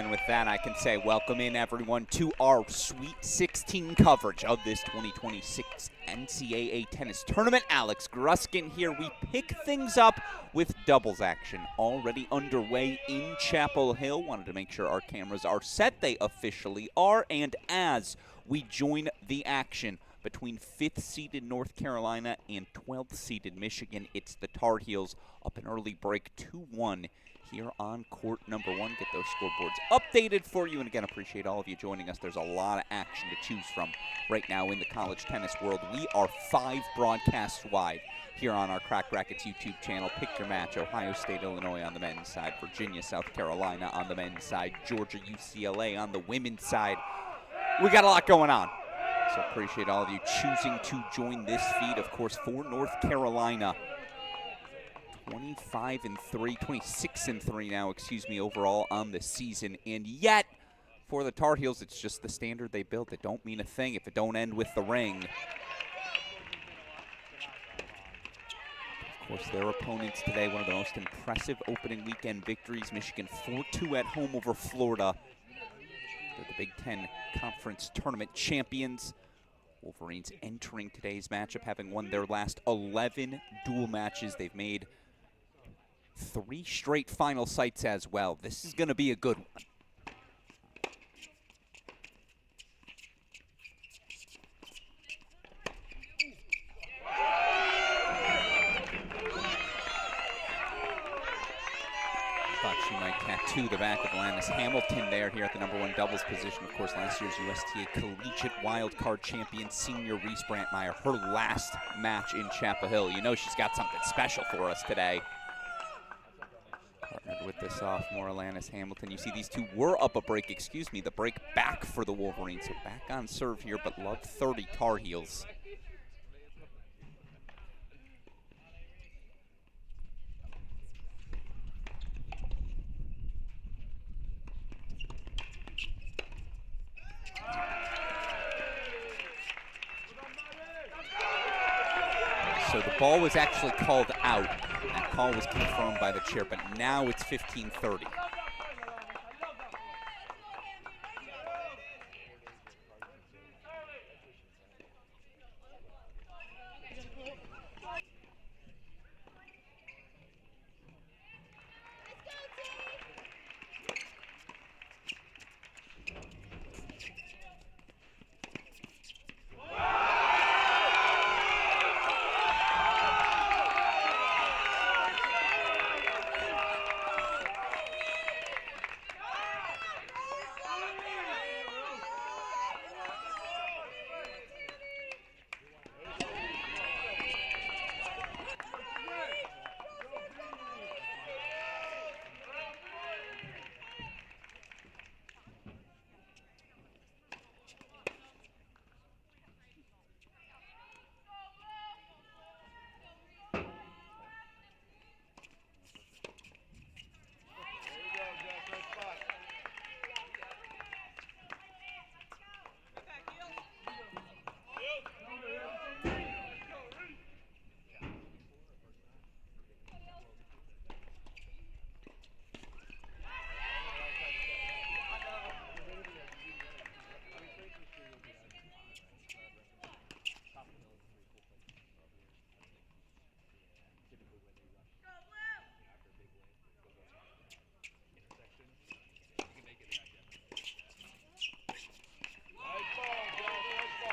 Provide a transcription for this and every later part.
And with that, I can say welcome in, everyone, to our Sweet 16 coverage of this 2026 NCAA tennis tournament. Alex Gruskin here. We pick things up with doubles action already underway in Chapel Hill. Wanted to make sure our cameras are set. They officially are. And as we join the action between 5th-seeded North Carolina and 12th-seeded Michigan, it's the Tar Heels up an early break 2-1 here on court number 1. Get those scoreboards updated for you. And again, appreciate all of you joining us. There's a lot of action to choose from right now in the college tennis world. We are 5 broadcasts wide here on our Cracked Racquets YouTube channel. Pick your match: Ohio State, Illinois on the men's side, Virginia, South Carolina on the men's side, Georgia, UCLA on the women's side. We got a lot going on. So appreciate all of you choosing to join this feed. Of course, for North Carolina, 26-3 now, excuse me, overall on the season. And yet, for the Tar Heels, it's just the standard they built. It don't mean a thing if it don't end with the ring. Of course, their opponents today, one of the most impressive opening weekend victories. Michigan 4-2 at home over Florida. They're the Big Ten Conference Tournament champions. Wolverines entering today's matchup, having won their last 11 dual matches. They've made 3 straight final sites as well. This is going to be a good one. Thought she might tattoo the back of Lannis Hamilton there here at the #1 doubles position. Of course, last year's USTA Collegiate Wildcard champion, senior Reese Brantmeyer, her last match in Chapel Hill. You know she's got something special for us today. Partnered with the sophomore Lannis Hamilton. You see these two were up a break, the break back for the Wolverines. So back on serve here, but love 30 Tar Heels. So the ball was actually called out. That call was confirmed by the chair, but now it's 15-30.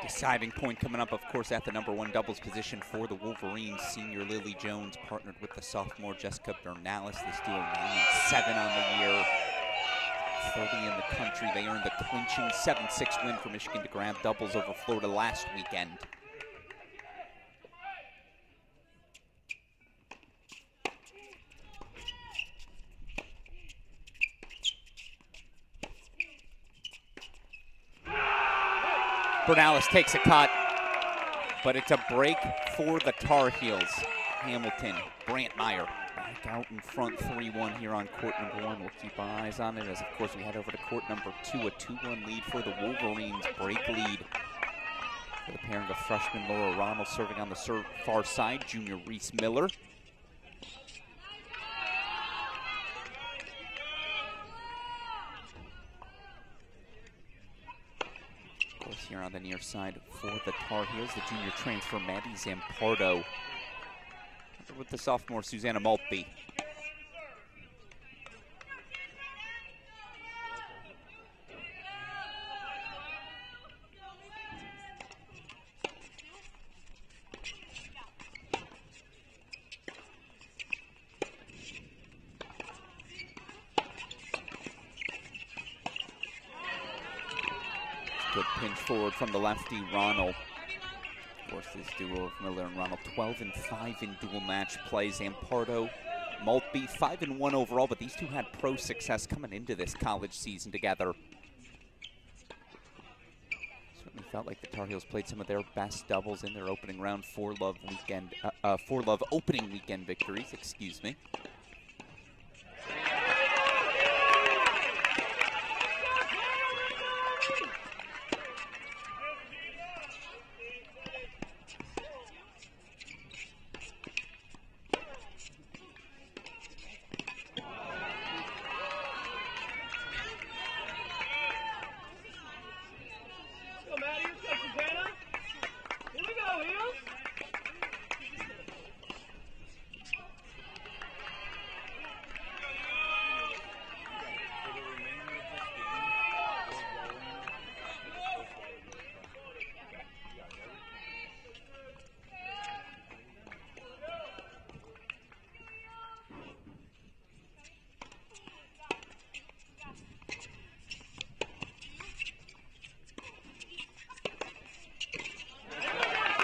Deciding point coming up, of course, at the #1 doubles position for the Wolverines. Senior Lily Jones partnered with the sophomore Jessica Bernalis. This duo 9-7 on the year, 30 in the country. They earned the clinching 7-6 win for Michigan to grab doubles over Florida last weekend. Bernalis takes a cut, but it's a break for the Tar Heels. Hamilton, Brantmeyer back out in front 3-1 here on court #1. We'll keep our eyes on it as, of course, we head over to court #2. A 2-1 lead for the Wolverines. Break lead for the pairing of freshman Laura Ronald serving on the far side, junior Reese Miller. here on the near side for the Tar Heels. The junior transfer, Maddie Zampardo, with the sophomore, Susanna Maltby. Good pinch forward from the lefty, Ronald. Of course, this duo of Miller and Ronald, 12-5 in dual match play. Zampardo, Maltby, 5-1 overall, but these two had pro success coming into this college season together. Certainly felt like the Tar Heels played some of their best doubles in their opening round, four love opening weekend victories, excuse me.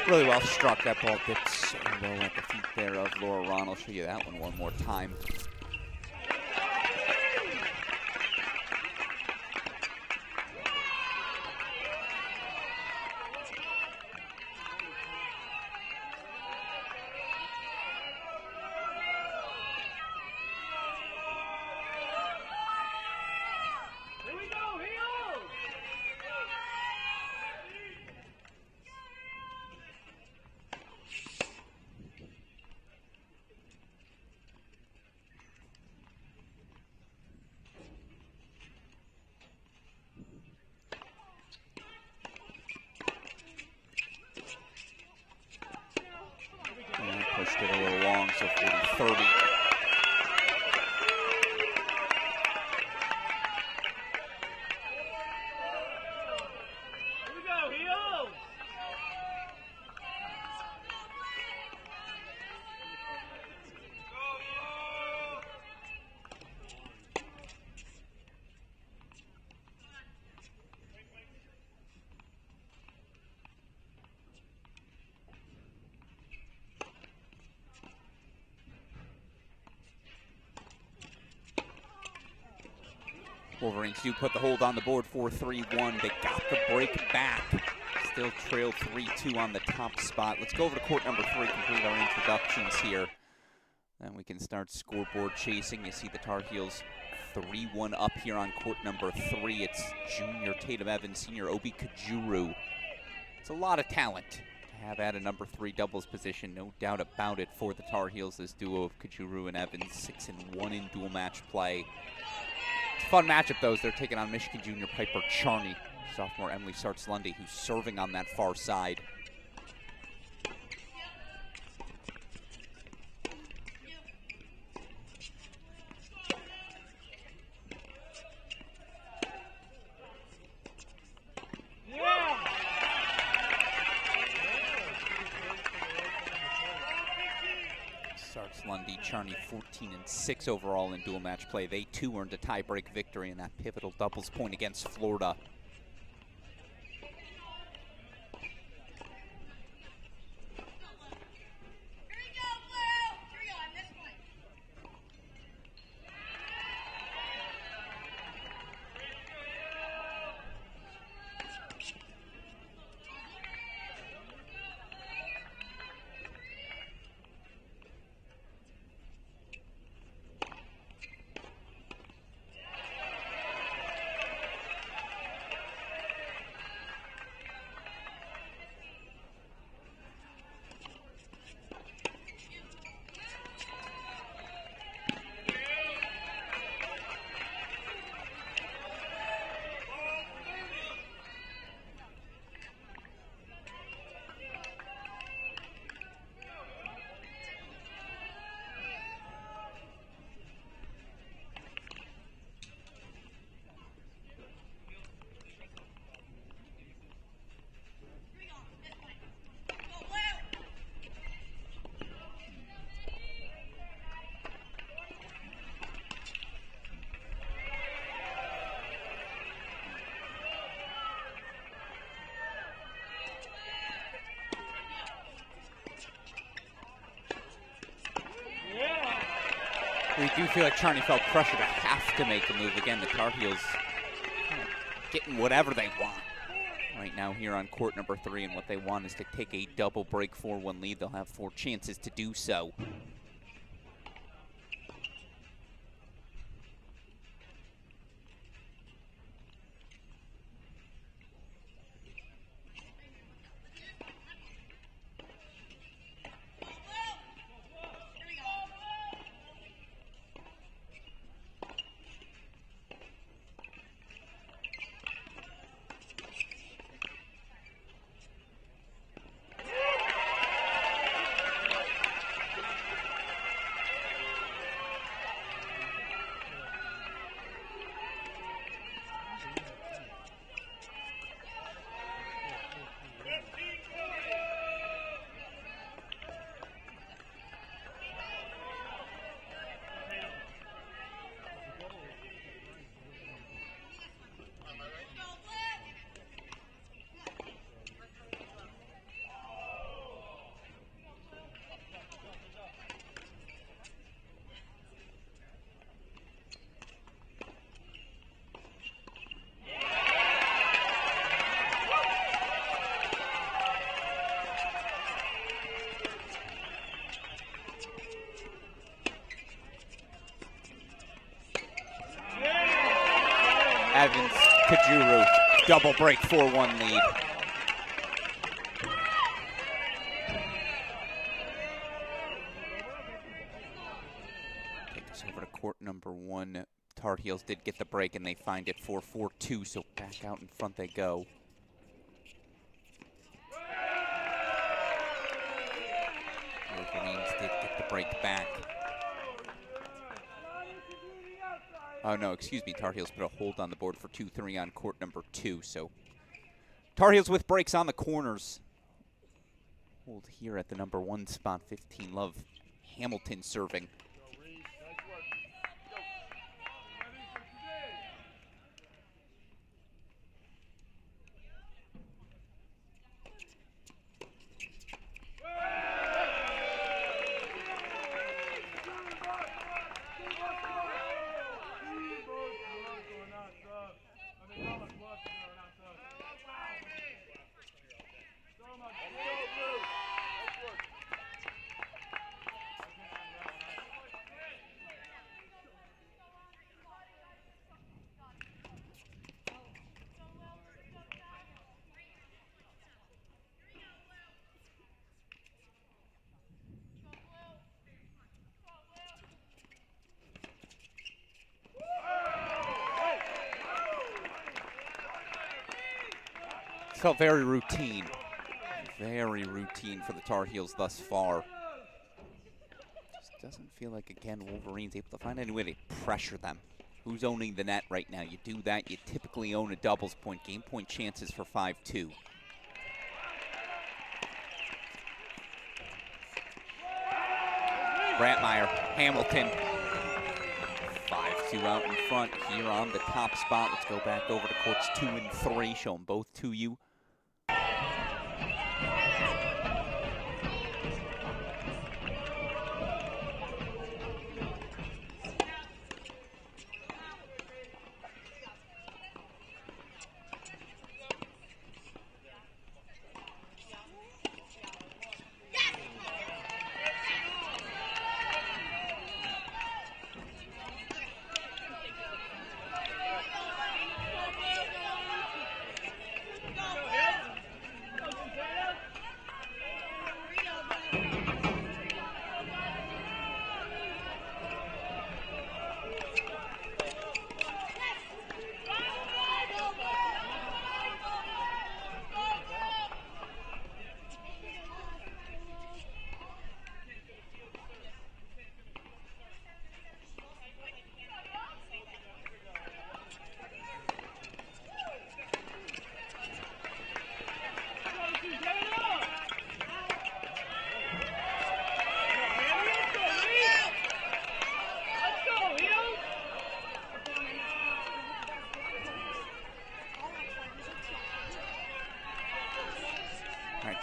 Really well struck. That ball dipped so low at the feet there of Laura Ron. I'll show you that one more time. Pushed it a little long, so 40-30. Wolverines do put the hold on the board, 4-3-1. They got the break back. Still trail 3-2 on the top spot. Let's go over to court number 3, complete our introductions here. Then we can start scoreboard chasing. You see the Tar Heels 3-1 up here on court number 3. It's junior Tatum Evans, senior Obi Kajuru. It's a lot of talent to have at a number 3 doubles position, no doubt about it for the Tar Heels. This duo of Kajuru and Evans, 6-1 in dual match play. It's a fun matchup, though, as they're taking on Michigan junior Piper Charney, sophomore Emily Sartz-Lundy, who's serving on that far side. Lundy, Charney 14-6 overall in dual match play. They too earned a tie-break victory in that pivotal doubles point against Florida. We do feel like Charney felt pressure to have to make a move. Again, the Tar Heels kind of getting whatever they want right now here on court number 3, and what they want is to take a double break 4-1 lead. They'll have 4 chances to do so. Evans, Kajuru, double break 4-1 lead. Take us over to court number 1. Tar Heels did get the break, and they find it 4-4-2, so back out in front they go. Wolverines did get the break back. Oh, no, excuse me. Tar Heels put a hold on the board for 2-3 on court number 2. So Tar Heels with breaks on the corners. Hold here at the number 1 spot. 15 Love. Hamilton serving. Felt very routine for the Tar Heels thus far. Just doesn't feel like, again, Wolverines able to find any way to pressure them. Who's owning the net right now? You do that, you typically own a doubles point. Game point chances for 5-2. Brantmeyer, Hamilton. 5-2 out in front here on the top spot. Let's go back over to courts 2 and 3. Show them both to you.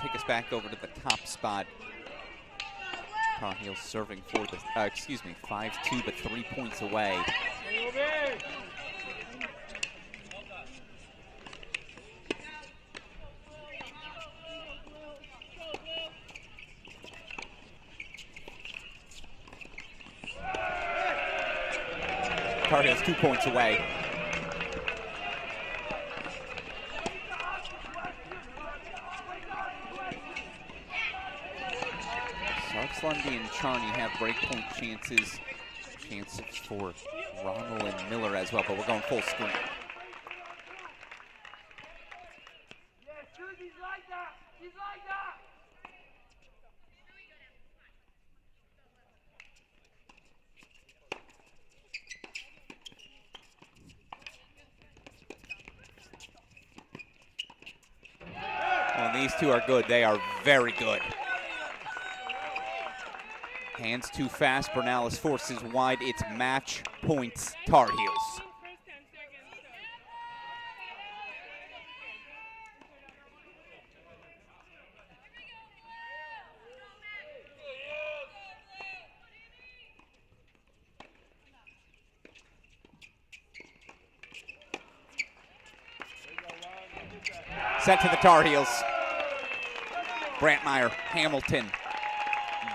Take us back over to the top spot. Tar Heels serving for the, 5-2, but 3 points away. Tar Heels 2 points away. Lundy and Charney have breakpoint chances. Chances for Ronald and Miller as well, but we're going full screen. Well, these two are good. They are very good. Hands too fast. Bernalis forces wide. It's match points, Tar Heels. Set to the Tar Heels. Brantmeyer, Hamilton.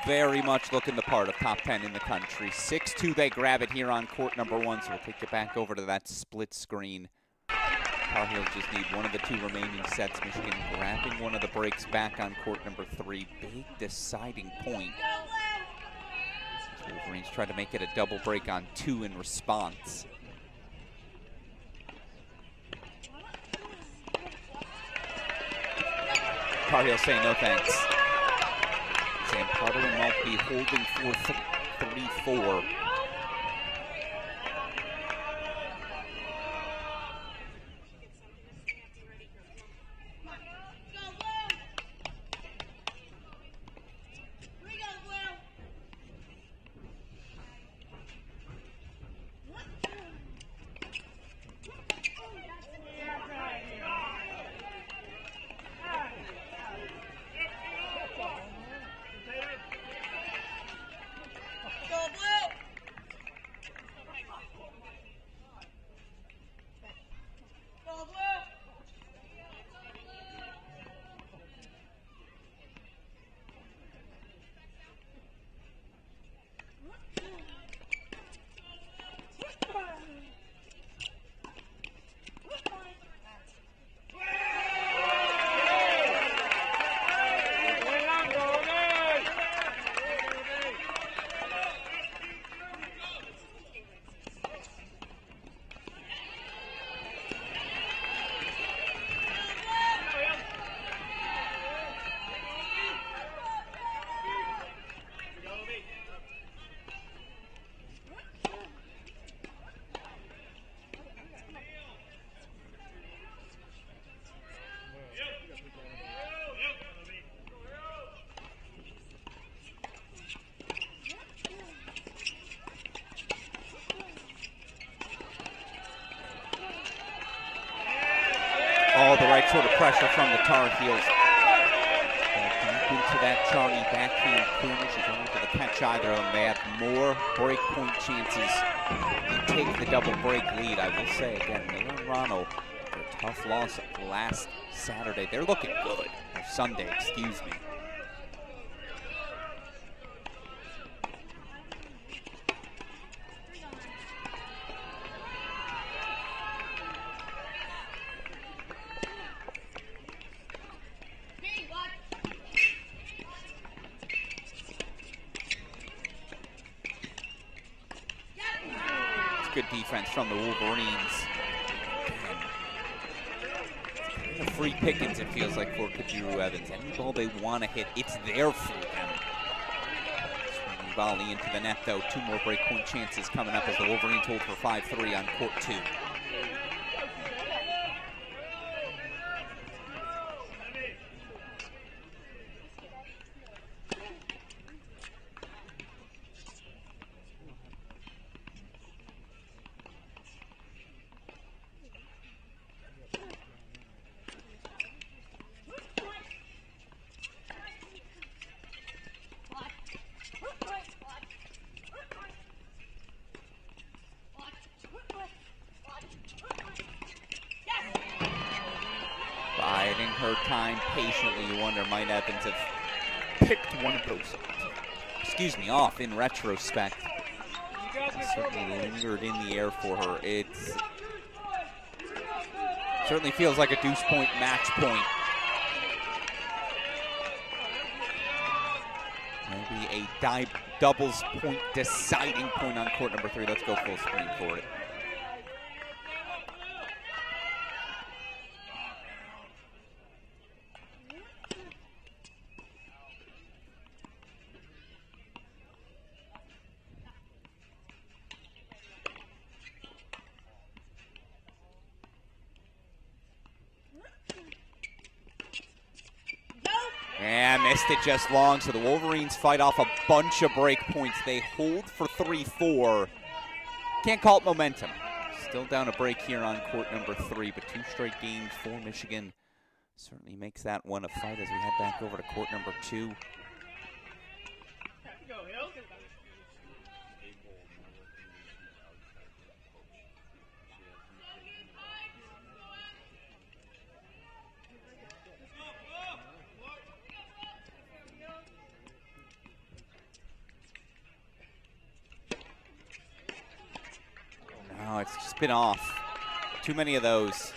Very much looking the part of top 10 in the country. 6-2, they grab it here on court number 1, so we'll take it back over to that split screen. Tar Heels just need one of the 2 remaining sets. Michigan grabbing one of the breaks back on court number 3. Big deciding point. Wolverines try to make it a double break on 2 in response. Tar Heels saying no thanks. Zampardo and Maltby holding for 3-4. Oh, the right sort of pressure from the Tar Heels. Deep into that Charney backhand corner. She's only to the catch either of them. They have more break point chances to take the double break lead. I will say again, Miller and Ronald, their tough loss last Saturday. They're looking good. Or Sunday, excuse me. Good defense from the Wolverines. Kind of free pickings, it feels like, for Kajiru Evans. Any ball they want to hit, it's there for them. Swinging volley into the net, though. 2 more breakpoint chances coming up as the Wolverines hold for 5-3 on court 2. time patiently. You wonder, might Evans have picked one of those, off in retrospect. That certainly lingered in the air for her. It certainly feels like a deuce point match point. Maybe a doubles point deciding point on court number 3. Let's go full screen for it. Yeah, missed it just long, so the Wolverines fight off a bunch of break points. They hold for 3-4. Can't call it momentum. Still down a break here on court number 3, but 2 straight games for Michigan certainly makes that one a fight as we head back over to court number 2. No, it's just been off. Too many of those. So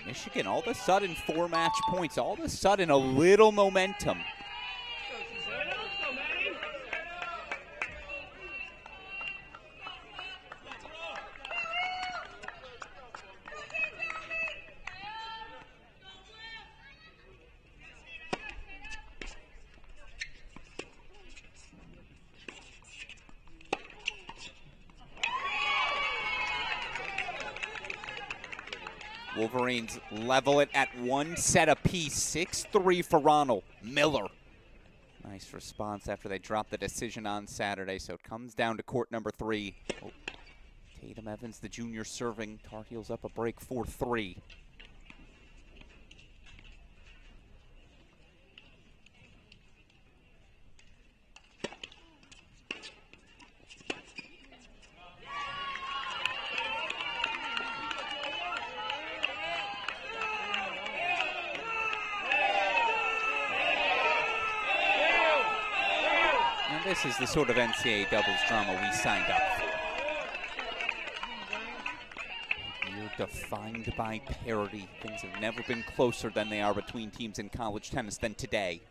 Michigan, all of a sudden, 4 match points. All of a sudden, a little momentum. Wolverines level it at 1 set apiece. 6-3 for Ronald Miller. Nice response after they dropped the decision on Saturday, so it comes down to court number 3. Oh, Tatum Evans, the junior, serving. Tar Heels up a break 4-3. This is the sort of NCAA doubles drama we signed up for. You're defined by parity. Things have never been closer than they are between teams in college tennis than today.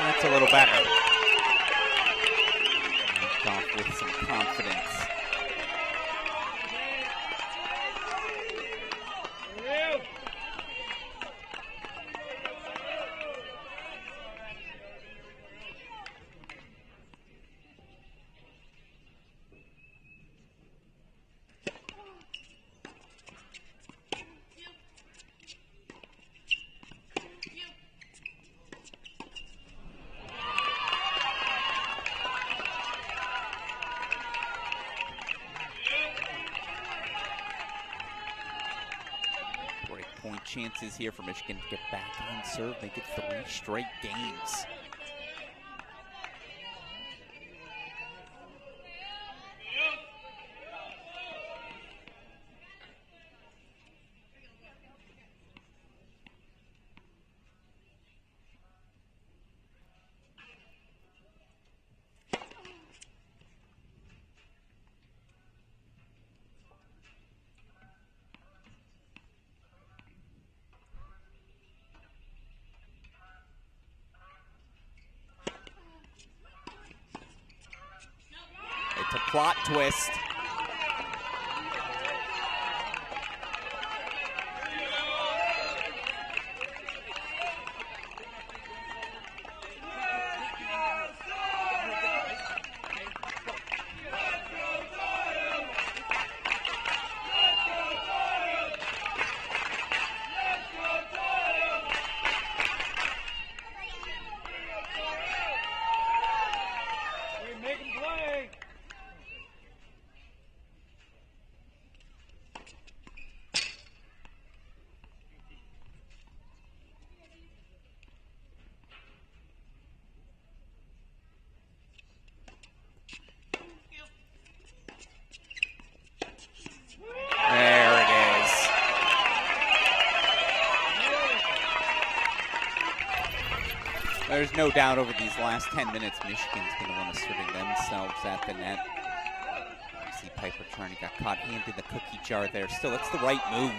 That's a little better. Off with some confidence. Point chances here for Michigan to get back on serve, make it 3 straight games. plot twist. There it is. There's no doubt over these last 10 minutes, Michigan's going to want to asserting themselves at the net. You see Piper trying to get caught hand in the cookie jar there. Still, it's the right move.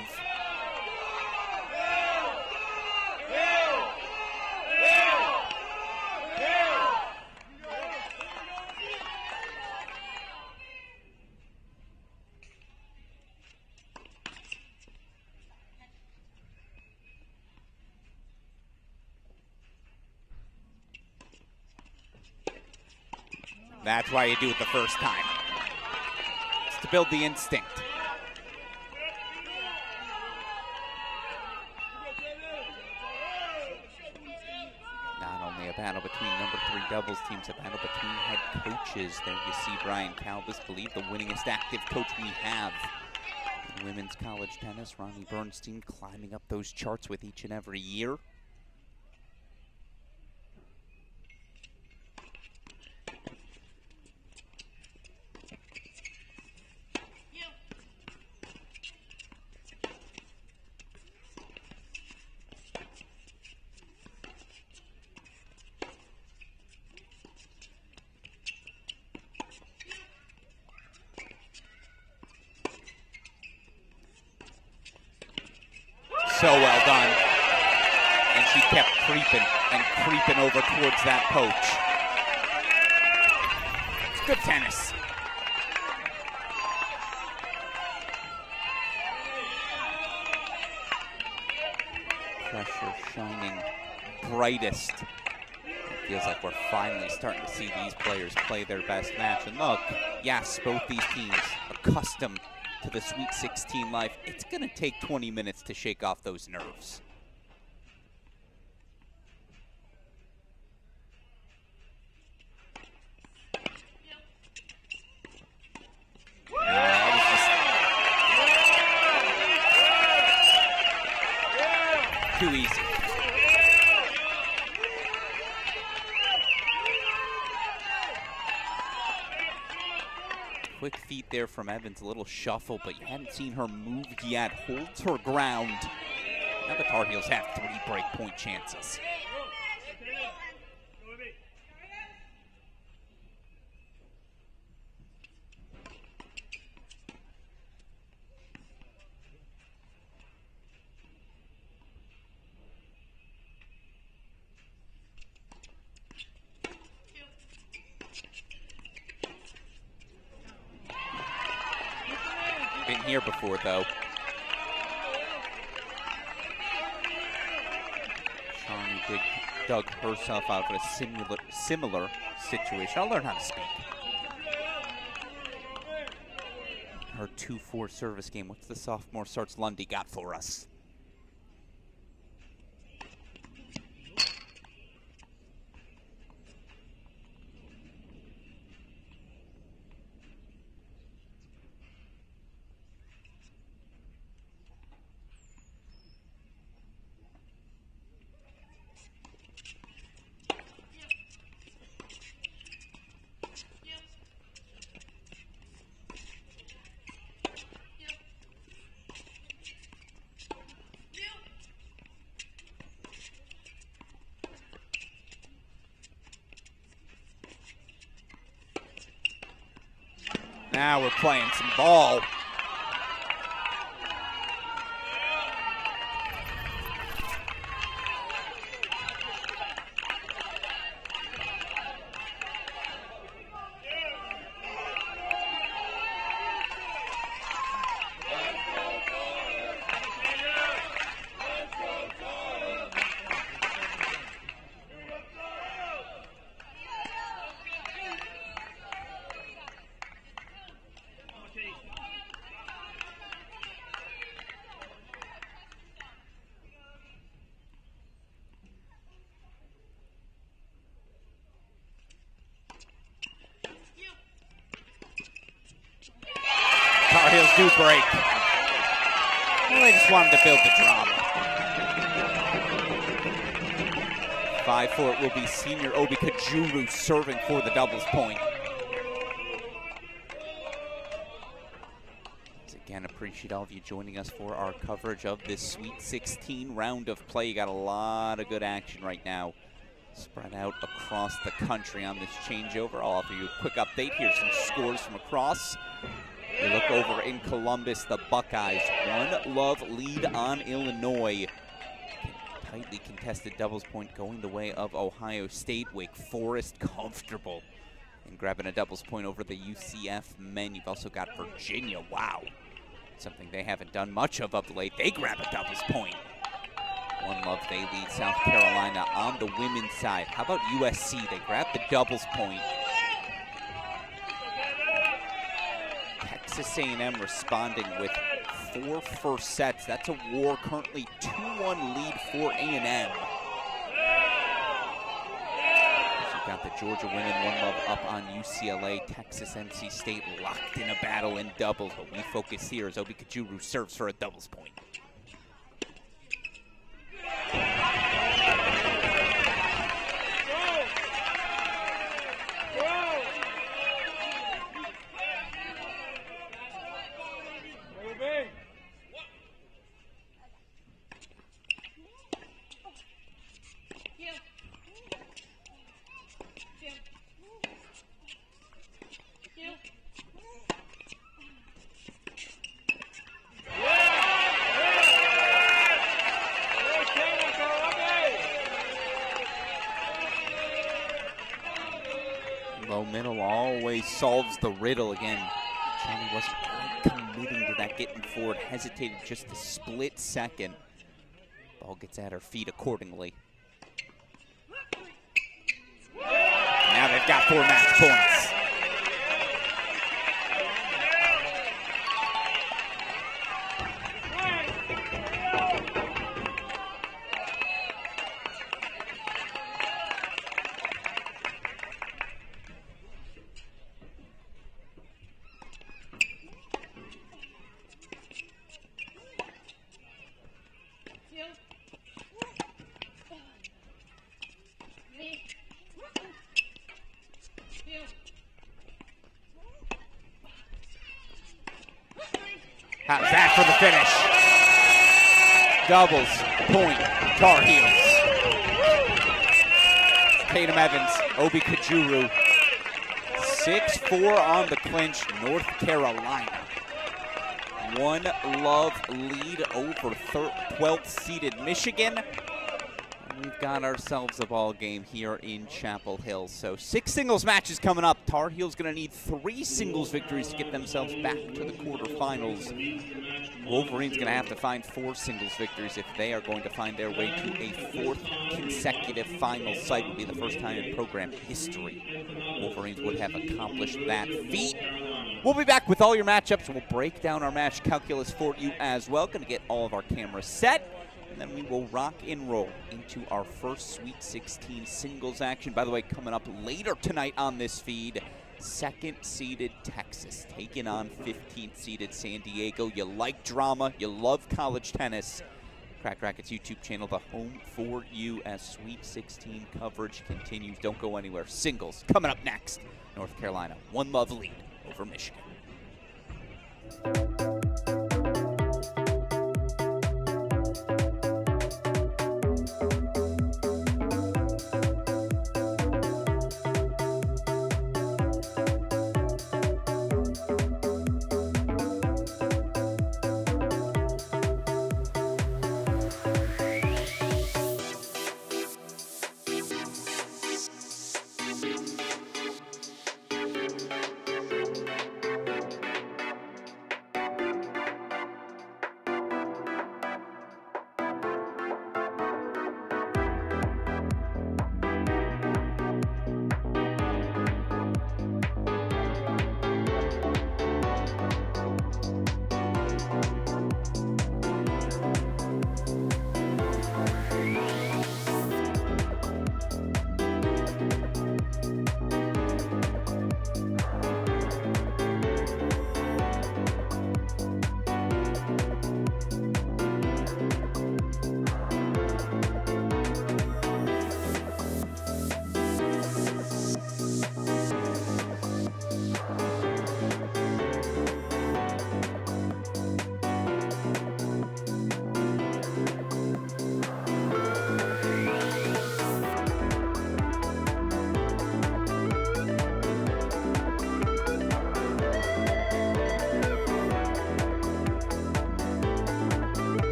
That's why you do it the first time. It's to build the instinct. Not only a battle between number 3 doubles teams, a battle between head coaches. There you see Brian Calvis, believe the winningest active coach we have in women's college tennis. Ronnie Bernstein climbing up those charts with each and every year. So well done. And she kept creeping and creeping over towards that poach. It's good tennis. Pressure shining brightest. It feels like we're finally starting to see these players play their best match. And look, yes, both these teams accustomed to the Sweet 16 life. It's going to take 20 minutes to shake off those nerves. Too easy. Quick feet there from Evans, a little shuffle, but you hadn't seen her move yet. Holds her ground. Now the Tar Heels have 3 break point chances. Been here before, though. Shawnee dug herself out of a similar situation. I'll learn how to speak. Her 2-4 service game. What's the sophomore Sarts Lundy got for us? Now we're playing some ball. do break. Well, they just wanted to build the drama. 5-4 it will be senior Obi Kajuru serving for the doubles point. Again, appreciate all of you joining us for our coverage of this Sweet 16 round of play. You got a lot of good action right now spread out across the country on this changeover. I'll offer you a quick update. Here's some scores from across. You look over in Columbus, the Buckeyes, 1-love lead on Illinois. Tightly contested doubles point going the way of Ohio State. Wake Forest comfortable and grabbing a doubles point over the UCF men. You've also got Virginia. Wow. Something they haven't done much of late. They grab a doubles point. 1-love, they lead South Carolina on the women's side. How about USC? They grab the doubles point. Texas A&M responding with 4 first sets. That's a war. Currently 2-1 lead for A&M. Got the Georgia women 1-love up on UCLA. Texas, NC State locked in a battle in doubles, but we focus here as Obi Kajuru serves for a doubles point. Low middle always solves the riddle again. Johnny wasn't quite committing to that, getting forward, hesitated just a split second. Ball gets at her feet accordingly. Now they've got 4 match points. How's that for the finish? Doubles, point, Tar Heels. Tatum Evans, Obi Kajuru. 6-4 on the clinch, North Carolina. 1-love lead over 12th seeded Michigan. We've got ourselves a ball game here in Chapel Hill. So 6 singles matches coming up. Tar Heels going to need 3 singles victories to get themselves back to the quarterfinals. Wolverines going to have to find 4 singles victories if they are going to find their way to a 4th consecutive final site. Would be the first time in program history Wolverines would have accomplished that feat. We'll be back with all your matchups. We'll break down our match calculus for you as well. Going to get all of our cameras set. And then we will rock and roll into our first Sweet 16 singles action. By the way, coming up later tonight on this feed, 2nd-seeded Texas taking on 15th-seeded San Diego. You like drama, you love college tennis. Cracked Racquets YouTube channel, the home for you as Sweet 16 coverage continues. Don't go anywhere. Singles coming up next. North Carolina, 1-love lead over Michigan.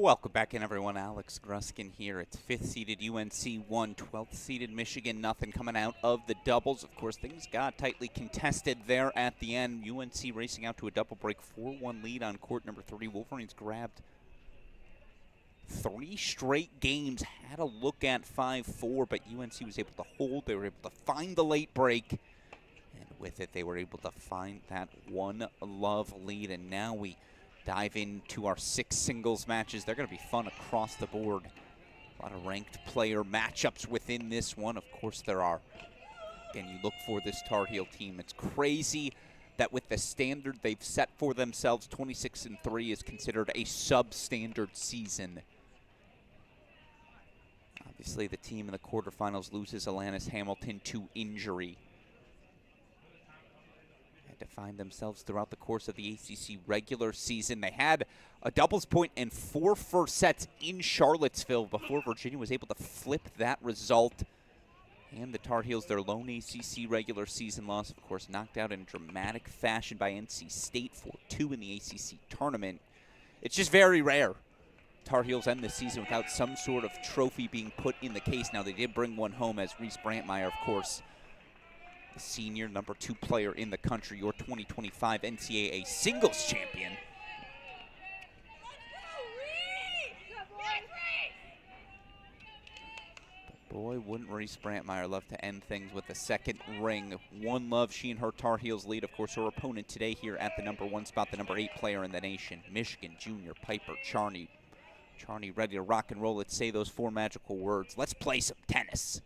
Welcome back in, everyone. Alex Gruskin here. It's 5th-seeded UNC 1, 12th-seeded Michigan, nothing coming out of the doubles. Of course, things got tightly contested there at the end. UNC racing out to a double break, 4-1 lead on court number 3. Wolverines grabbed 3 straight games, had a look at 5-4, but UNC was able to hold. They were able to find the late break, and with it, they were able to find that 1-love lead, and now we dive into our 6 singles matches. They're going to be fun across the board. A lot of ranked player matchups within this one. Of course, there are. Again, you look for this Tar Heel team. It's crazy that with the standard they've set for themselves, 26-3 is considered a substandard season. Obviously, the team in the quarterfinals loses Alanis Hamilton to injury. To find themselves throughout the course of the ACC regular season. They had a doubles point and 4 first sets in Charlottesville before Virginia was able to flip that result. And the Tar Heels, their lone ACC regular season loss, of course, knocked out in dramatic fashion by NC State 4-2 in the ACC tournament. It's just very rare Tar Heels end the season without some sort of trophy being put in the case. Now, they did bring one home as Reese Brantmeyer, of course, the senior number 2 player in the country, your 2025 NCAA singles champion. But boy, wouldn't Reese Brantmeyer love to end things with a second ring. 1-love, she and her Tar Heels lead. Of course, her opponent today here at the number 1 spot, the number 8 player in the nation, Michigan junior Piper Charney. Charney ready to rock and roll. Let's say those 4 magical words. Let's play some tennis.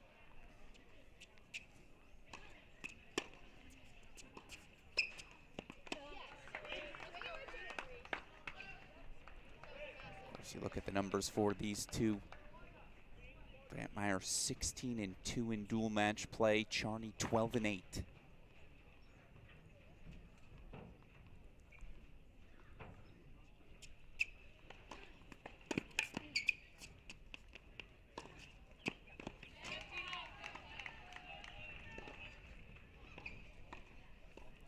You look at the numbers for these two. Brantmeyer 16-2 in dual match play. Charney 12-8.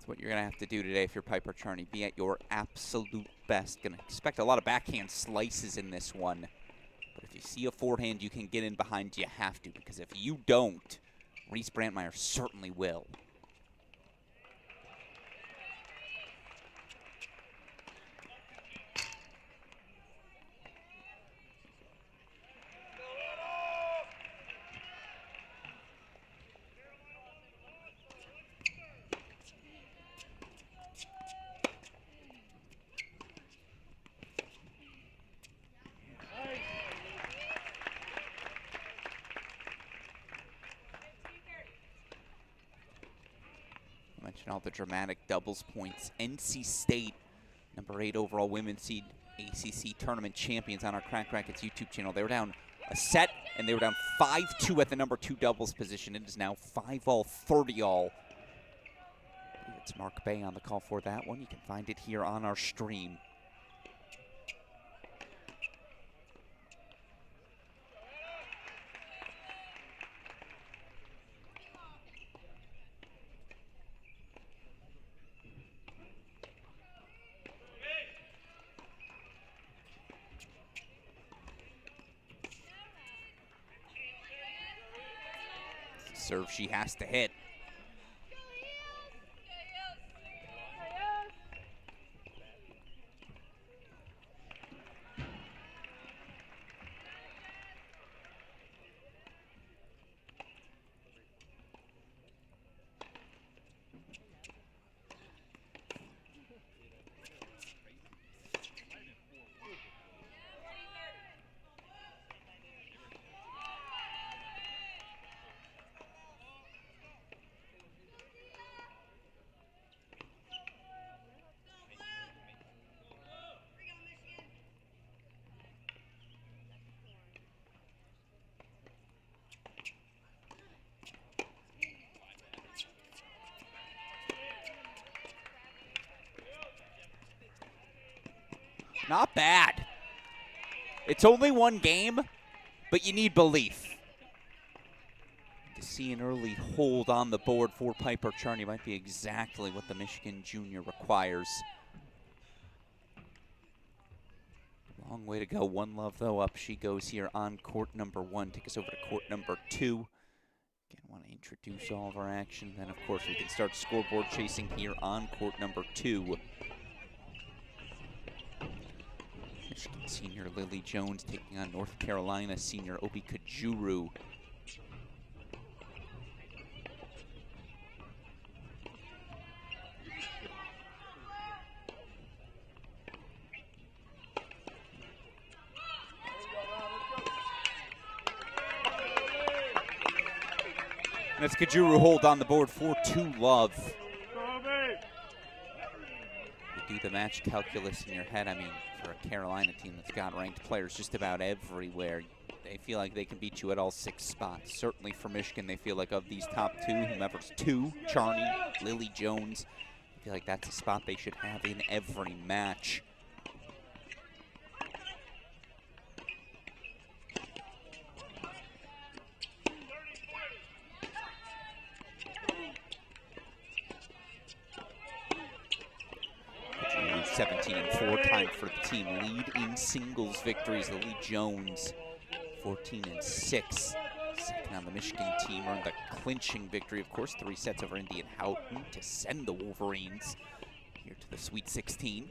What you're going to have to do today if you're Piper Charney. Be at your absolute best. Going to expect a lot of backhand slices in this one. But if you see a forehand you can get in behind, you have to. Because if you don't, Reese Brantmeyer certainly will. Mention all the dramatic doubles points. NC State, number 8 overall women's seed, ACC tournament champions on our Crack Racquets YouTube channel. They were down a set, and they were down 5-2 at the number 2 doubles position. It is now 5-all, 30-all. It's Mark Bay on the call for that one. You can find it here on our stream. Serve she has to hit. Not bad. It's only one game, but you need belief. To see an early hold on the board for Piper Charney might be exactly what the Michigan junior requires. Long way to go. One love, though. Up she goes here on court number 1. Take us over to court number 2. Again, I want to introduce all of our action. Then, of course, we can start scoreboard chasing here on court number 2. Michigan senior Lily Jones taking on North Carolina senior Obi Kajuru. That's Kajuru hold on the board for 2 love. You do the match calculus in your head. I mean, for a Carolina team that's got ranked players just about everywhere, they feel like they can beat you at all 6 spots. Certainly for Michigan, they feel like of these top 2, whomever's 2, Charney, Lily Jones, I feel like that's a spot they should have in every match. Kajuru 17-4, time for the team lead in singles victories. Lily Jones 14-6. Second on the Michigan team, earned the clinching victory, of course, 3 sets over Indian Houghton to send the Wolverines here to the Sweet 16.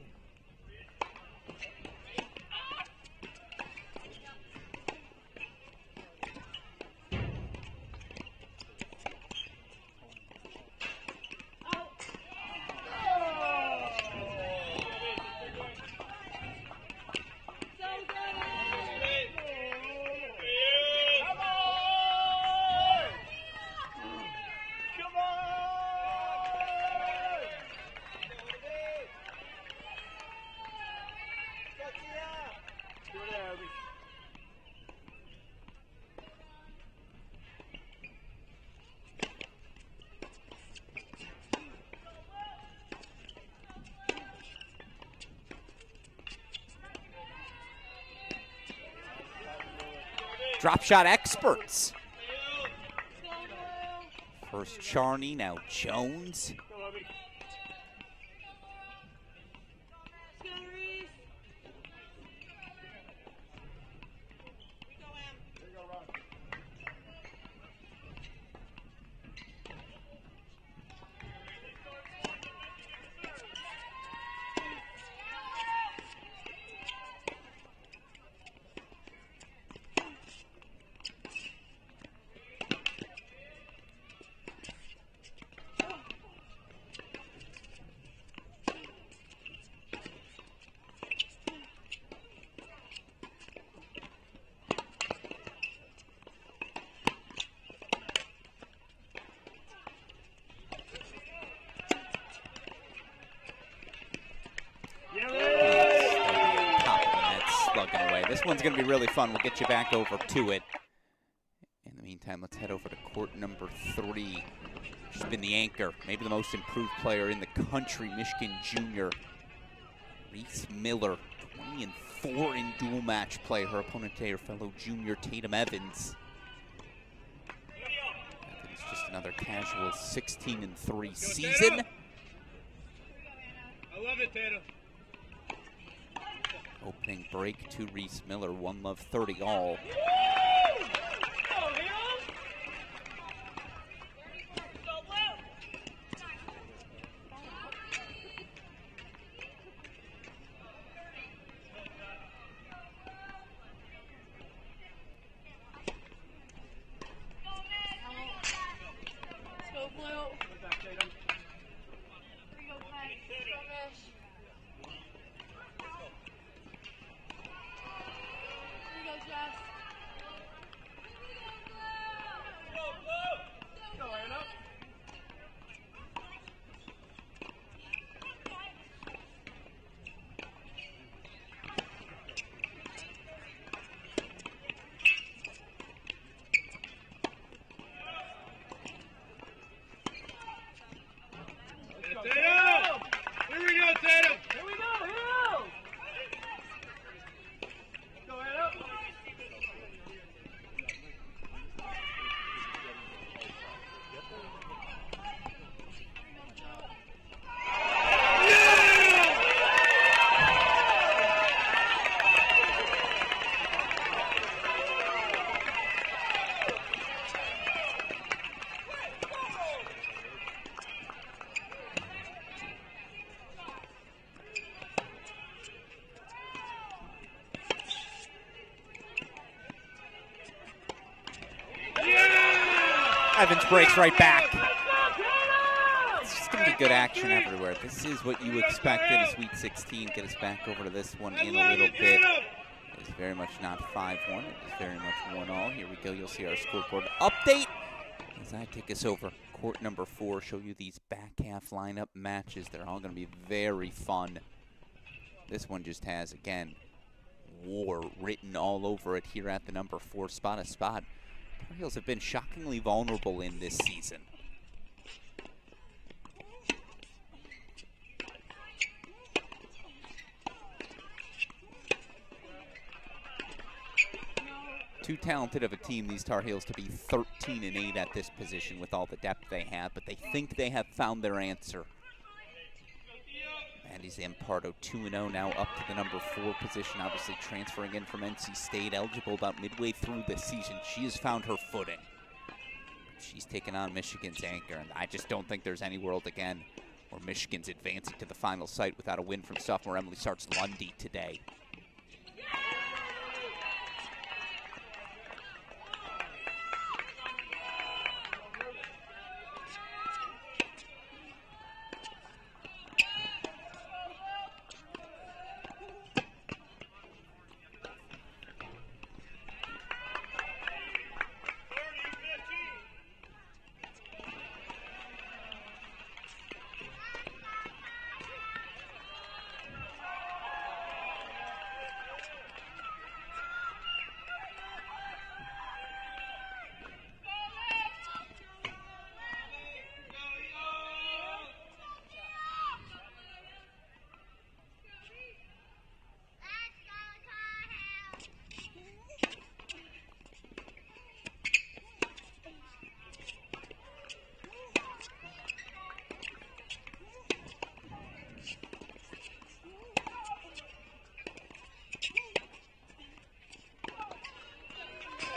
Drop shot experts. First Charney, now Jones. This one's going to be really fun. We'll get you back over to it. In the meantime, let's head over to court number 3. She's been the anchor, maybe the most improved player in the country, Michigan junior Reese Miller, 20-4 in dual match play. Her opponent today, her fellow junior Tatum Evans. Evans just another casual 16-3 season. I love it, Tatum. Opening break to Reese Miller, 1 love 30 all. Evans breaks right back. It's just going to be good action everywhere. This is what you expect in a Sweet 16. Get us back over to this one in a little bit. It's very much not 5-1. It is very much 1-all. Here we go. You'll see our scoreboard update as I take us over court number 4, show you these back half lineup matches. They're all going to be very fun. This one just has, again, war written all over it here at the number 4 spot. A spot Tar Heels have been shockingly vulnerable in this season. Too talented of a team, these Tar Heels, to be 13-8 at this position with all the depth they have, but they think they have found their answer. Maddie Zampardo 2-0 now up to the number 4 position, obviously transferring in from NC State, eligible about midway through the season. She has found her footing. She's taken on Michigan's anchor, and I just don't think there's any world again where Michigan's advancing to the final site without a win from sophomore Emily Sarts-Lundy today.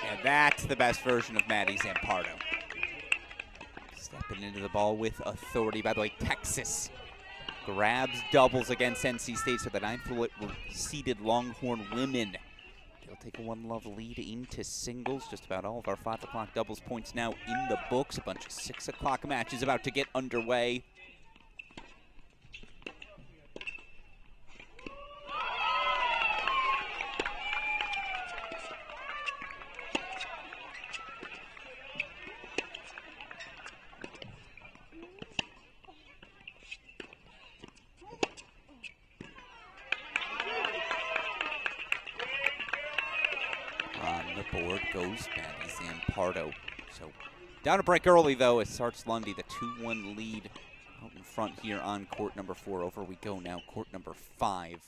And that's the best version of Maddie Zampardo. Stepping into the ball with authority. By the way, Texas grabs doubles against NC State, so the 9th seeded Longhorn women. They'll take a 1-love lead into singles. Just about all of our 5 o'clock doubles points now in the books. A bunch of 6 o'clock matches about to get underway. Board goes Maddie Zampardo. So down to break early, though, as Sarts-Lundy, the 2-1 lead out in front here on court number 4. Over we go now, court number 5.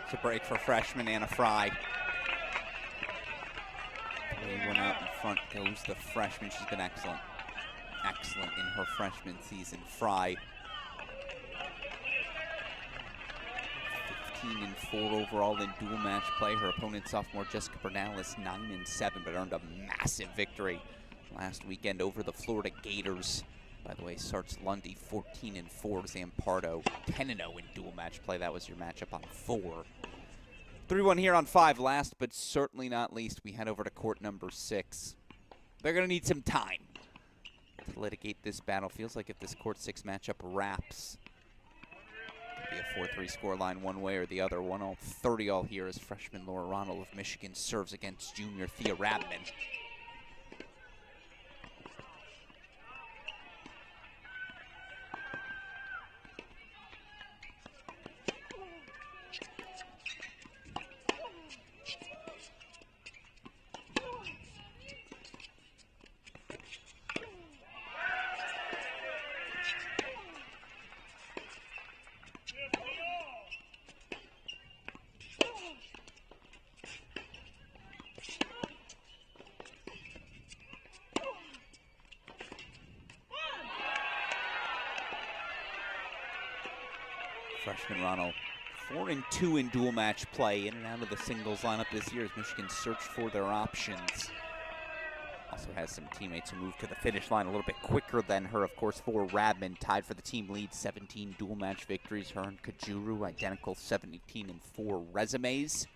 It's a break for freshman Anna Fry. One out in front goes the freshman. She's been excellent. Excellent in her freshman season. Fry. 15-4 overall in dual match play. Her opponent, sophomore Jessica Bernalis, 9-7, but earned a massive victory last weekend over the Florida Gators. By the way, Sarts-Lundy 14-4, Zampardo 10-0 in dual match play. That was your matchup on 4. 3-1 here on 5. Last but certainly not least, we head over to court number 6. They're going to need some time to litigate this battle. Feels like if this court 6 matchup wraps, be a 4-3 scoreline one way or the other. 1-30 all here as freshman Laura Ronald of Michigan serves against junior Thea Rabman. Freshman Ronald 4-2 in dual match play, in and out of the singles lineup this year as Michigan searched for their options. Also has some teammates who moved to the finish line a little bit quicker than her. Of course, for Rabman, tied for the team lead, 17 dual match victories. Her and Kajuru, identical 17-4 resumes.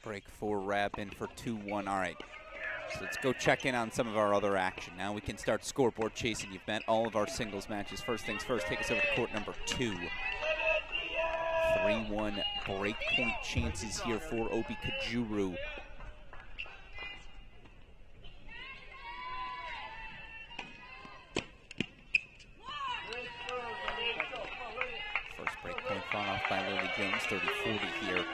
Break for Rabman for 2-1. All right, so let's go check in on some of our other action. Now we can start scoreboard chasing. You've met all of our singles matches. First things first, take us over to court number 2. 3-1 break point chances here for Obi Kajuru. First break point fought off by Lily Jones, 30-40 here.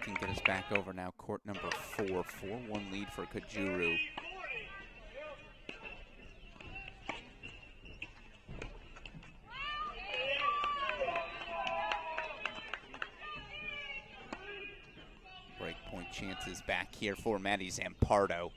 Can get us back over now. Court number 4, 4-1 lead for Kajuru. Break point chances back here for Maddie Zampardo.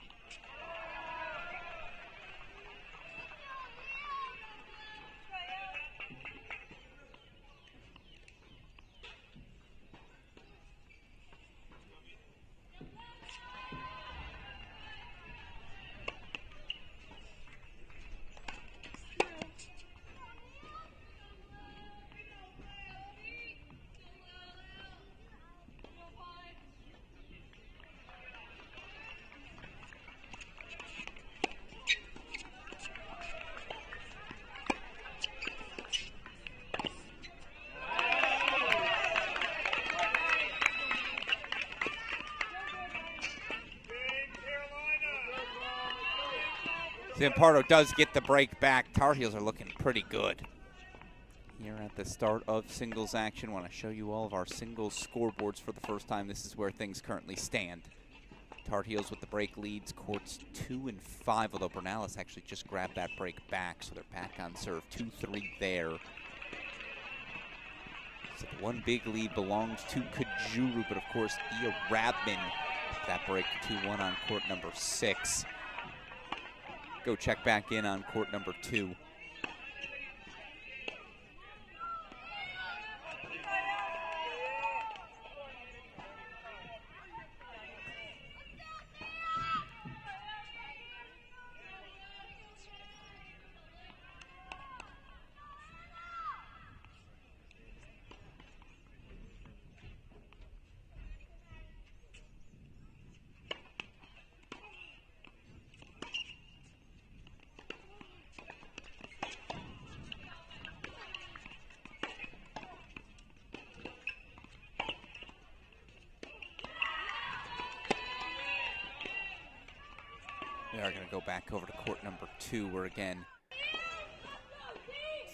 Zampardo does get the break back. Tar Heels are looking pretty good. Here at the start of singles action, want to show you all of our singles scoreboards for the first time. This is where things currently stand. Tar Heels with the break leads, courts 2 and 5, although Bernalis actually just grabbed that break back, so they're back on serve. 2-3 there. So the one big lead belongs to Kajuru, but of course Ia Rabman, that break 2-1 on court number 6. Go check back in on court number 2. We are going to go back over to court number 2, where again,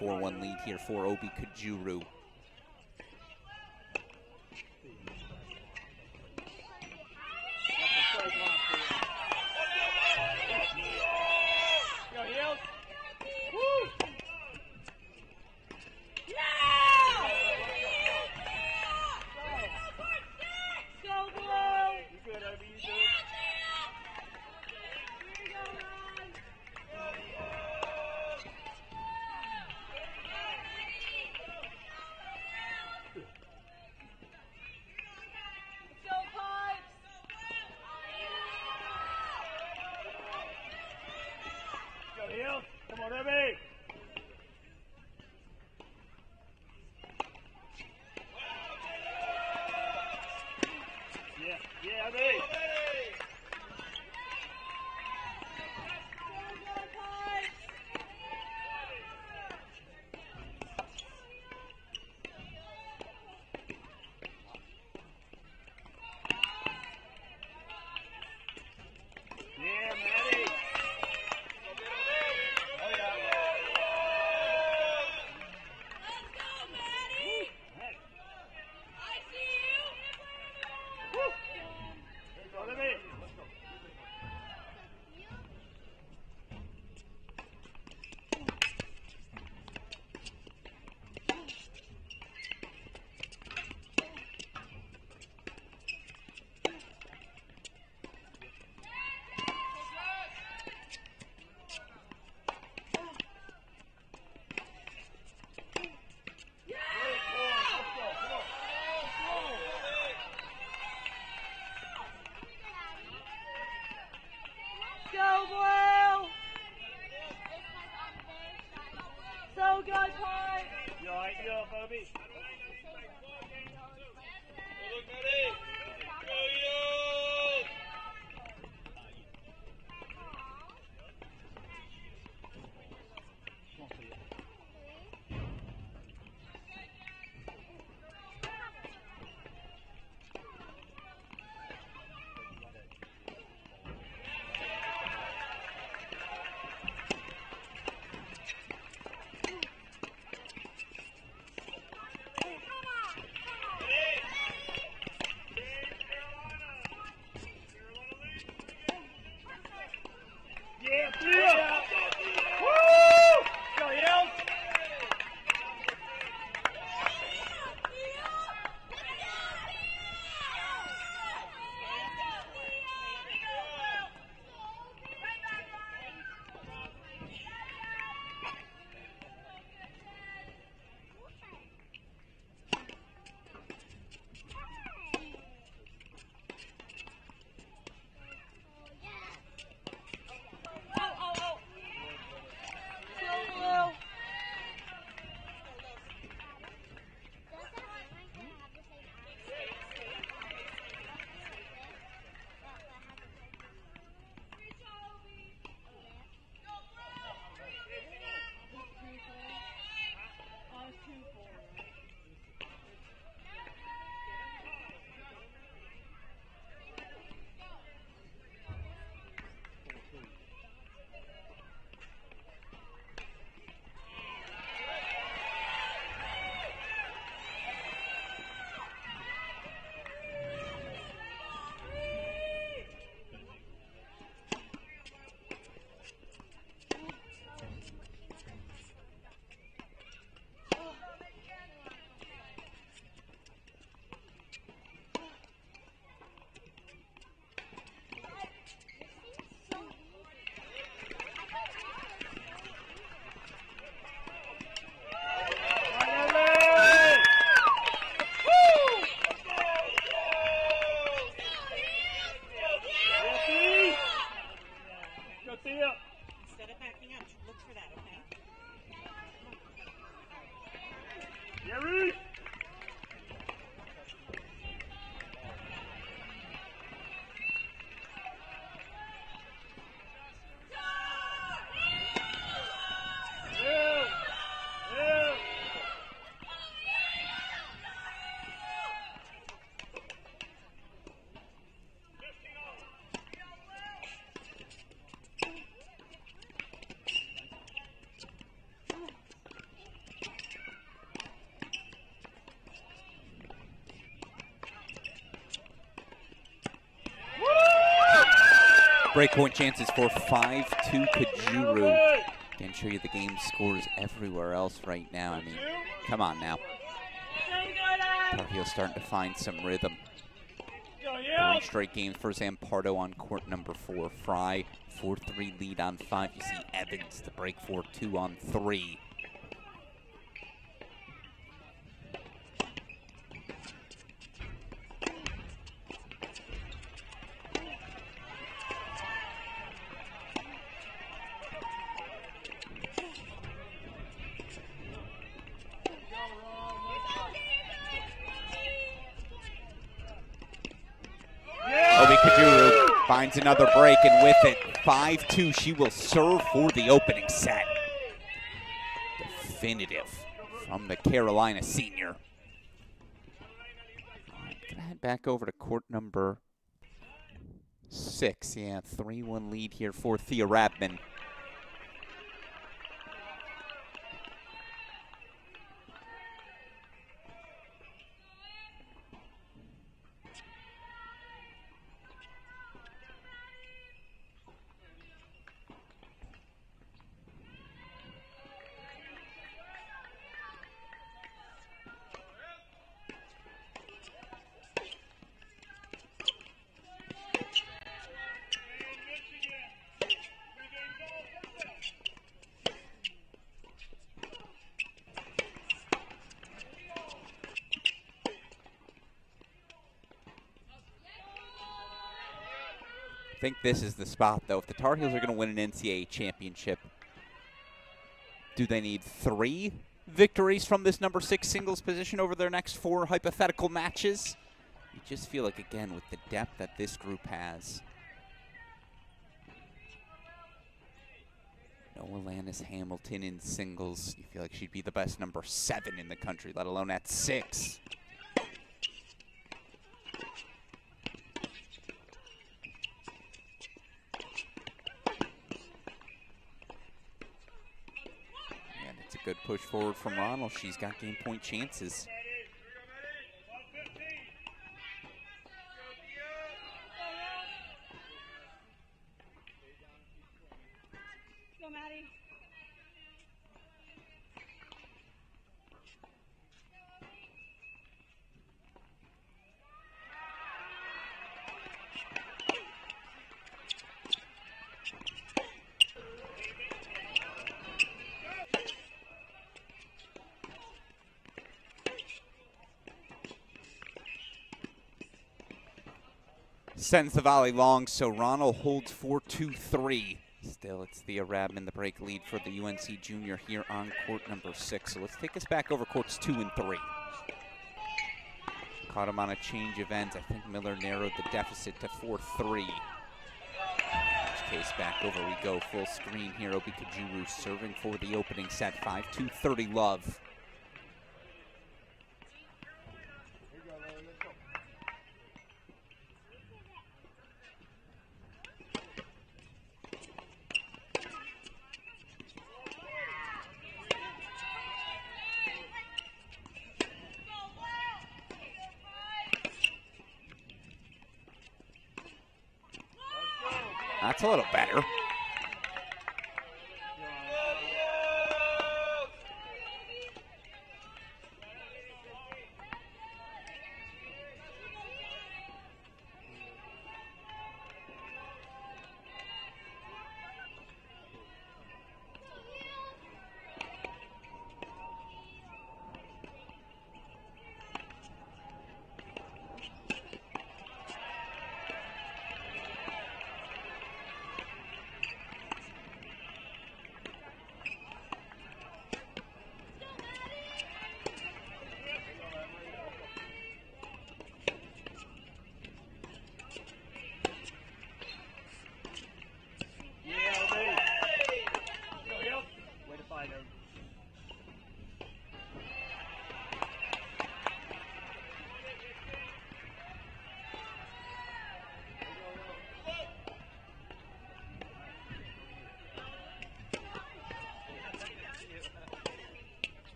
4-1 lead here for Obi Kajuru. Come on, Abby! Yeah, Abby! Yeah, Maddie! Go, Blue! So good, Clark! You alright? You up, Bobby? Mary. Breakpoint chances for 5-2 Kajuru. Can't show you the game scores everywhere else right now. I mean, come on now. Tar Heels starting to find some rhythm. 3 straight games for Zampardo on court number 4. Fry, 4-3 lead on 5. You see Evans to break 4-2 on 3. Finds another break, and with it, 5-2, she will serve for the opening set. Definitive from the Carolina senior. I'm gonna head back over to court number 6. Yeah, 3-1 lead here for Thea Rabman. I think this is the spot, though. If the Tar Heels are going to win an NCAA championship, do they need 3 victories from this number 6 singles position over their next 4 hypothetical matches? You just feel like, again, with the depth that this group has. Noah Lannis Hamilton in singles. You feel like she'd be the best number 7 in the country, let alone at 6. Good push forward from Ronald. She's got game point chances. Go, Maddie. Sends the volley long, so Ronald holds 4-2-3. Still, it's Thea Rabman, the break lead for the UNC junior here on court number 6. So let's take us back over courts 2 and 3. Caught him on a change of ends. I think Miller narrowed the deficit to 4-3. In which case, back over we go. Full screen here. Obi Kajuru serving for the opening set. 5-2, 30 love. That's a little better.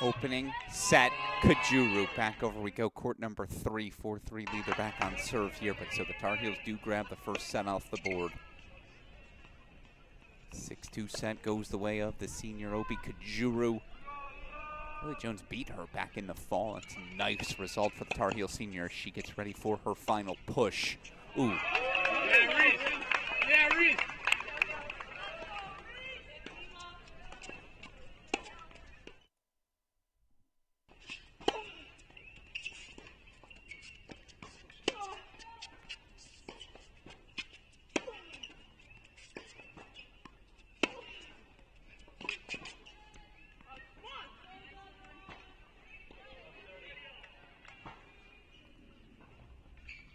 Opening set, Kajuru. Back over we go, court number 3. 4-3 lead. They're back on serve here, but so the Tar Heels do grab the first set off the board. 6-2 set goes the way of the senior Obi Kajuru. Lily Jones beat her back in the fall. It's a nice result for the Tar Heel senior as she gets ready for her final push. Ooh. Yeah, Reese. Yeah, Reese.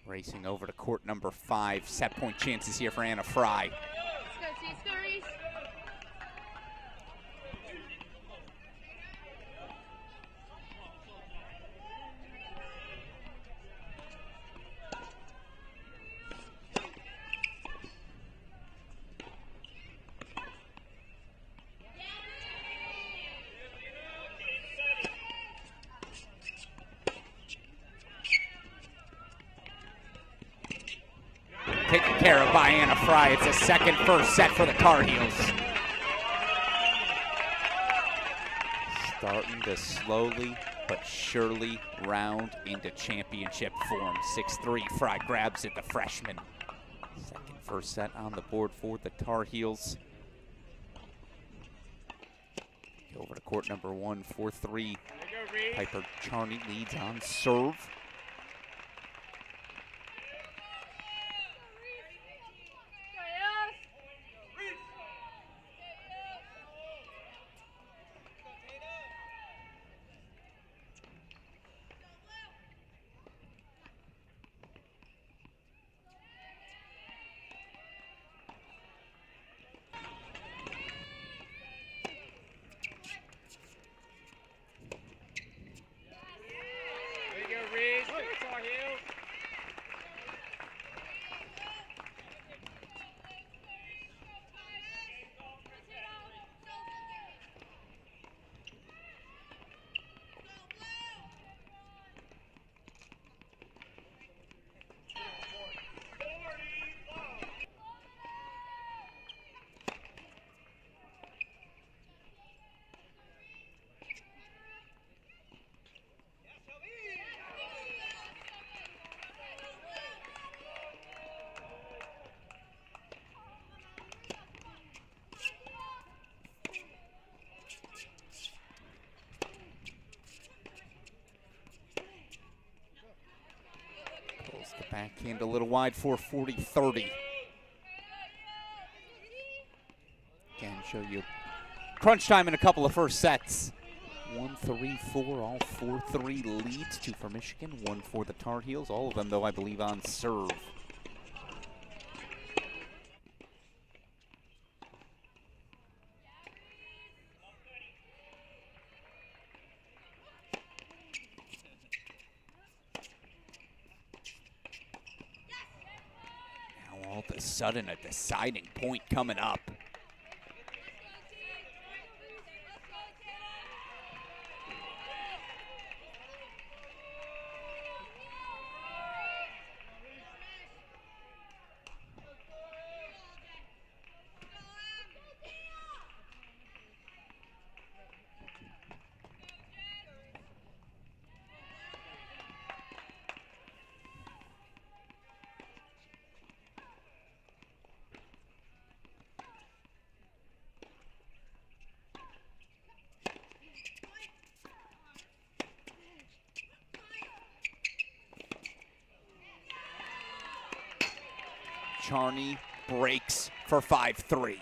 Racing over to court number 5. Set point chances here for Anna Fry. Taken care of by Anna Fry. It's a second first set for the Tar Heels. Starting to slowly but surely round into championship form. 6-3, Fry grabs it, the freshman. Second first set on the board for the Tar Heels. Over to court number 1, 4-3. Piper Charney leads on serve. The backhand a little wide for 40-30. Again, show you crunch time in a couple of first sets. 1-3-4, all 4-3 leads. 2 for Michigan, 1 for the Tar Heels. All of them, though, I believe, on serve. All of a sudden, a deciding point coming up. Charney breaks for 5-3.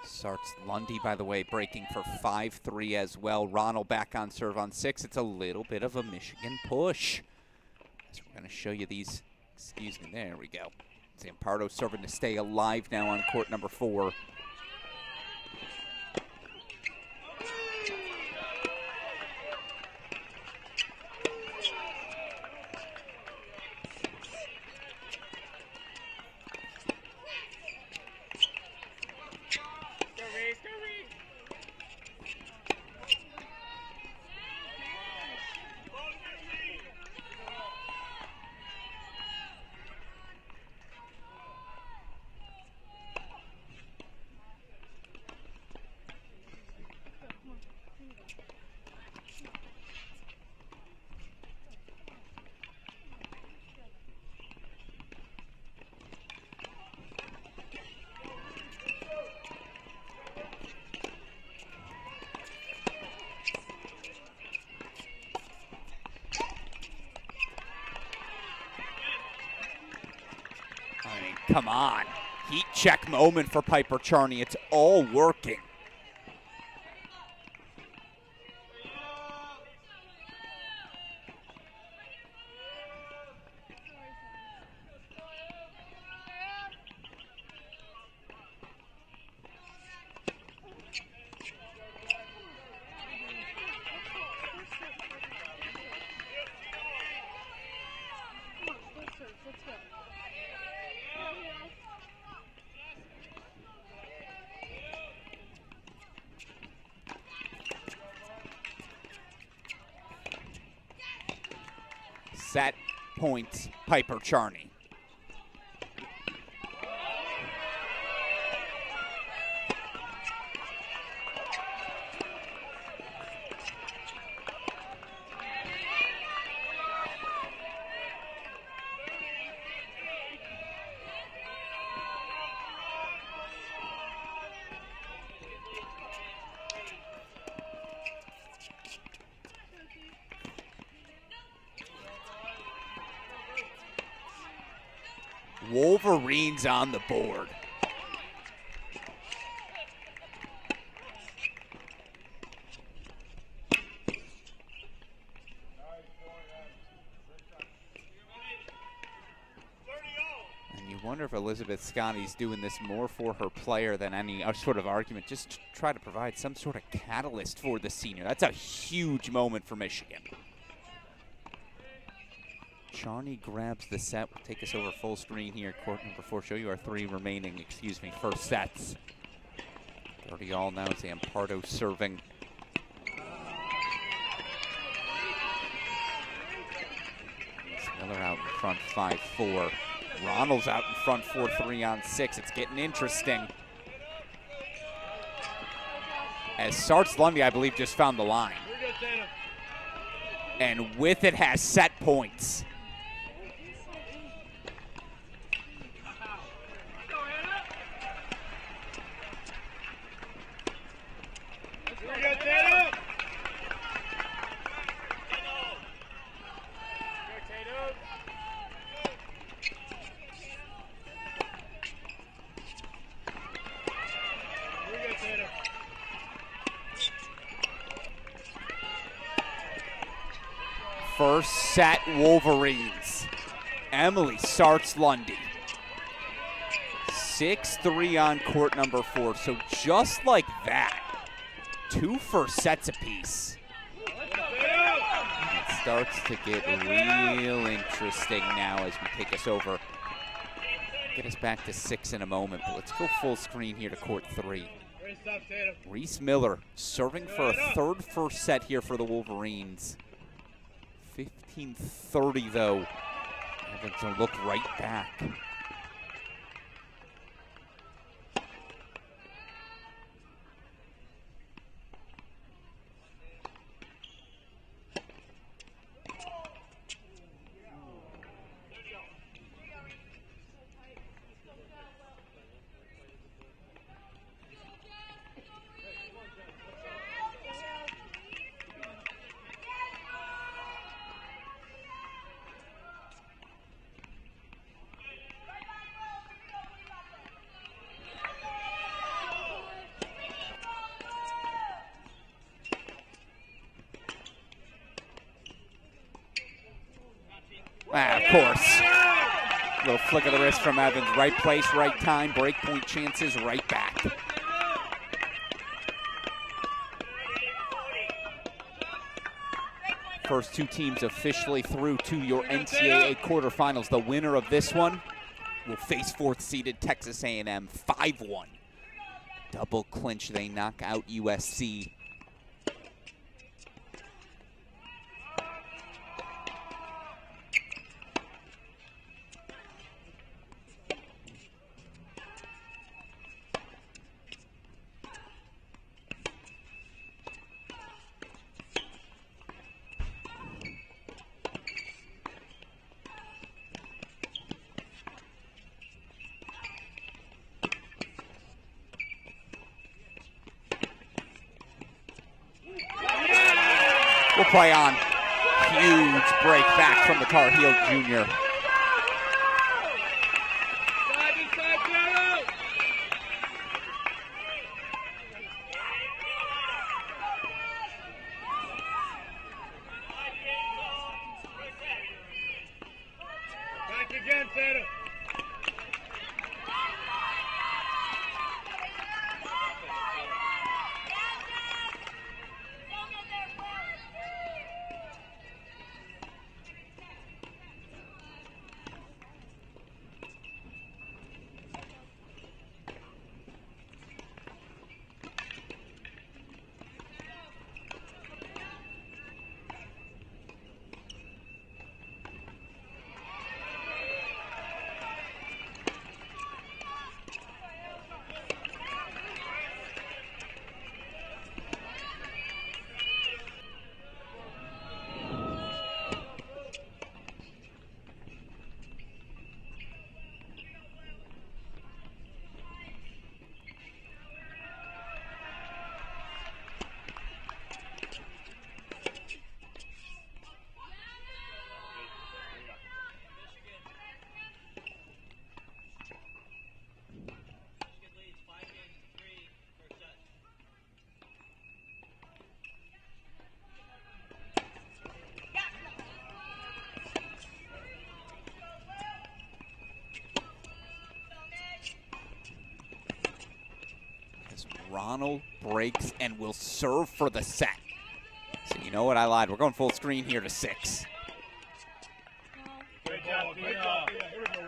Starts Lundy, by the way, breaking for 5-3 as well. Ronald back on serve on 6. It's a little bit of a Michigan push. So we're going to show you these. Excuse me. There we go. Zampardo serving to stay alive now on court number 4. I mean, come on. Heat check moment for Piper Charney. It's all working. Set points, Piper Charney. Wolverines on the board. And you wonder if Elizabeth Scotty's doing this more for her player than any sort of argument, just to try to provide some sort of catalyst for the senior. That's a huge moment for Michigan. Charney grabs the set. We'll take us over full screen here. Court number 4. Show you our 3 remaining, first sets. 30 all now. Zampardo serving. Miller out in front 5-4. Ronald's out in front 4-3 on 6. It's getting interesting. As Sarts Lundy, I believe, just found the line. And with it has set points. First set, Wolverines. Emily Sarts Lundy. 6-3 on court number 4. So just like that, 2 first sets apiece. It starts to get real interesting now as we take us over. Get us back to 6 in a moment, but let's go full screen here to court 3. Reese Miller serving for a third first set here for the Wolverines. 15-30 though. Evans will look right back. Of course. Little flick of the wrist from Evans. Right place, right time. Breakpoint chances, right back. First 2 teams officially through to your NCAA quarterfinals. The winner of this one will face 4th-seeded Texas A&M 5-1. Double clinch. They knock out USC. We'll play on. Huge break back from the Tar Heel Jr. Back again, Santa. Ronald breaks and will serve for the set. So you know what, I lied. We're going full screen here to 6. Great job, Tina. Here we go,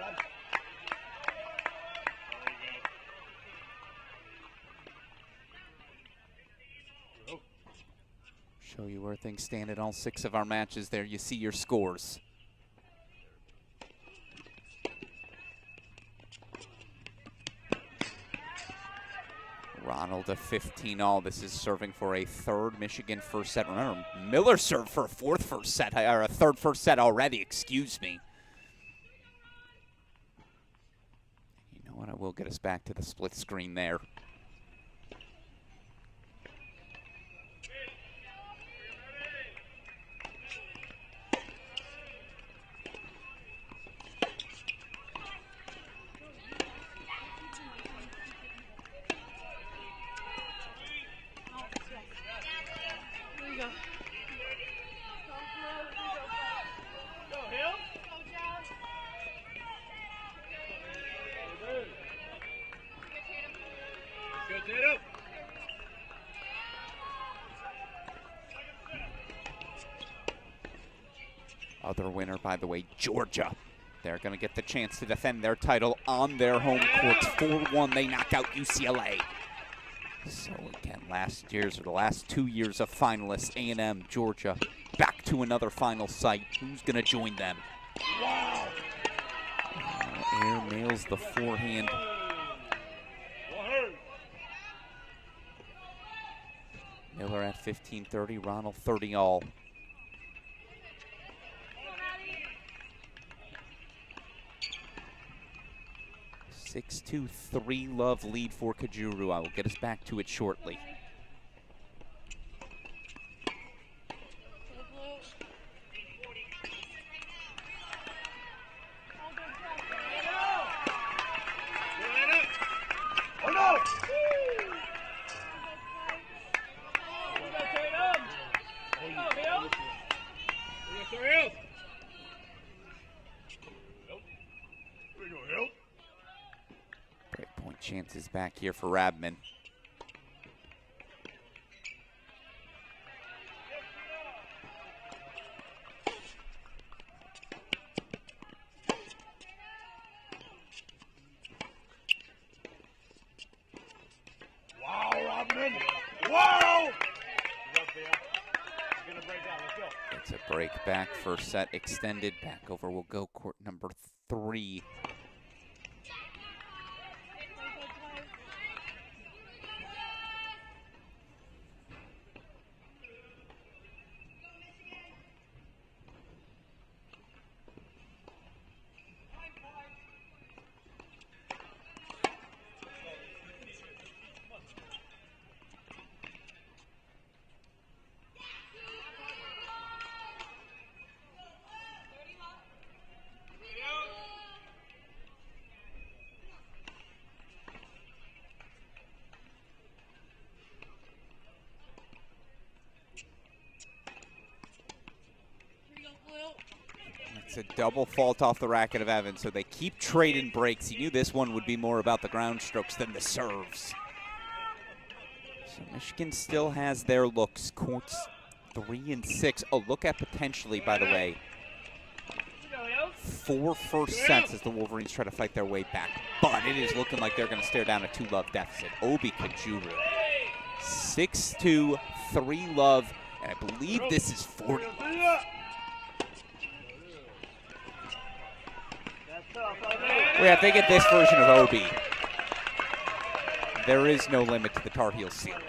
Rob. Show you where things stand in all 6 of our matches there. You see your scores. Ronald a 15-all. This is serving for a 3rd Michigan first set. Remember, Miller served for a 4th first set, or a 3rd first set already, excuse me. You know what, I will get us back to the split screen there. Other winner, by the way, Georgia. They're going to get the chance to defend their title on their home courts. 4-1, they knock out UCLA. So again, the last 2 years of finalists, A&M, Georgia, back to another final site. Who's going to join them? Wow. Air nails the forehand. Miller at 15-30, Ronald 30-all. 6-2, 3-love lead for Kajuru. I will get us back to it shortly. Breakpoint chances back here for Rabman. Wow, Robin! Wow! It's a break back, first set extended. Back over will go court number 3. It's a double fault off the racket of Evans, so they keep trading breaks. He knew this one would be more about the ground strokes than the serves. So Michigan still has their looks. Courts 3 and 6. Oh, look at potentially, by the way, 4 first sets as the Wolverines try to fight their way back. But it is looking like they're going to stare down a 2-love deficit. Obi Kajuru, 6-2, 3-love, and I believe this is 40. Yeah, if they get this version of Obi, there is no limit to the Tar Heels ceiling.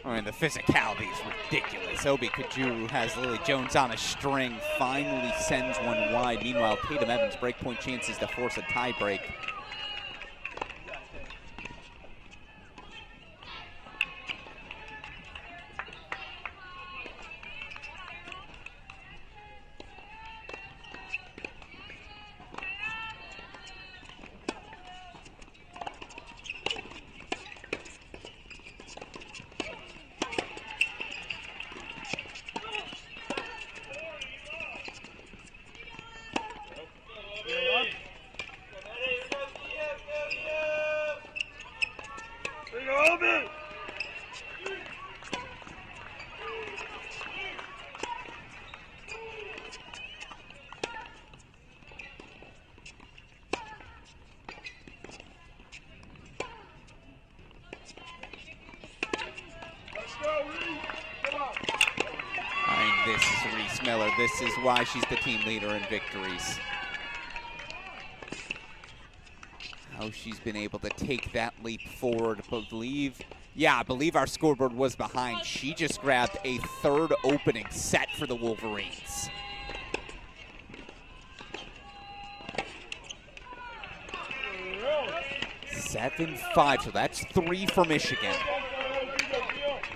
I mean, the physicality is ridiculous. Obi Kajuru has Lily Jones on a string, finally sends one wide. Meanwhile, Tatum Evans' breakpoint chances to force a tie break. Reese Miller. This is why she's the team leader in victories. How she's been able to take that leap forward. I believe our scoreboard was behind. She just grabbed a third opening set for the Wolverines. Seven, 5, so that's 3 for Michigan.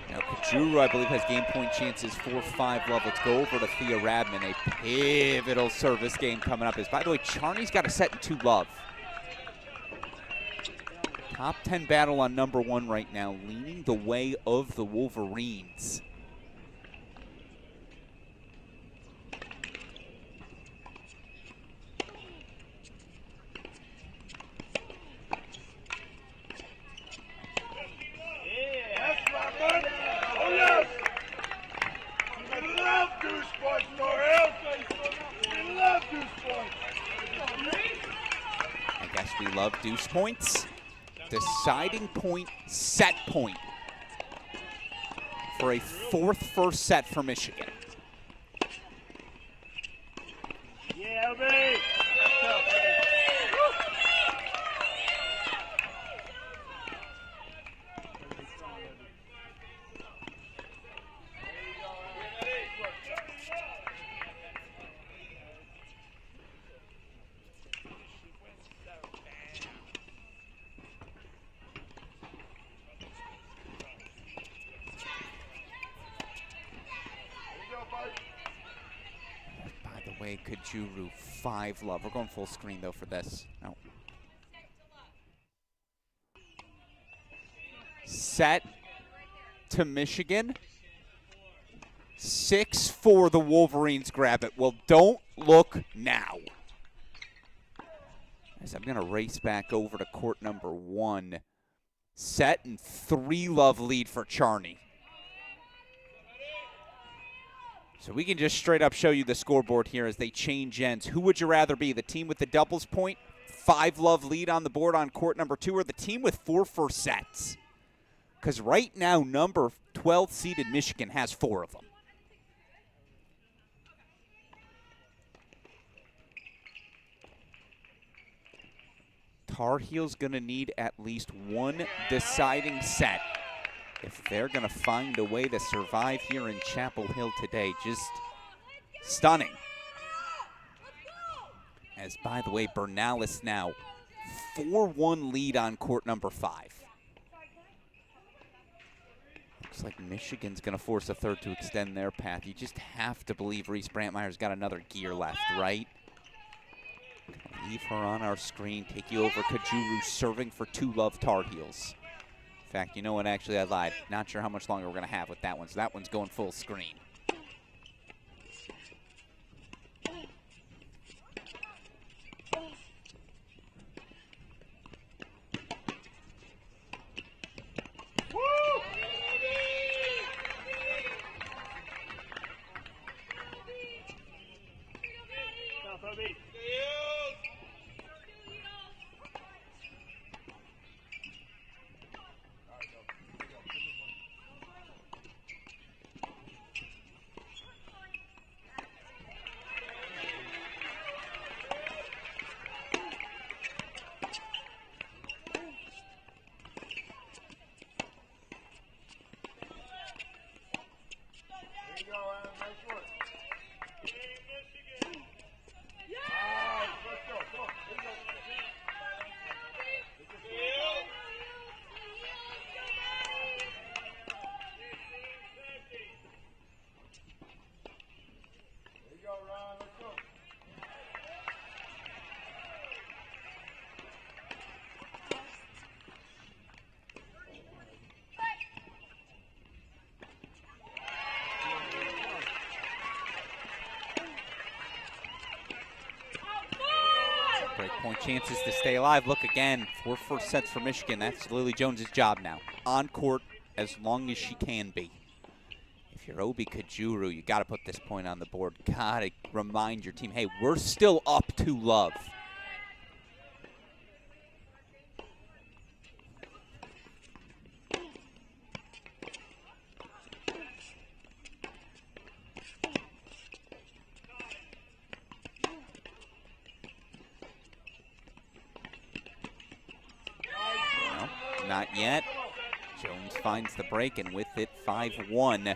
Now Kajuru, I believe, has game point chances 4-5 love. Let's go over to Thea Radman. A pivotal service game coming up. By the way, Charney's got a set in 2 love. Top 10 battle on number 1 right now, leaning the way of the Wolverines. I guess we love deuce points. Deciding point, set point for a 4th first set for Michigan. Yeah, baby. By the way, Kajuru, 5 love. We're going full screen though for this. No. Set to Michigan. 6-4, the Wolverines grab it. Well, don't look now. As I'm going to race back over to court number 1. Set and 3 love lead for Charney. So we can just straight up show you the scoreboard here as they change ends. Who would you rather be, the team with the doubles point, 5 love lead on the board on court number 2, or the team with 4 first sets? Because right now, number 12 seeded Michigan has 4 of them. Tar Heels going to need at least 1 deciding set if they're going to find a way to survive here in Chapel Hill today. Just stunning. As, by the way, Bernalis now 4-1 lead on court number 5. Looks like Michigan's going to force a third to extend their path. You just have to believe Reese Brantmeyer's got another gear left, right? Leave her on our screen. Take you over. Kajuru serving for 2 love Tar Heels. In fact, you know what? Actually, I lied. Not sure how much longer we're going to have with that one, so that one's going full screen. Breakpoint chances to stay alive. Look again, 4 first sets for Michigan. That's Lily Jones's job now. On court as long as she can be. If you're Obi Kajuru, you got to put this point on the board. Got to remind your team, hey, we're still up 2 love. not yet. Jones finds the break, and with it, 5-1.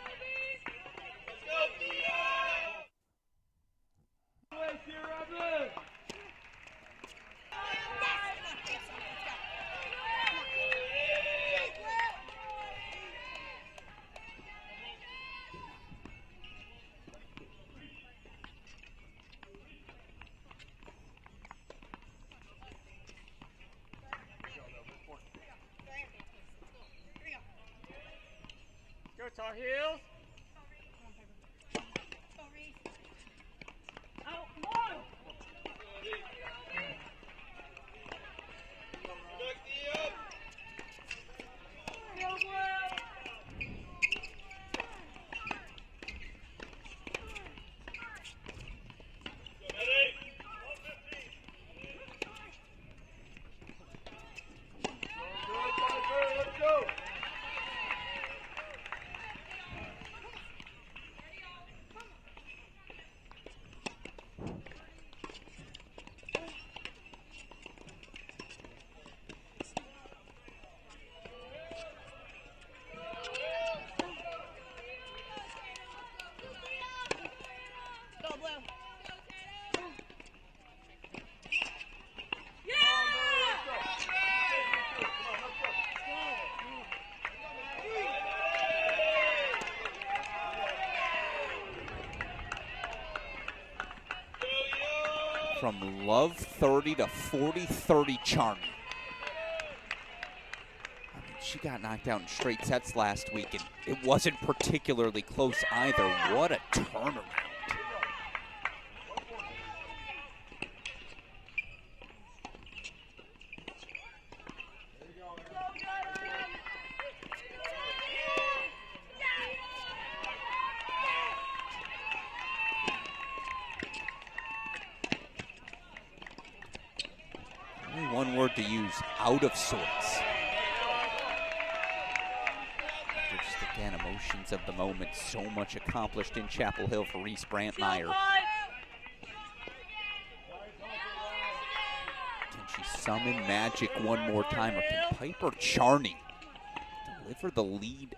Go Tar Heels. From love 30 to 40-30 Charmy. I mean, she got knocked out in straight sets last week, and it wasn't particularly close either. What a turnaround. Only one word to use, out of sorts. Just again, emotions of the moment. So much accomplished in Chapel Hill for Reese Brantmeyer. Can she summon magic one more time, or can Piper Charney deliver the lead,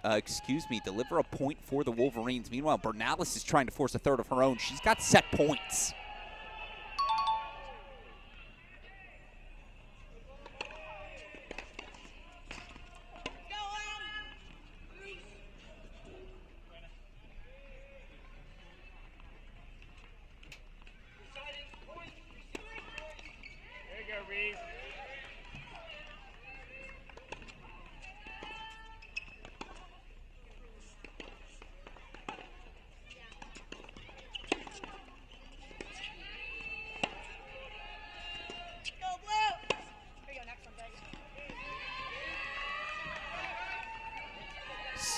deliver a point for the Wolverines? Meanwhile, Bernalis is trying to force a third of her own. She's got set points. Reese.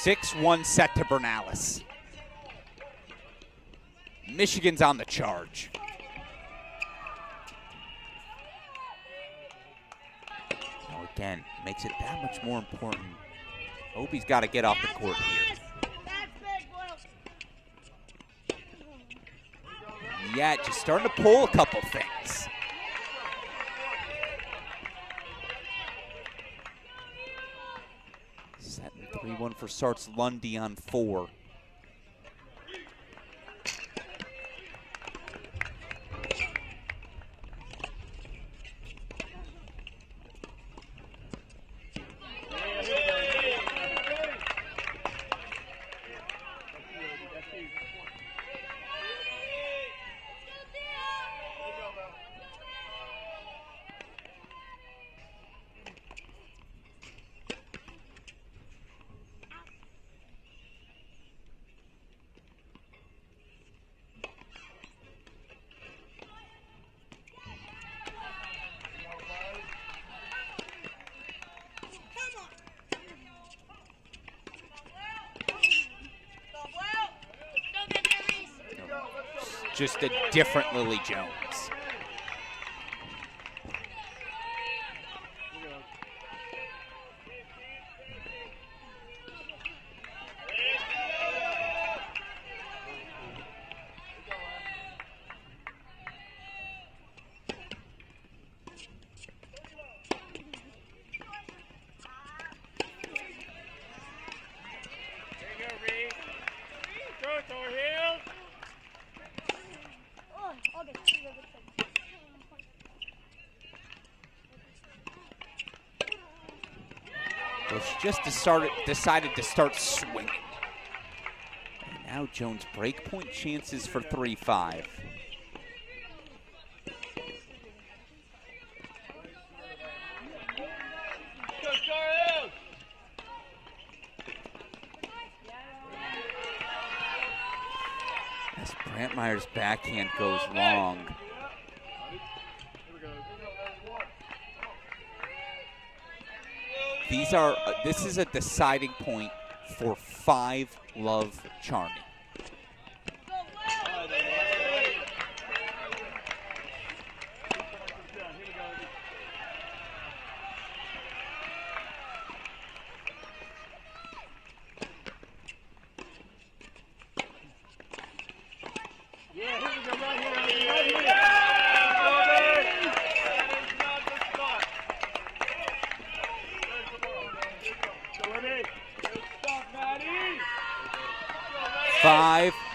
6-1 set to Bernalis. Michigan's on the charge. Now again, makes it that much more important. Obi's got to get off the court here. Yeah, just starting to pull a couple things. Setting 3-1 for Sarts Lundy on 4. Just a different Lily Jones. Well, she just decided to start swinging. And now Jones breakpoint chances for 3-5. As Brantmeyer's backhand goes long. This is a deciding point for 5-love Charney.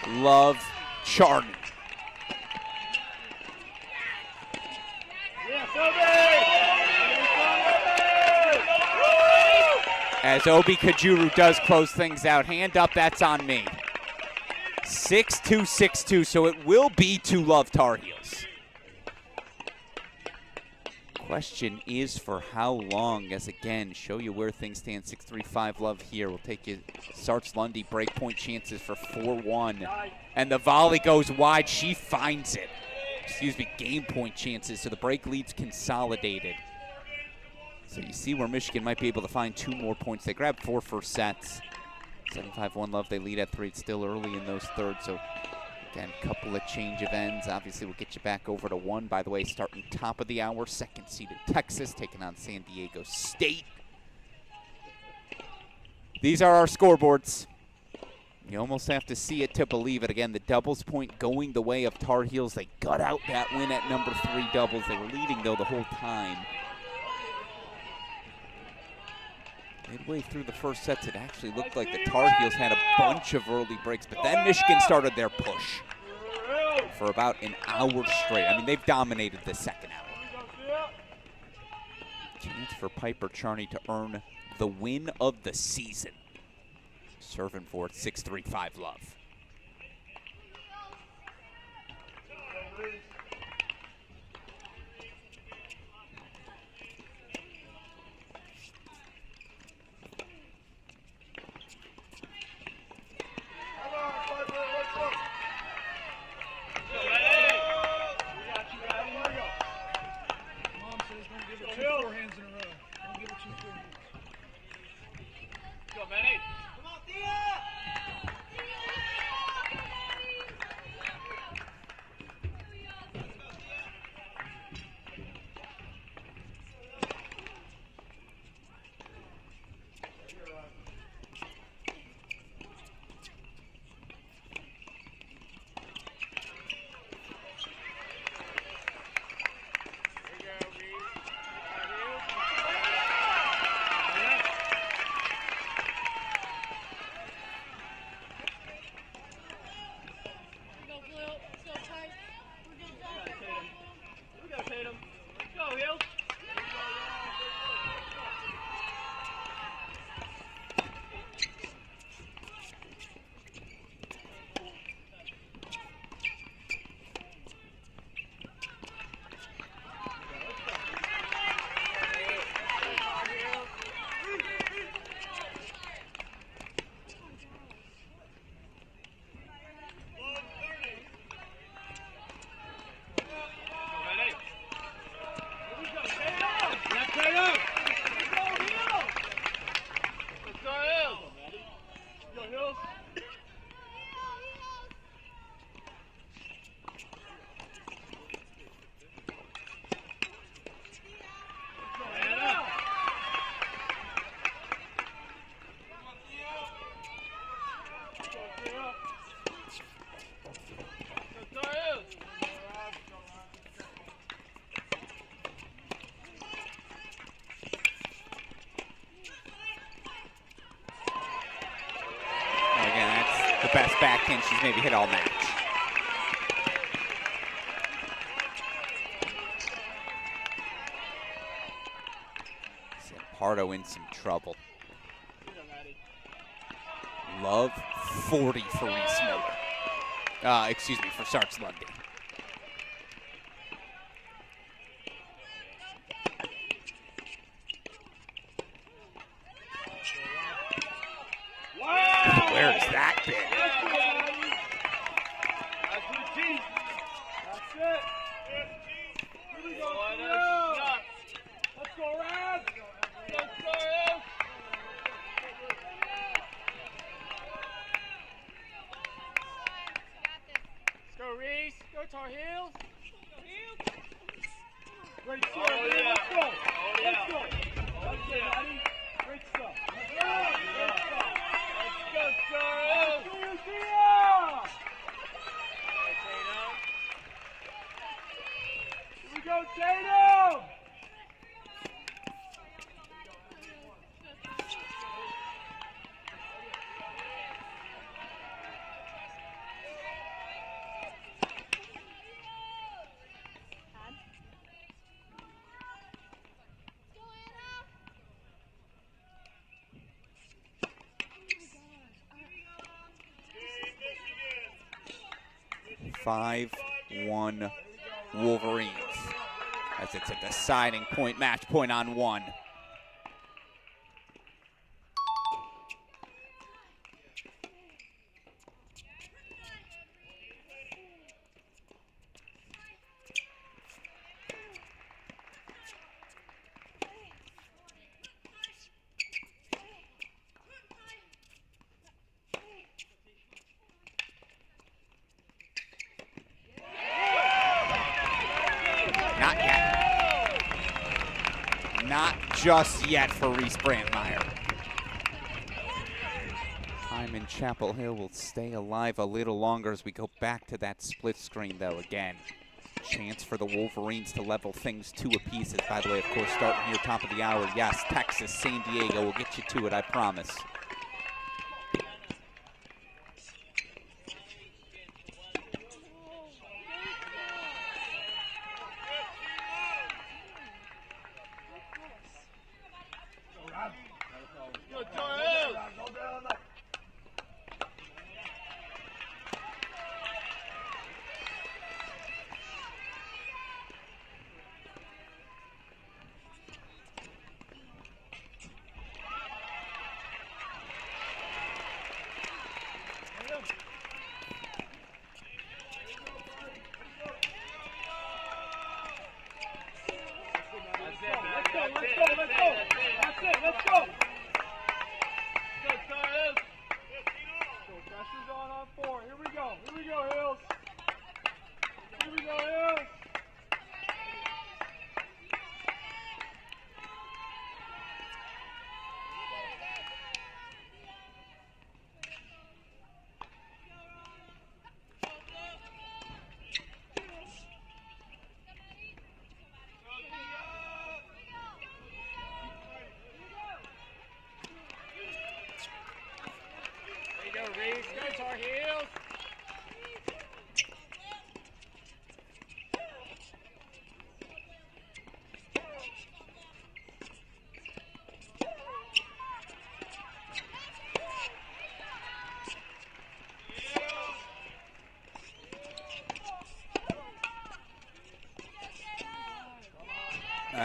Love Charney. As Obi Kajuru does close things out. Hand up, that's on me. 6-2, 6-2, so it will be 2-love Tar Heels. Question is for how long, as again, show you where things stand. 6-3, 5-love here. We'll take you. Sarts Lundy, breakpoint chances for 4-1. And the volley goes wide. She finds it. Excuse me, game point chances. So the break lead's consolidated. So you see where Michigan might be able to find 2 more points. They grabbed 4 first sets. 7-5, 1-love. They lead at 3. It's still early in those thirds. So again, couple of change of ends. Obviously, we'll get you back over to 1. By the way, starting top of the hour, second seeded Texas taking on San Diego State. These are our scoreboards. You almost have to see it to believe it. Again, the doubles point going the way of Tar Heels. They gut out that win at number 3 doubles. They were leading, though, the whole time. Midway through the first sets, it actually looked like the Tar Heels had a bunch of early breaks, but then Michigan started their push for about an hour straight. I mean, they've dominated the second hour. Chance for Piper Charney to earn the win of the season. Serving for it, 6-3, 5-love. Best backhand she's maybe hit all match. Pardo in some trouble. Love 40 for Reese Miller. Excuse me, for Sarge Lundy. Wow! Where has that been? That's routine. That's it. Here we go. Let's go, Rab. Let's go, Rab. Let's go, Reese. Go, Tar Heels. Great stuff. Let's go. Let's go. That's it, buddy. Great stuff. Let's go. Let's go, Tar Heels. Here we go, Tatum. Five, 1 Wolverines. As it's a deciding point, match point on 1. Not yet. Not just yet for Reese Brandmeier. Time in Chapel Hill will stay alive a little longer as we go back to that split screen, though. Again, chance for the Wolverines to level things 2 apiece. As, by the way, of course, starting here top of the hour. Yes, Texas, San Diego. We'll get you to it, I promise.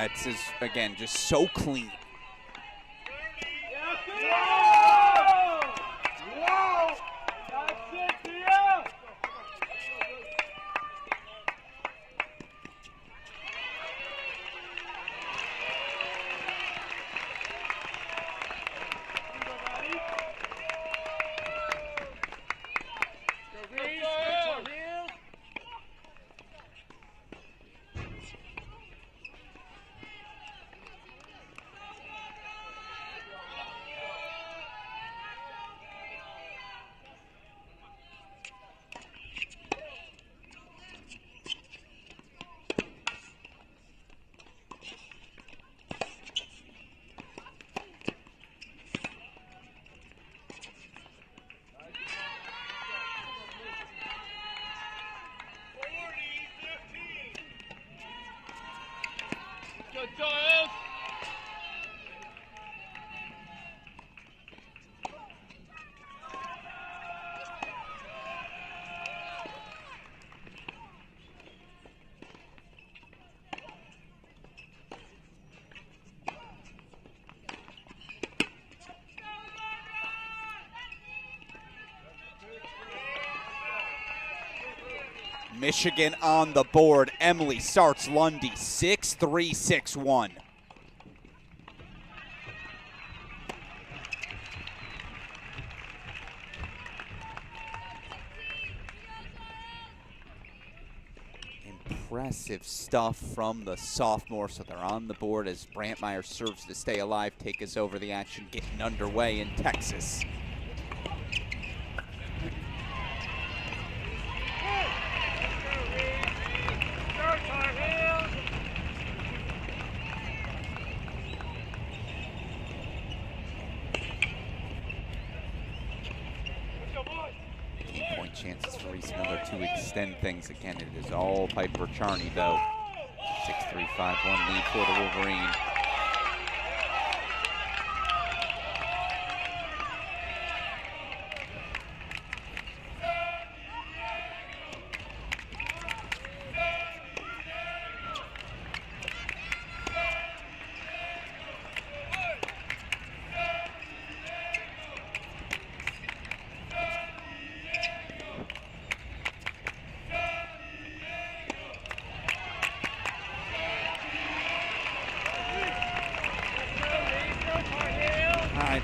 It's just, again, just so clean. Michigan on the board. Emily starts Lundy 6-3, 6-1. Impressive stuff from the sophomore, so they're on the board as Brantmeyer serves to stay alive. Take us over the action, getting underway in Texas. Point chances for Reese Miller to extend things. Again, it is all Piper Charney, though. 6-3, 5-1 lead for the Wolverine.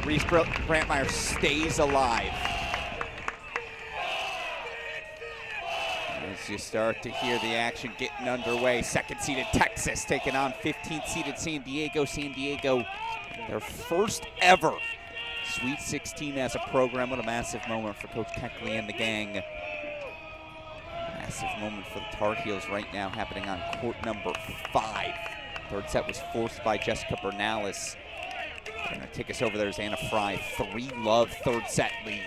Reese Brantmeyer stays alive. As you start to hear the action getting underway, second-seeded Texas taking on 15th-seeded San Diego. San Diego, their first ever Sweet 16 as a program. What a massive moment for Coach Keckley and the gang. Massive moment for the Tar Heels right now, happening on court number 5. Third set was forced by Jessica Bernalis. Going to take us over there is Anna Fry. 3-love third set lead.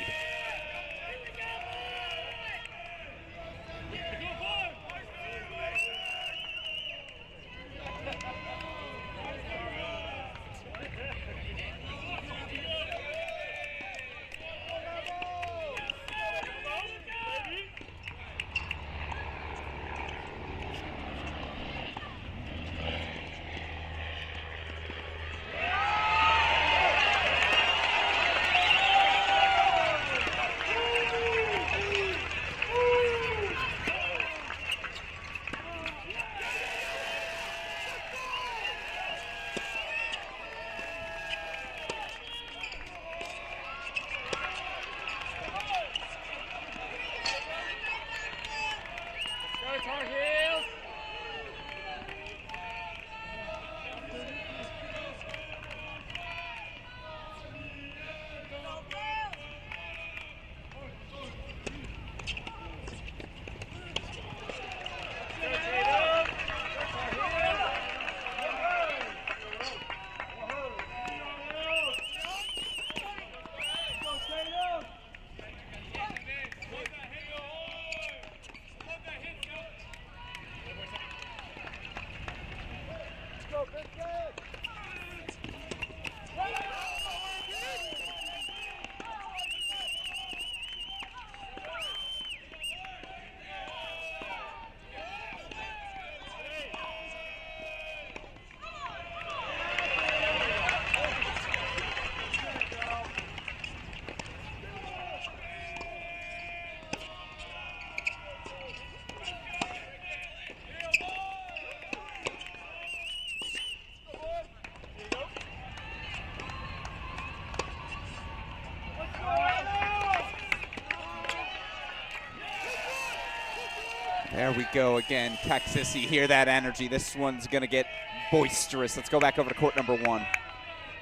There we go again, Texas. You hear that energy. This one's going to get boisterous. Let's go back over to court number 1.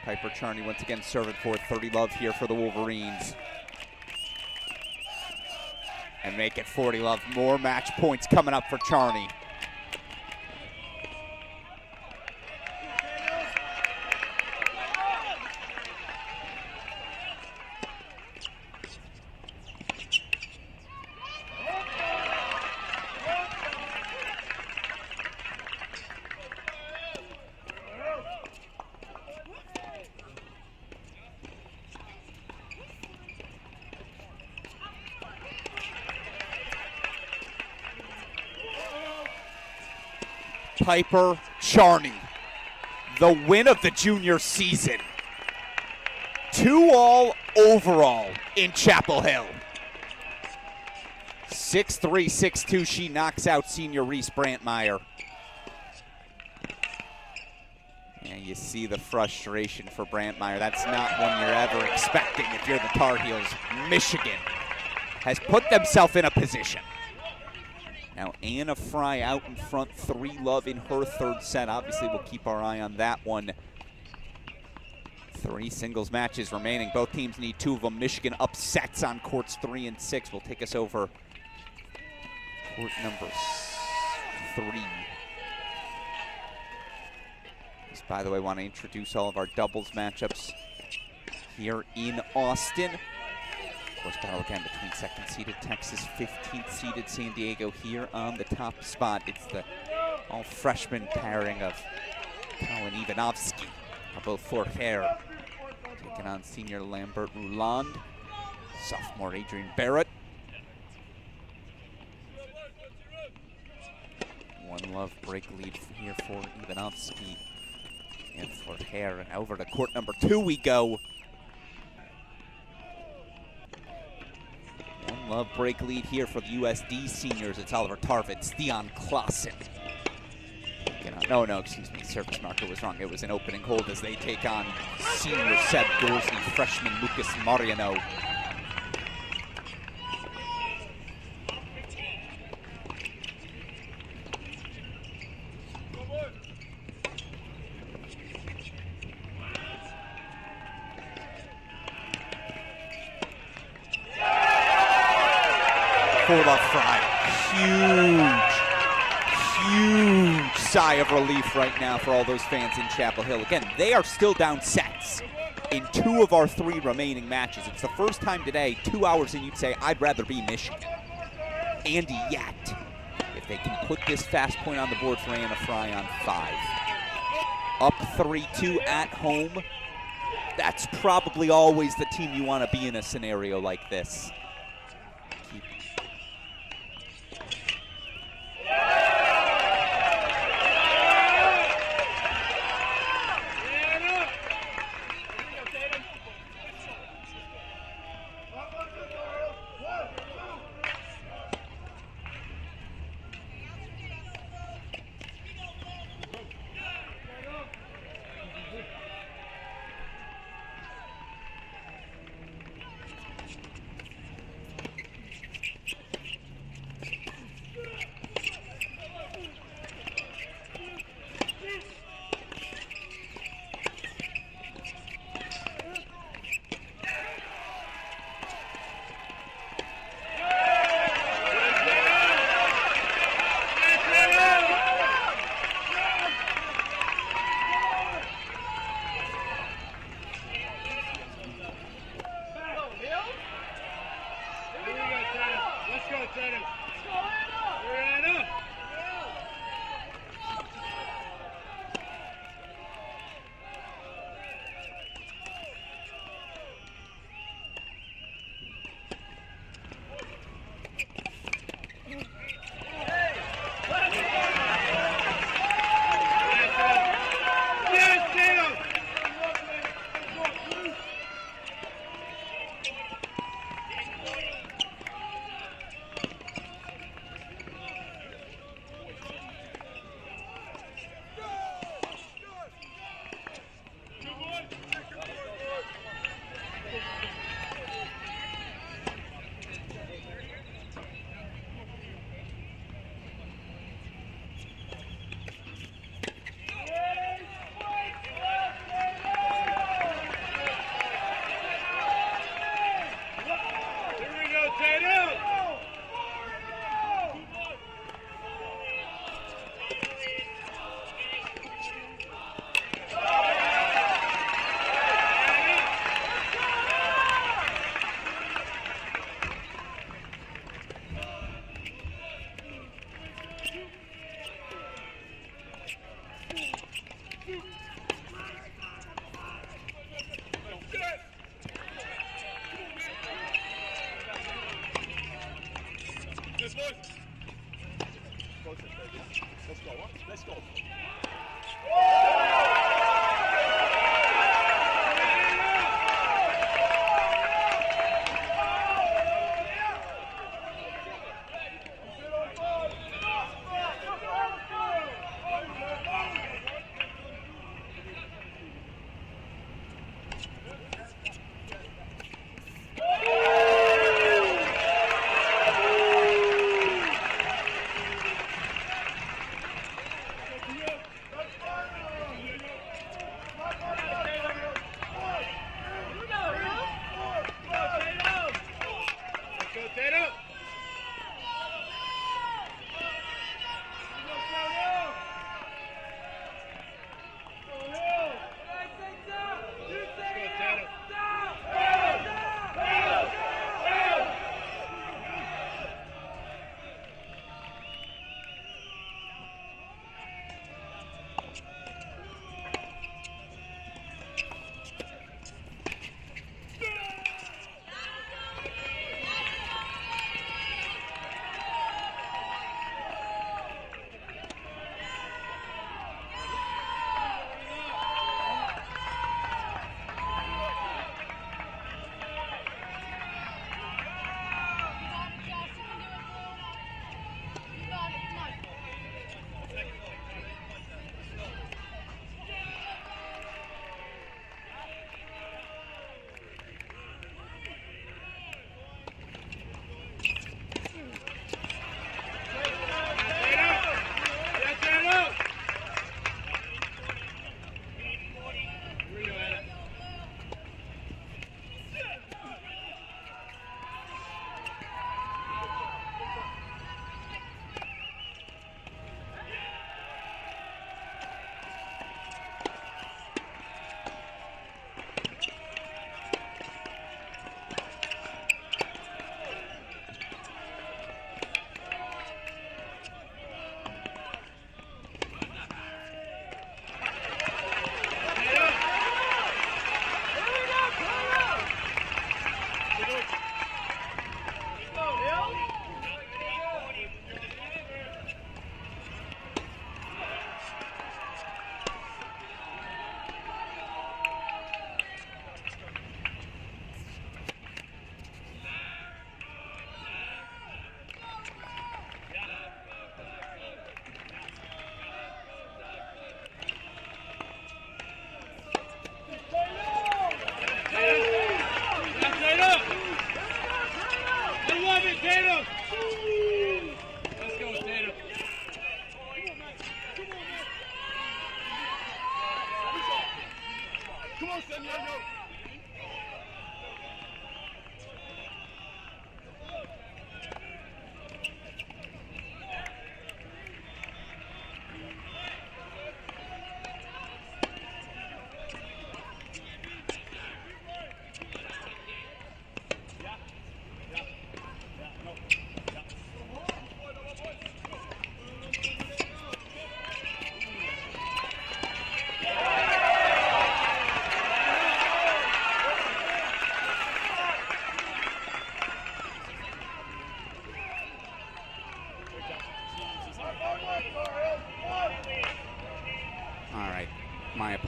Piper Charney once again serving for 30-love here for the Wolverines. And make it 40-love. More match points coming up for Charney. Piper Charney, the win of the junior season. 2-all overall in Chapel Hill. 6'3", 6'2", she knocks out senior Reese Brantmeyer. And you see the frustration for Brantmeyer. That's not one you're ever expecting if you're the Tar Heels. Michigan has put themselves in a position. Now Anna Fry out in front, 3-love in her third set. Obviously we'll keep our eye on that one. 3 singles matches remaining. Both teams need 2 of them. Michigan upsets on courts 3 and 6. Will take us over court number 3. Just, by the way, want to introduce all of our doubles matchups here in Austin. Of course, battle again between second-seeded Texas, 15th-seeded San Diego here on the top spot. It's the all-freshman pairing of Colin Ivanovsky, both for hair, taking on senior Lambert Rouland, sophomore Adrian Barrett. 1-love break lead here for Ivanovsky and for hair. And over to court number 2 we go. 1-love break lead here for the USD seniors. It's Oliver Tarvitz, Theon Clausen. No, excuse me, service marker was wrong. It was an opening hold as they take on senior Seb Dorsley, freshman Lucas Mariano. For Fry, huge sigh of relief right now for all those fans in Chapel Hill. Again, they are still down sets in 2 of our 3 remaining matches. It's the first time today, 2 hours in, you'd say, I'd rather be Michigan. And yet, if they can put this fast point on the board for Anna Fry on 5. Up 3-2 at home, that's probably always the team you want to be in a scenario like this. Let's go.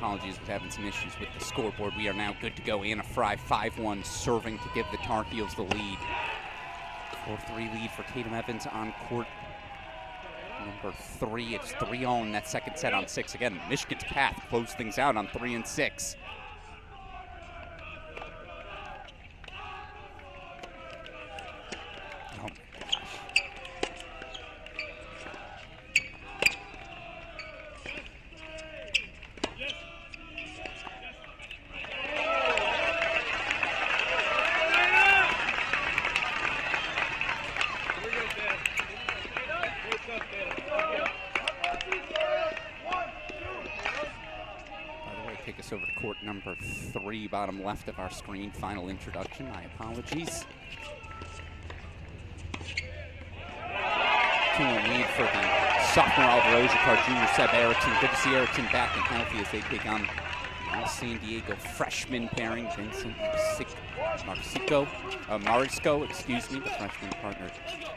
apologies for having some issues with the scoreboard. We are now good to go. Anna Fry, 5-1, serving to give the Tar Heels the lead. 4-3 lead for Tatum Evans on court number 3. It's 3-0 in that second set on 6. Again, Michigan's path closed things out on 3 and 6. Oh my gosh. Take us over to court number 3, bottom left of our screen. Final introduction, my apologies. 2-1 lead for the sophomore Alvaro Ojikar Jr. Seb Erickson. Good to see Erickson back and healthy as they take on the San Diego freshman pairing. Vincent Marisco, excuse me, the freshman partner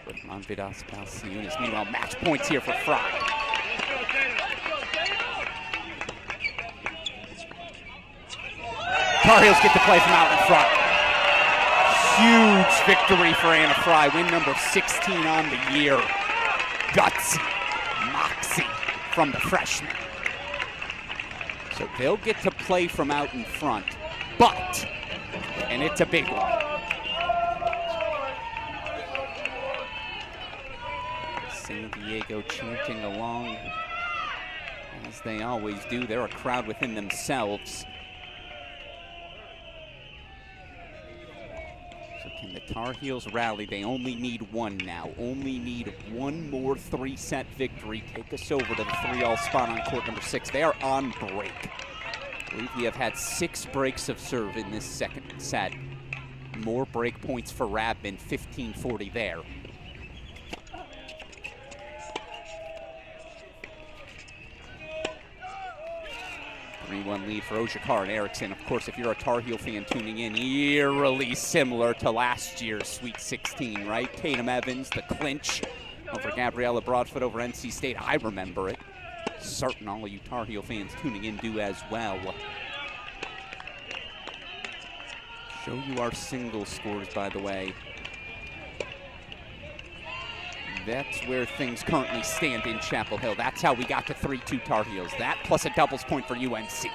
with Monvidas Balciunas. Meanwhile, match points here for Fry. Tar Heels get to play from out in front. Huge victory for Anna Fry. Win number 16 on the year. Gutsy, moxie from the freshman. So they'll get to play from out in front, but, and it's a big one. San Diego chanting along as they always do. They're a crowd within themselves. Can the Tar Heels rally? They only need one now. Only need one more 3-set victory. Take us over to the 3-all spot on court number 6. They are on break. I believe we have had 6 breaks of serve in this second set. More break points for Rabin, 15-40 there. 3-1 lead for Ojikar and Erickson. Of course, if you're a Tar Heel fan tuning in, eerily similar to last year's Sweet 16, right? Tatum Evans, the clinch over Gabriella Broadfoot over NC State. I remember it. Certain all of you Tar Heel fans tuning in do as well. Show you our single scores, by the way. That's where things currently stand in Chapel Hill. That's how we got to 3-2 Tar Heels. That plus a doubles point for UNC.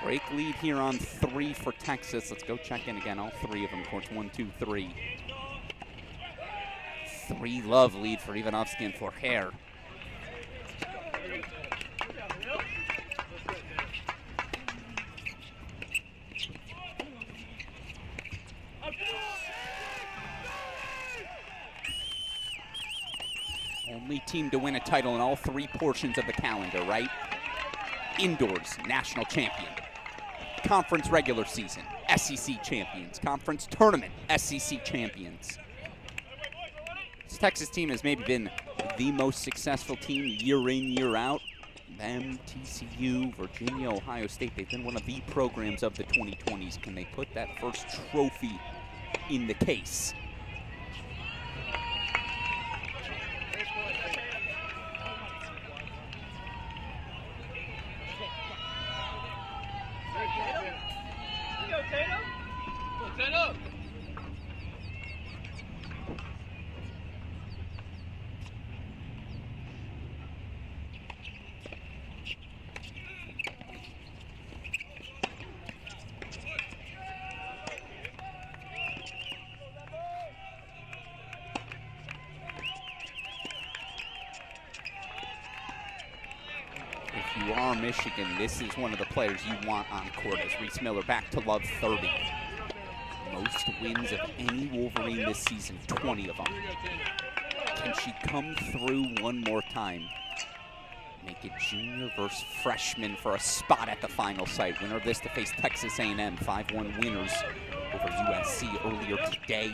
Break lead here on 3 for Texas. Let's go check in again. All 3 of them, courts 1, 2, 3. 3-love lead for Ivanovsky and Forher. Only team to win a title in all 3 portions of the calendar, right? Indoors, national champion. Conference regular season, SEC champions. Conference tournament, SEC champions. This Texas team has maybe been the most successful team year in, year out. Them, TCU, Virginia, Ohio State, they've been one of the programs of the 2020s. Can they put that first trophy in the case? If you are Michigan, this is one of the players you want on court as Reese Miller back to love 30. Most wins of any Wolverine this season, 20 of them. Can she come through one more time? Make it junior versus freshman for a spot at the final site. Winner of this to face Texas A&M, 5-1 winners over UNC earlier today.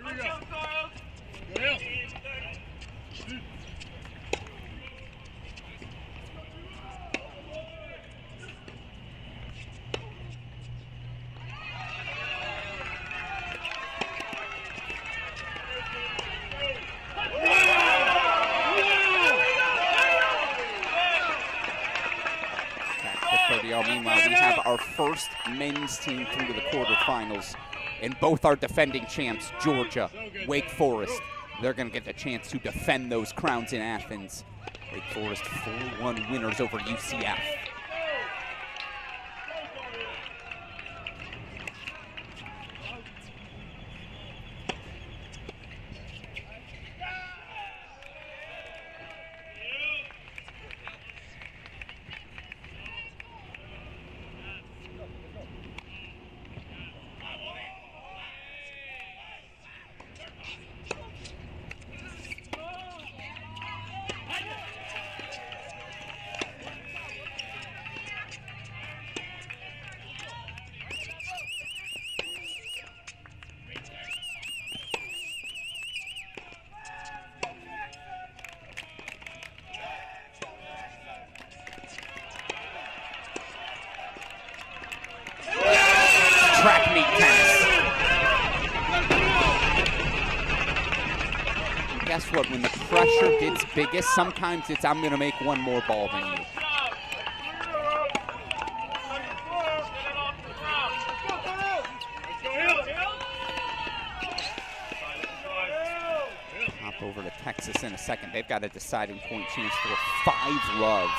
we go. Go Hill. Meanwhile, we have our first men's team through to the quarterfinals, and both our defending champs, Georgia, Wake Forest. They're going to get the chance to defend those crowns in Athens. Wake Forest 4-1 winners over UCF. Track meet tennis. And guess what? When the pressure gets biggest, sometimes it's I'm going to make one more ball than you. Hop over to Texas in a second. They've got a deciding point chance for 5-love.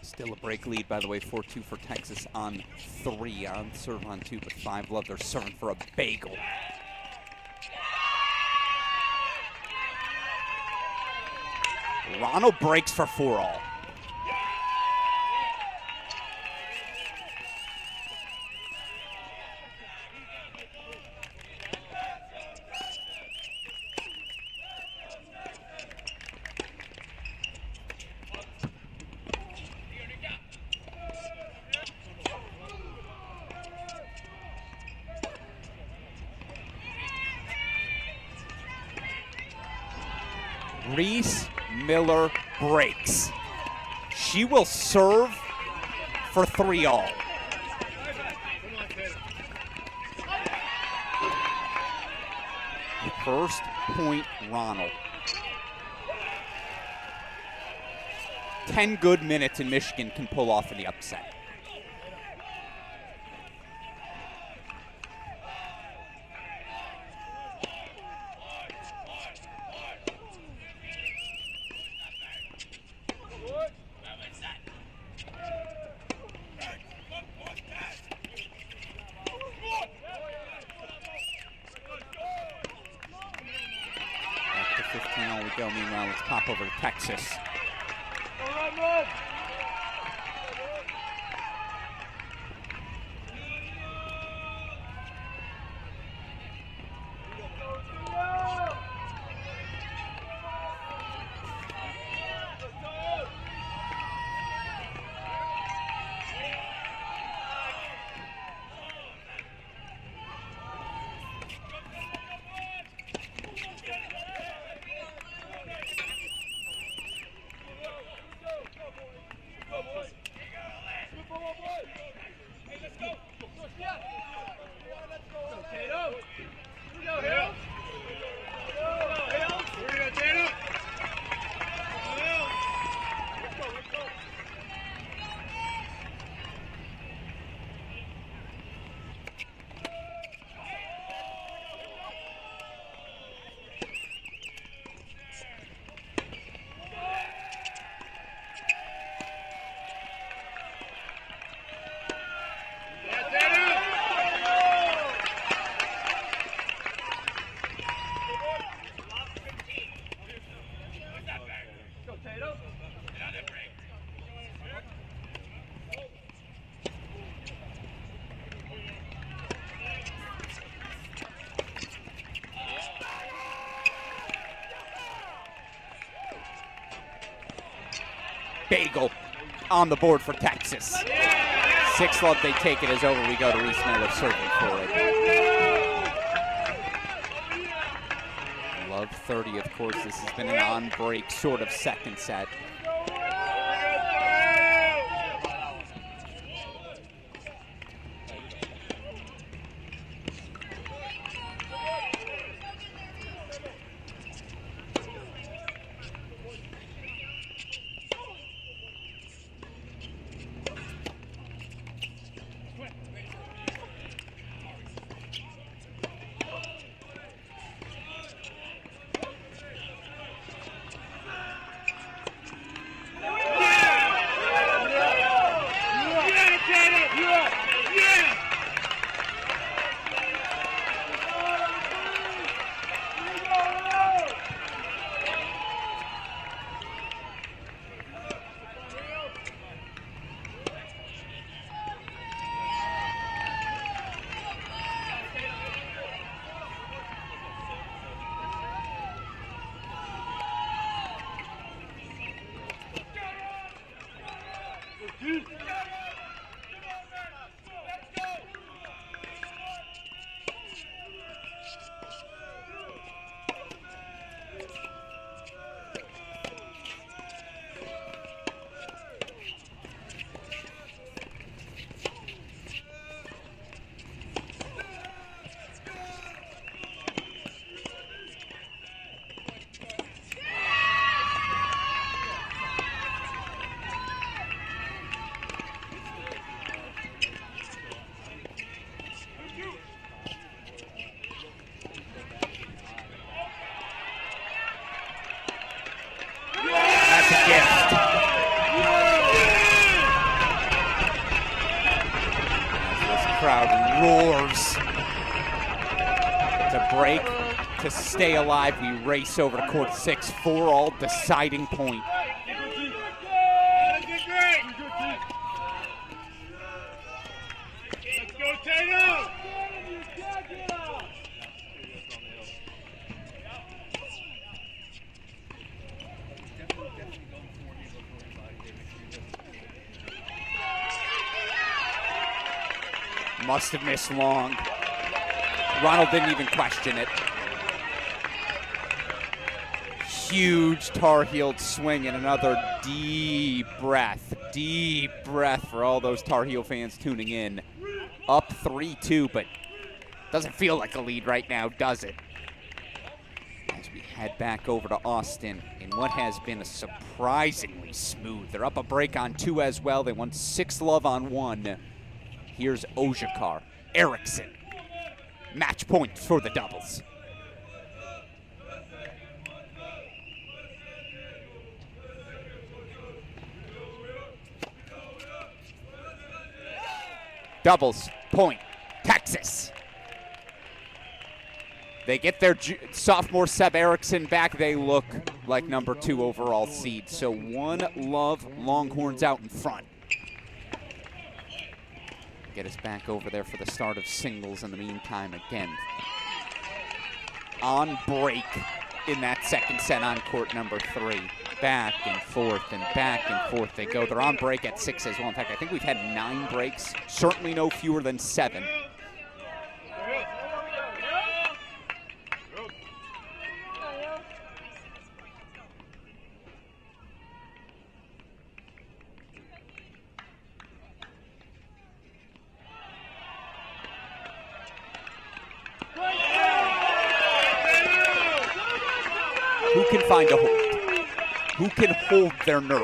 Still a break lead, by the way, 4-2 for Texas on 3, on serve on 2, but 5-love. They're serving for a bagel. Ronald breaks for 4-all. Reese Miller breaks. She will serve for 3-all. First point, Ronald. 10 good minutes and Michigan can pull off the upset. To 15 all we go. Meanwhile, let's pop over to Texas. Run. Bagel on the board for Texas. 6 love, they take it as over. We go to Reese Miller serving for it. Love 30, of course. This has been an on-break sort of second set. Crowd roars. To break, to stay alive, we race over to court 6, 4-all deciding point. Let's go, Tatum! Must have missed long. Ronald didn't even question it. Huge Tar-Heeled swing and another deep breath for all those Tar Heel fans tuning in. Up 3-2, but doesn't feel like a lead right now, does it? As we head back over to Austin in what has been a surprisingly smooth. They're up a break on 2 as well. They won 6-love on 1. Here's Ojakar, Erickson. Match point for the doubles. Doubles, point, Texas. They get their sophomore Seb Erickson back. They look like number 2 overall seed. So 1-love Longhorns out in front. Get us back over there for the start of singles in the meantime again. On break in that second set on court number 3. Back and forth they go. They're on break at 6 as well. In fact, I think we've had 9 breaks, certainly no fewer than 7. Who can find a hold? Who can hold their nerve?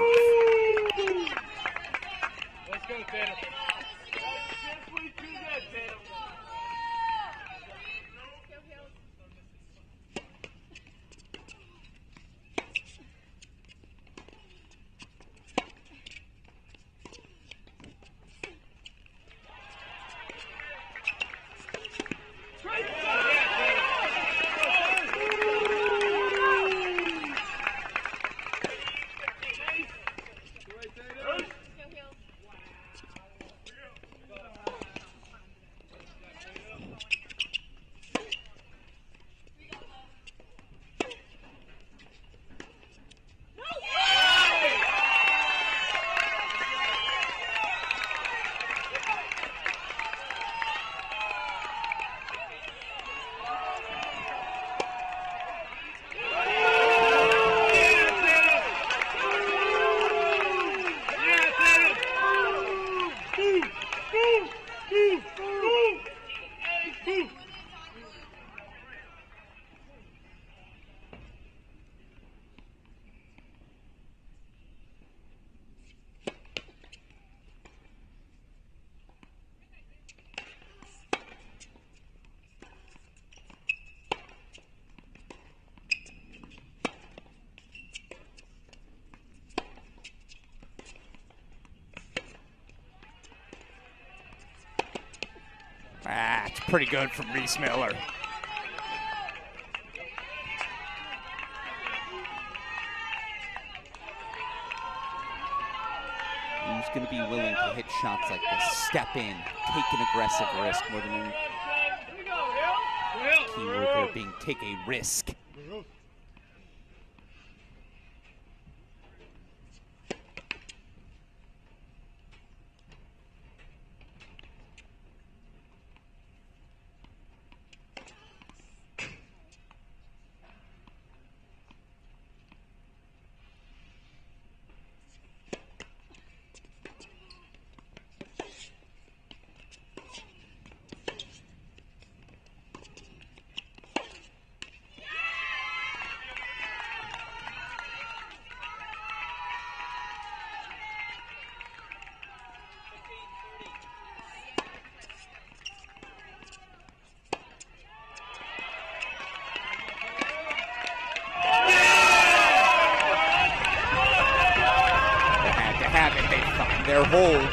Let's go, Tatum. It's pretty good from Reese Miller. Who's going to be willing to hit shots like this? Step in, take an aggressive risk. More than any keyword there being take a risk. Their hold.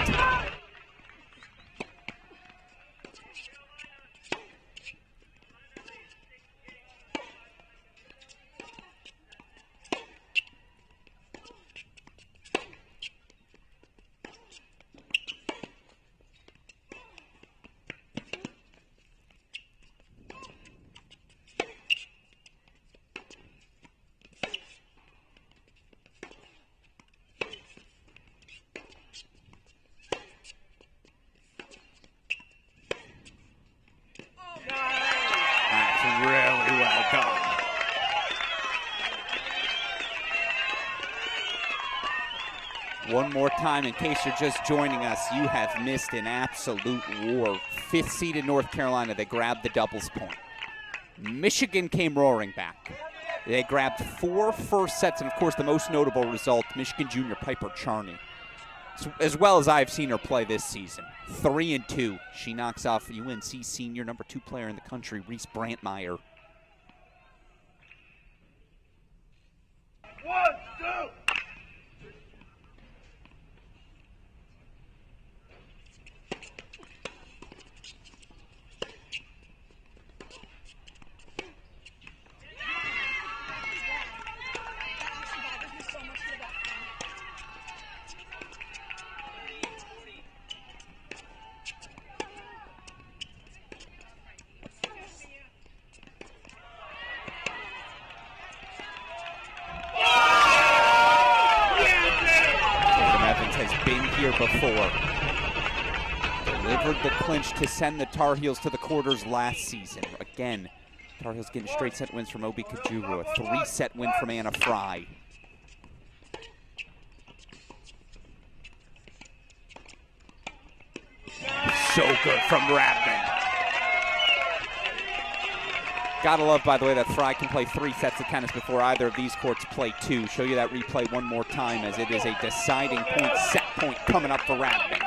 Really well done. One more time, in case you're just joining us, you have missed an absolute war. 5th seed in North Carolina, they grabbed the doubles point. Michigan came roaring back. They grabbed 4 first sets, and of course the most notable result, Michigan junior Piper Charney. As well as I've seen her play this season. 3-2. She knocks off UNC senior number 2 player in the country, Reese Brantmeyer. 1, 2. been here before. Delivered the clinch to send the Tar Heels to the quarters last season. Again, Tar Heels getting straight set wins from Obi Kajuru, a 3-set win from Anna Fry. So good from Radman. Gotta love, by the way, that Fry can play 3 sets of tennis before either of these courts play 2. Show you that replay one more time, as it is a deciding point, set point coming up for Radman.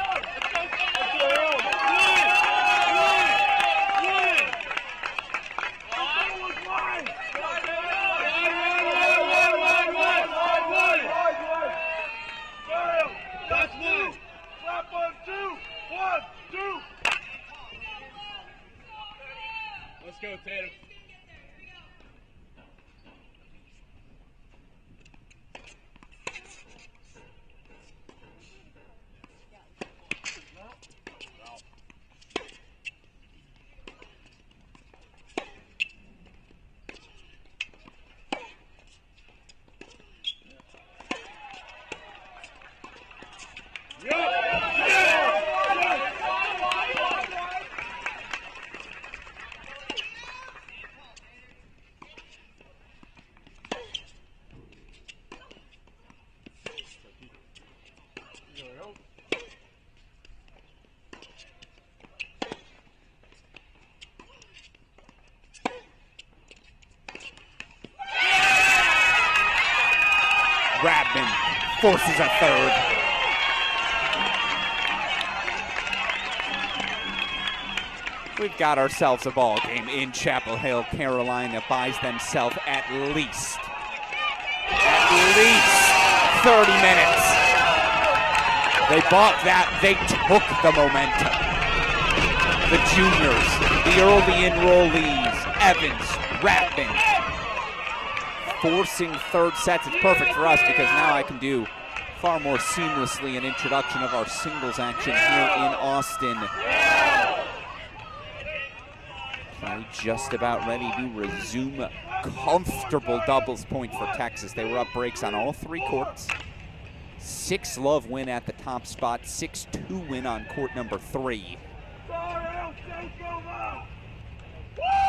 Let's go, Tatum. Radman forces a third. We've got ourselves a ball game in Chapel Hill. Carolina buys themselves at least 30 minutes. They bought that. They took the momentum. The juniors, the early enrollees, Evans, Radman, forcing third sets. It's perfect for us because now I can do far more seamlessly an introduction of our singles action here in Austin. Play just about ready to resume. Comfortable doubles point for Texas. They were up breaks on all 3 courts. 6-love win at the top spot, 6-2 win on court number 3.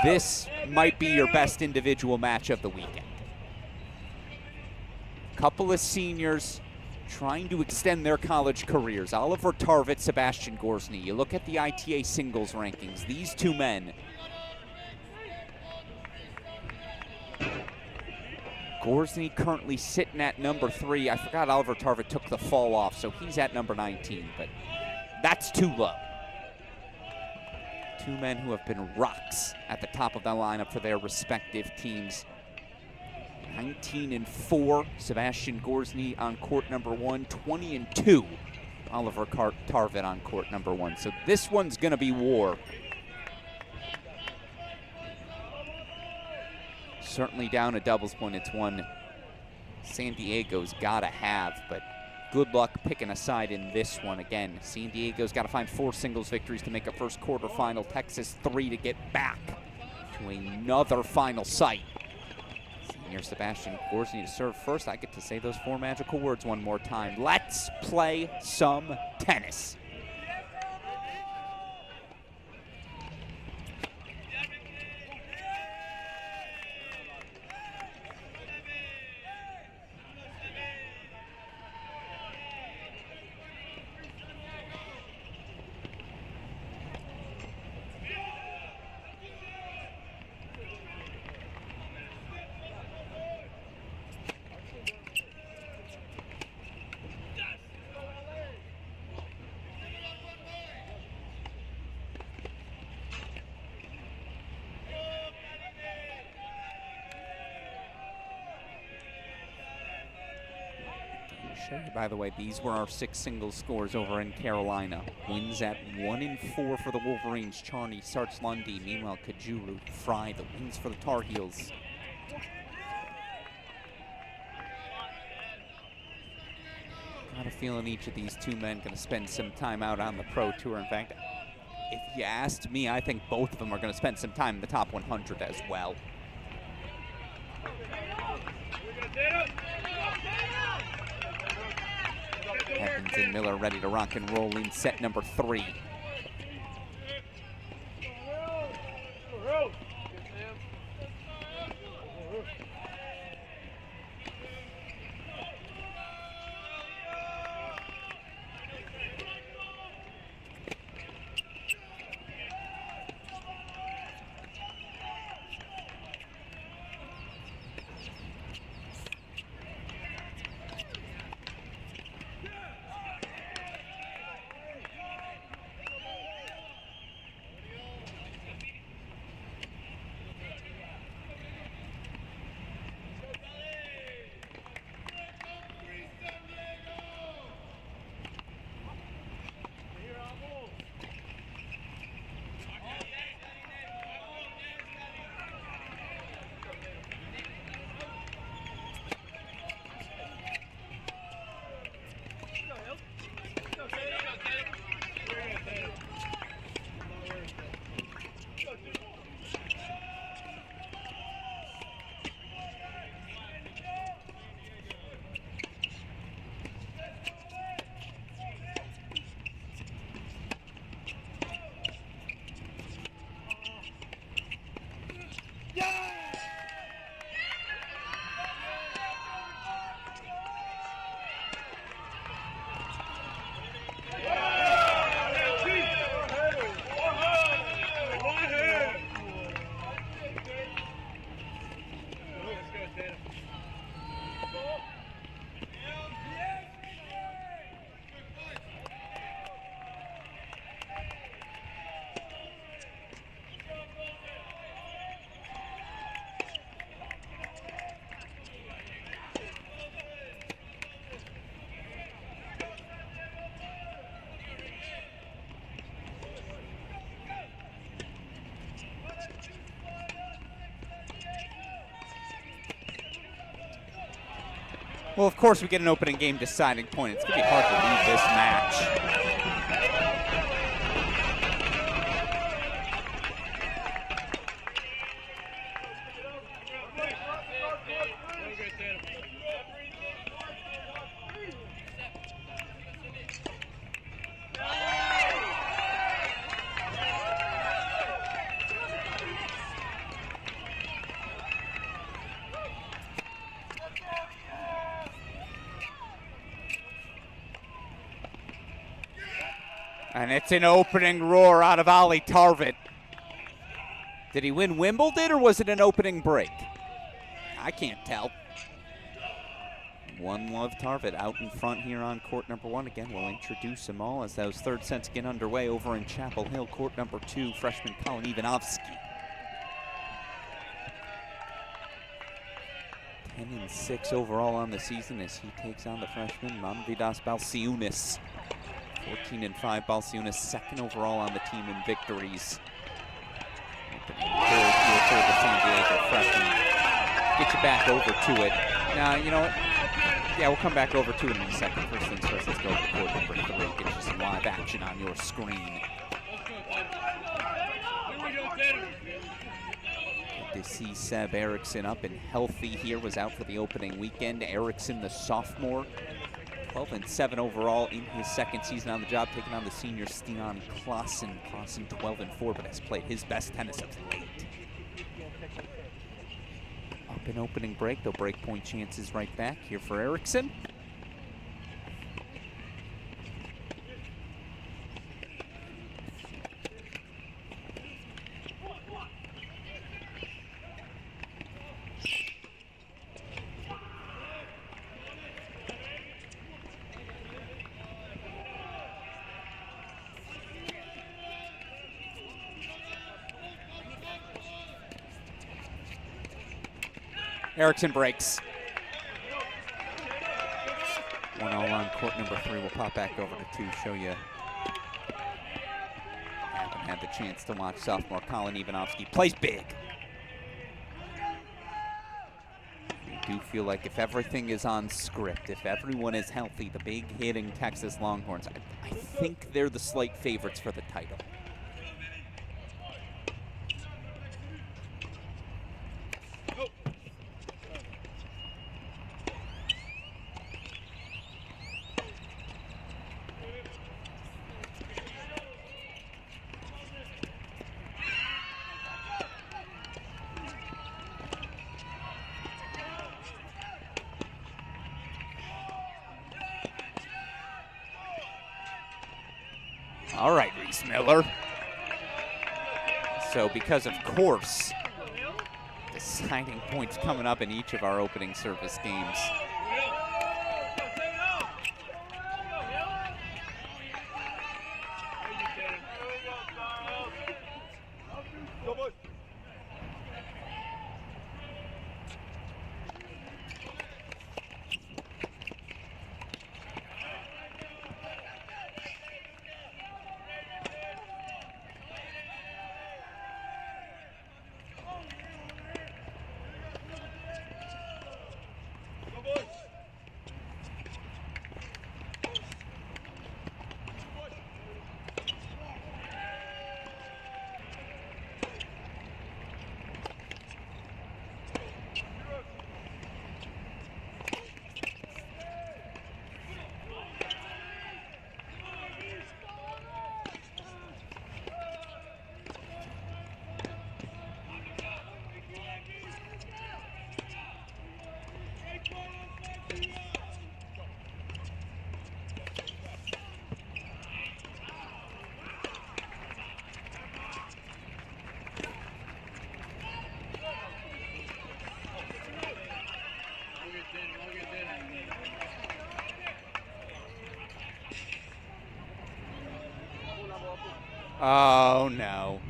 This might be your best individual match of the weekend. Couple of seniors trying to extend their college careers. Oliver Tarvett, Sebastian Gorsny. You look at the ITA singles rankings. These 2 men. Gorsny currently sitting at number 3. I forgot Oliver Tarvett took the fall off, so he's at number 19, but that's too low. 2 men who have been rocks at the top of the lineup for their respective teams. 19-4, Sebastian Gorsny on court number 1. 20-2, Oliver Tarvett on court number 1. So this one's gonna be war. Certainly down a doubles point. It's one San Diego's gotta have, but good luck picking a side in this one. Again, San Diego's gotta find 4 singles victories to make a first quarterfinal. Texas 3 to get back to another final site. Senior Sebastian Gorsny to serve first. I get to say those 4 magical words one more time. Let's play some tennis. By the way, these were our 6 singles scores over in Carolina. Wins at 1-4 for the Wolverines. Charney, Sarts Lundy. Meanwhile, Kajuru, Fry, the wins for the Tar Heels. Got a feeling each of these 2 men going to spend some time out on the Pro Tour. In fact, if you asked me, I think both of them are going to spend some time in the top 100 as well. Evans and Miller ready to rock and roll in set number 3. Well, of course, we get an opening game deciding point. It's going to be hard to leave this match. And it's an opening roar out of Ali Tarvit. Did he win Wimbledon or was it an opening break? I can't tell. One Love Tarvit out in front here on court number 1. Again, we'll introduce them all as those third sets get underway over in Chapel Hill. Court number 2, freshman Colin Ivanovsky. 10-6 overall on the season as he takes on the freshman Manvidas Balciunas. 14-5, Balciunas second overall on the team in victories. Third here for the San Diego freshman. Get you back over to it. Now, you know what? Yeah, we'll come back over to it in a second. First things first, let's go to court number 3. Get you some live action on your screen. Good to see Seb Eriksson up and healthy here. Was out for the opening weekend. Eriksson, the sophomore, 12-7 overall in his second season on the job, taking on the senior Stian Klaassen. Klaassen 12-4, but has played his best tennis of late. Up in opening break, they'll break point chances right back here for Eriksson. Eriksson breaks. 1-all on court number 3. We'll pop back over to 2, show you. Haven't had the chance to watch sophomore Colin Ivanovsky. Plays big. I do feel like if everything is on script, if everyone is healthy, the big hitting Texas Longhorns, I think they're the slight favorites for the title. All right, Reese Miller. So because of course, deciding points coming up in each of our opening service games. Oh, no.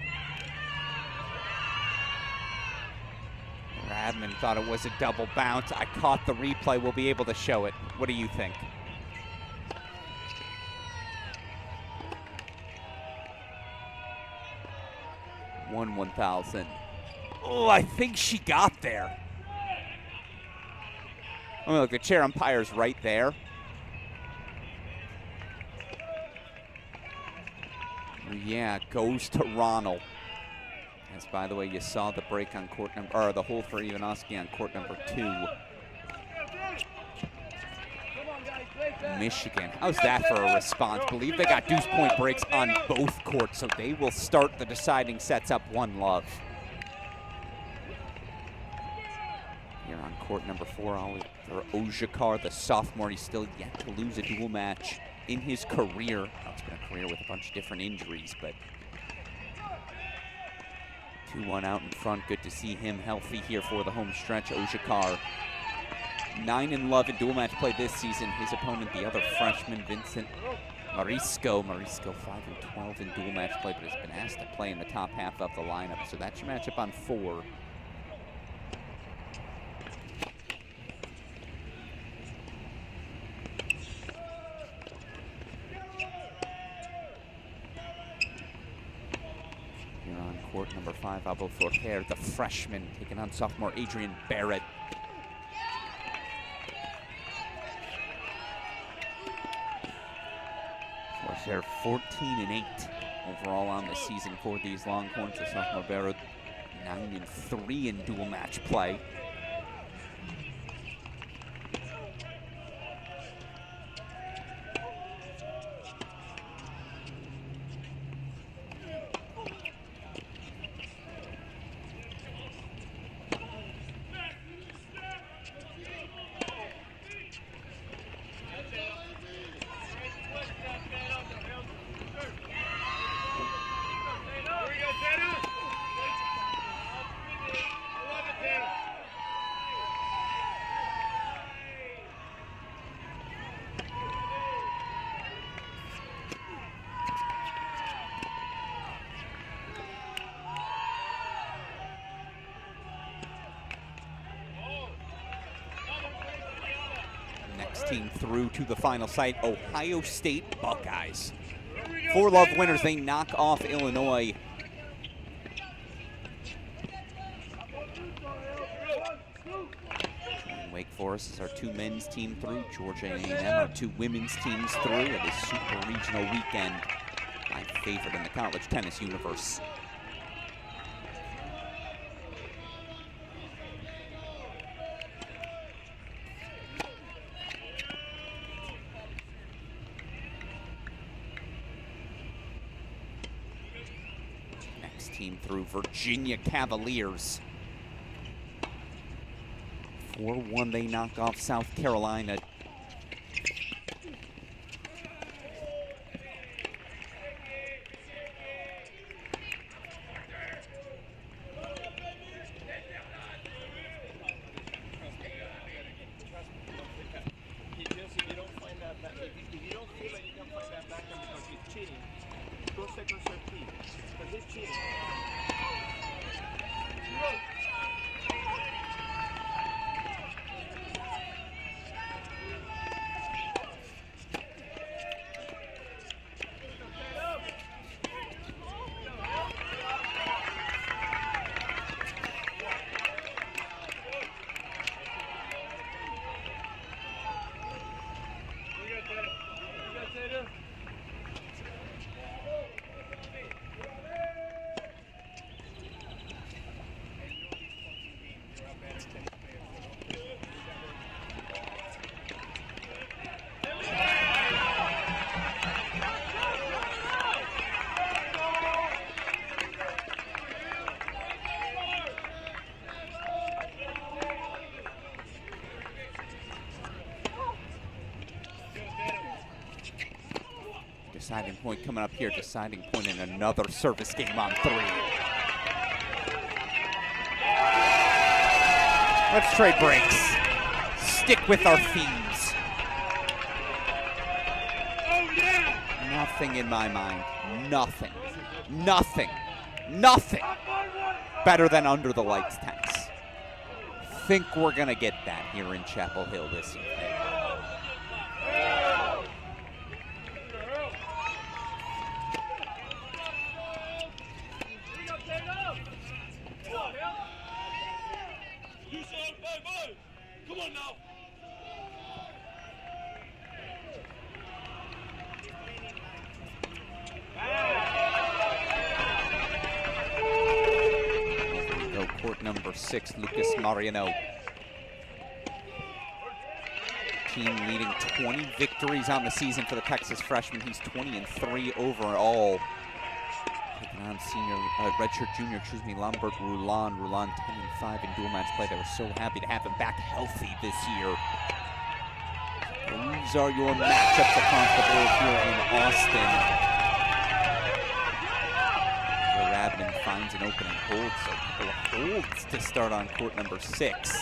Radman thought it was a double bounce. I caught the replay. We'll be able to show it. What do you think? Won 1,000. Oh, I think she got there. I mean, look, the chair umpire's right there. Yeah, goes to Ronald. As, by the way, you saw the break on court number, or the hold for Ivanoski on court number 2. Michigan, how's that for a response? Believe they got deuce point breaks on both courts, so they will start the deciding sets up 1-love. Here on court number 4, Oliver Ojakar, the sophomore, he's still yet to lose a dual match in his career. Well, it's been a career with a bunch of different injuries, but 2-1 out in front. Good to see him healthy here for the home stretch. Ojakar, 9-love in dual match play this season. His opponent, the other freshman, Vincent Marisco. Marisco 5-12 in dual match play, but has been asked to play in the top half of the lineup. So that's your matchup on 4. Court number 5, Abo Forquer, the freshman, taking on sophomore Adrian Barrett. Forquer 14-8 overall on the season for these Longhorns. The sophomore Barrett 9-3 in dual match play. Team through to the final site, Ohio State Buckeyes. 4-love winners, they knock off Illinois. And Wake Forest is our 2 men's team through. Georgia A&M, our 2 women's teams through. It is Super Regional Weekend. My favorite in the college tennis universe. Team through, Virginia Cavaliers. 4-1, they knock off South Carolina. go second serve, please. Because he's cheating. Deciding point coming up here. Deciding point in another service game on 3. Let's trade breaks. Stick with our themes. Nothing in my mind. Nothing. Nothing. Nothing better than under the lights tennis. Think we're gonna get that here in Chapel Hill this evening. Come on now. Go court number 6, Lucas Mariano. Team leading 20 victories on the season for the Texas freshman. He's 20-3 overall. Taking on redshirt junior, Lambert Roulan. Roulan 10-5 in dual match play. They were so happy to have him back healthy this year. Those are your matchups across the board here in Austin. Radman finds an opening hold, so a couple of holds to start on court number 6.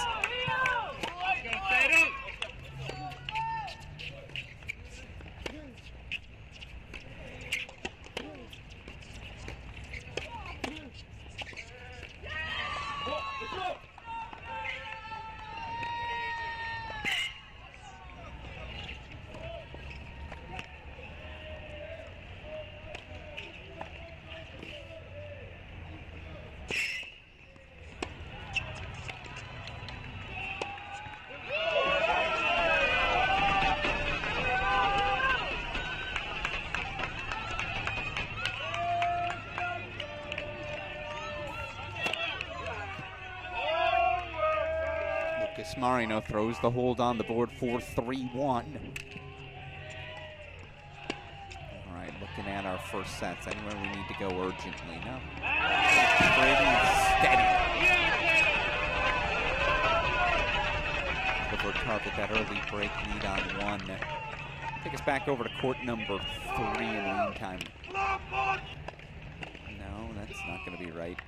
Marino throws the hold on the board for 3-1. All right, looking at our first sets. Anywhere we need to go urgently? No. Pretty steady. Over target that early break lead on 1. Take us back over to court number 3 in the meantime. No, that's not going to be right.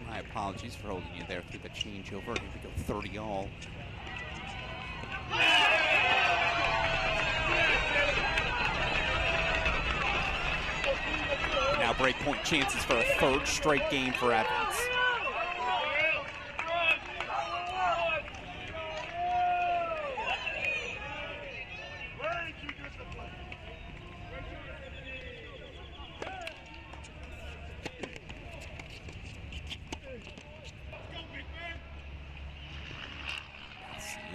My apologies for holding you there through the changeover. Here we go, 30 all. Now breakpoint chances for a third straight game for Evans.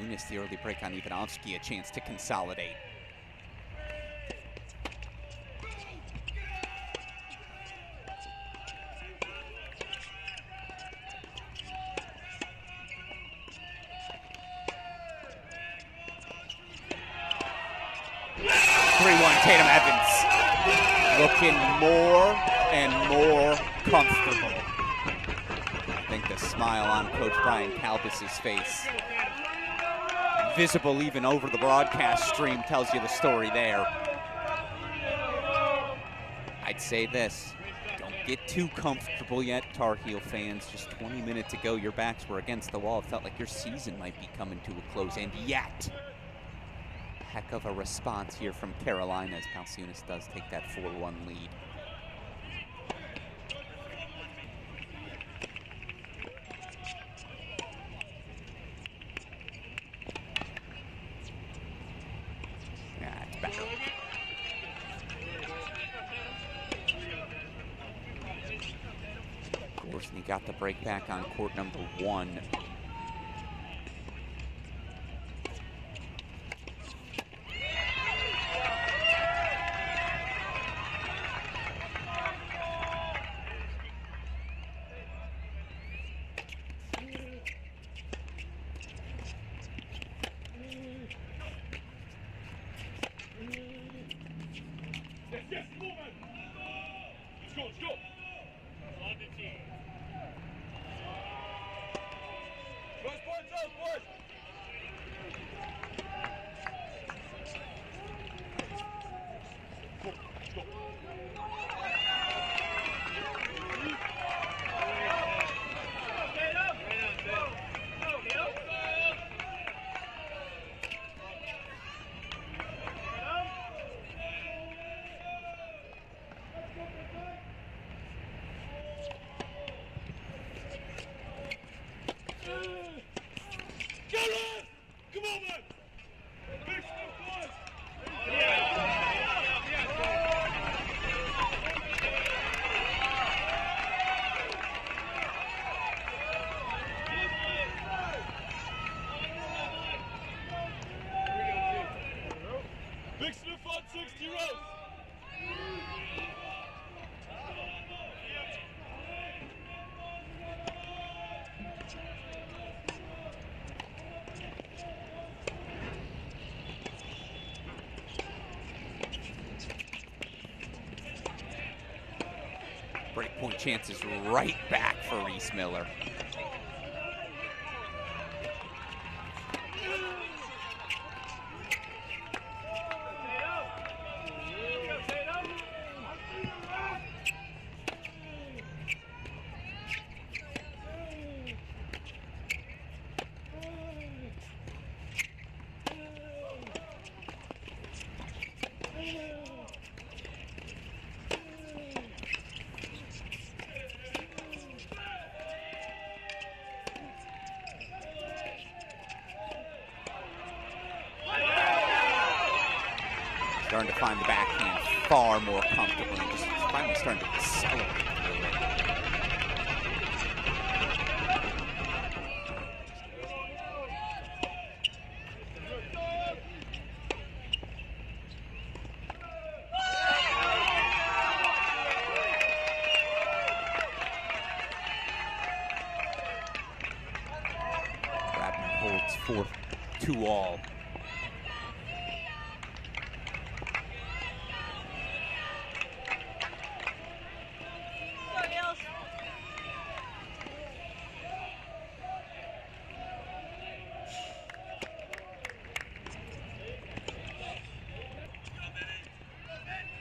Missed the early break on Ivanovsky, a chance to consolidate. Tatum Evans looking more and more comfortable. I think the smile on Coach Brian Kalbas's face, visible even over the broadcast stream, tells you the story there. I'd say this, don't get too comfortable yet, Tar Heel fans. Just 20 minutes ago, your backs were against the wall. It felt like your season might be coming to a close, and yet, heck of a response here from Carolina as Palciunas does take that 4-1 lead. Yeah, it's back. Gorsny got the break back on court number 1. Breakpoint chances right back for Reese Miller. Starting to find the backhand far more comfortably and just finally starting to accelerate. Holds 4-2 all.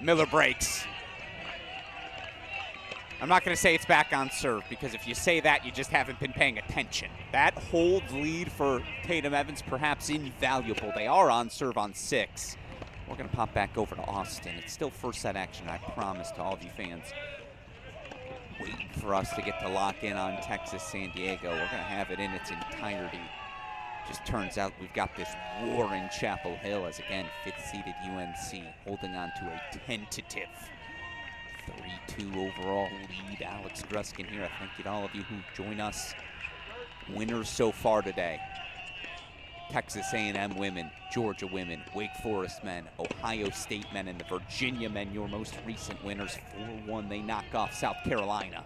Miller breaks. I'm not going to say it's back on serve, because if you say that, you just haven't been paying attention. That hold lead for Tatum Evans, perhaps invaluable. They are on serve on 6. We're going to pop back over to Austin. It's still first set action, I promise to all of you fans. Waiting for us to get to lock in on Texas, San Diego. We're going to have it in its entirety. Just turns out we've got this war in Chapel Hill as, again, 5th-seeded UNC holding on to a tentative 3-2 overall lead. Alex Gruskin here. I thank you to all of you who join us. Winners so far today: Texas A&M women, Georgia women, Wake Forest men, Ohio State men, and the Virginia men, your most recent winners. 4-1, they knock off South Carolina.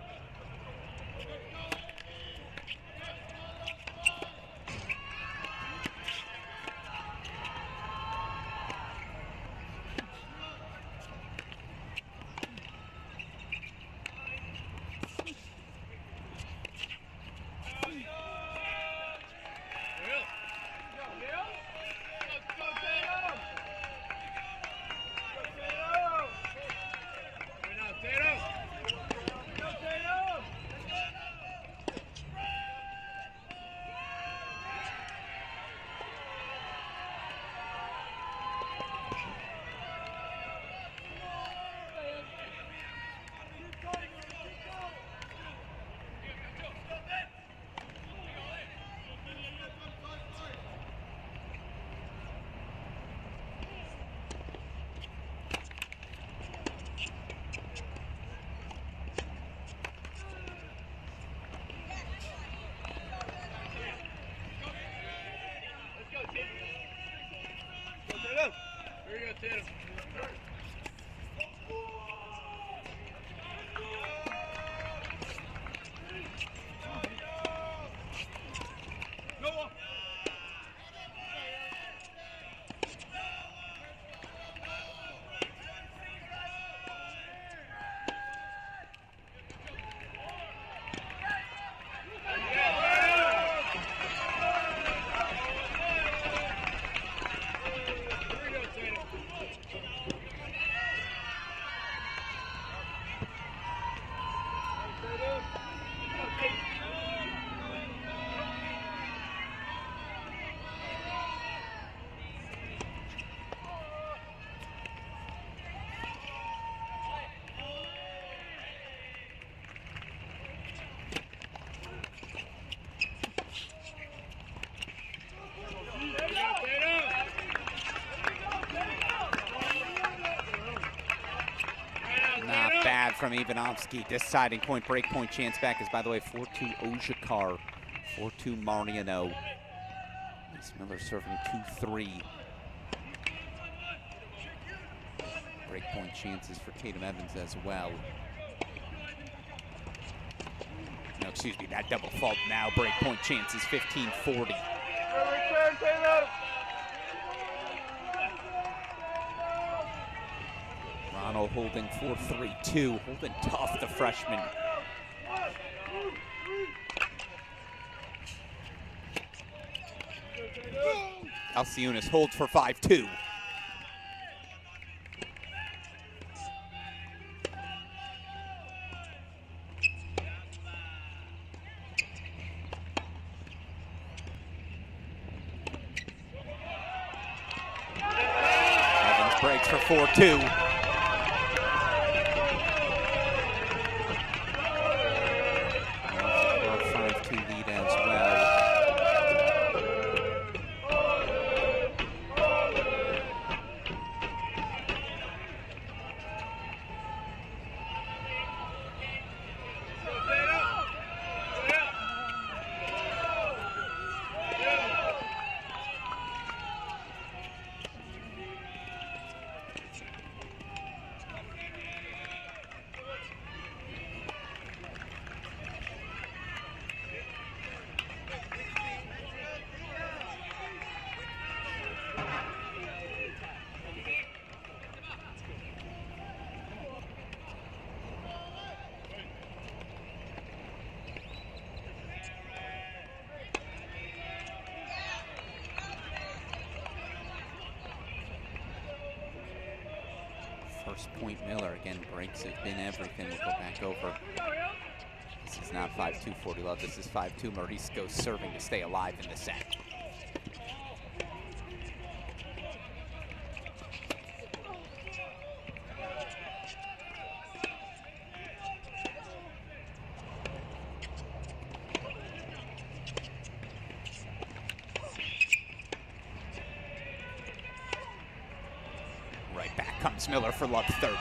From Ivanovsky, deciding point, break point chance back is, by the way, 4-2 Ojakar, 4-2 Mariano. Miller serving 2-3. Break point chances for Tatum Evans as well. No, excuse me, that double fault now. Break point chances 15-40. Return, Tatum! Ronald holding 4-3-2, holding tough, the freshman. Alciunas holds for 5-2. Evans breaks for 4-2. First point Miller. Again, breaks have been everything. We'll go back over. This is not 5-2 40 love. This is 5-2 Morisco serving to stay alive in the set. Right back comes Miller for love 30.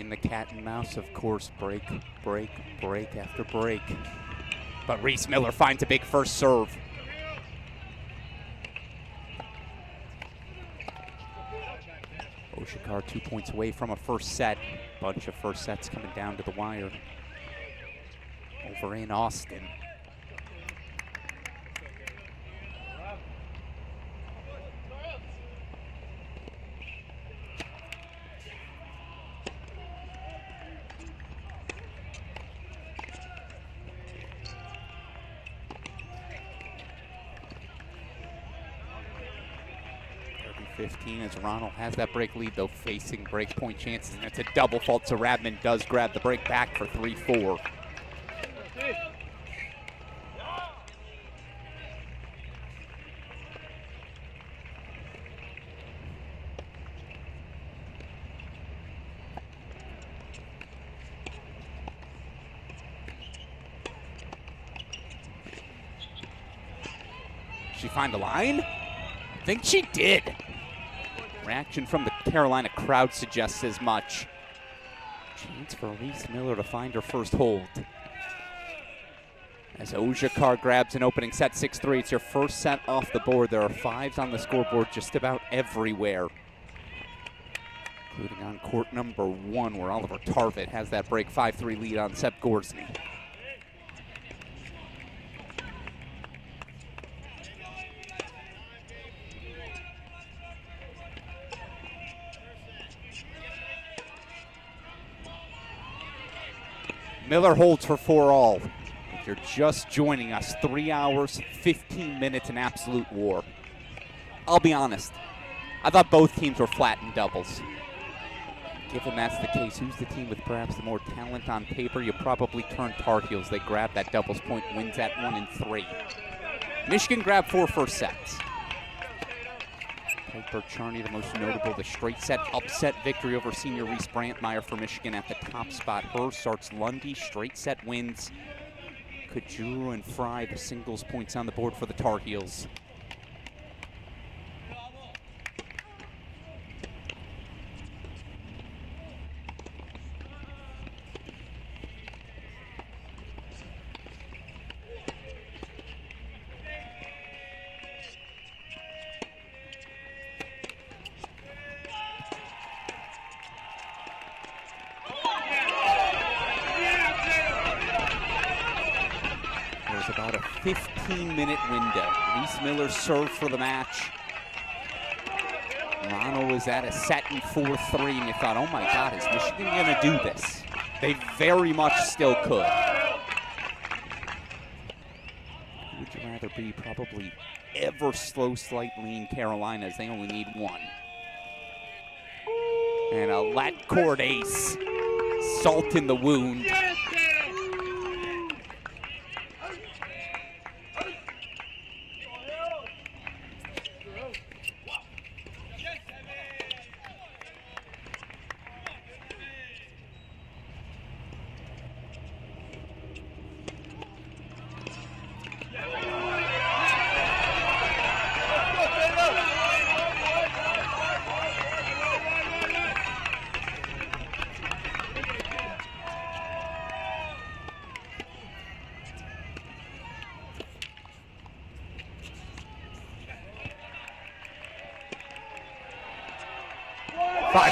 in the cat and mouse, of course. Break, break, break after break. But Reese Miller finds a big first serve. Oshikar 2 points away from a first set. Bunch of first sets coming down to the wire. Over in Austin. As Ronald has that break lead, though, facing break point chances, and it's a double fault, so Radman does grab the break back for 3-4. She find a line? I think she did. Reaction from the Carolina crowd suggests as much. Chance for Reese Miller to find her first hold. As Oshikar grabs an opening set, 6-3. It's your first set off the board. There are 5s on the scoreboard just about everywhere, including on court number 1, where Oliver Tarvett has that break 5-3 lead on Seb Gorsny. Miller holds for 4-all. If you're just joining us, 3 hours, 15 minutes in absolute war. I'll be honest, I thought both teams were flat in doubles. Given that's the case, who's the team with perhaps the more talent on paper? You probably turn Tar Heels. They grab that doubles point, wins that 1 and 3. Michigan grabbed 4 first sets. Piper Charney, the most notable, the straight set upset victory over senior Reese Brantmeyer for Michigan at the top spot. Her starts Lundy, straight set wins. Kajuru and Fry, the singles points on the board for the Tar Heels. About a 15-minute window. Reese Miller served for the match. Mono was at a set in 4-3, and you thought, oh my God, is Michigan going to do this? They very much still could. Who would you rather be? Probably ever slow, slight lean Carolina, as they only need 1. And a lat court ace. Salt in the wound.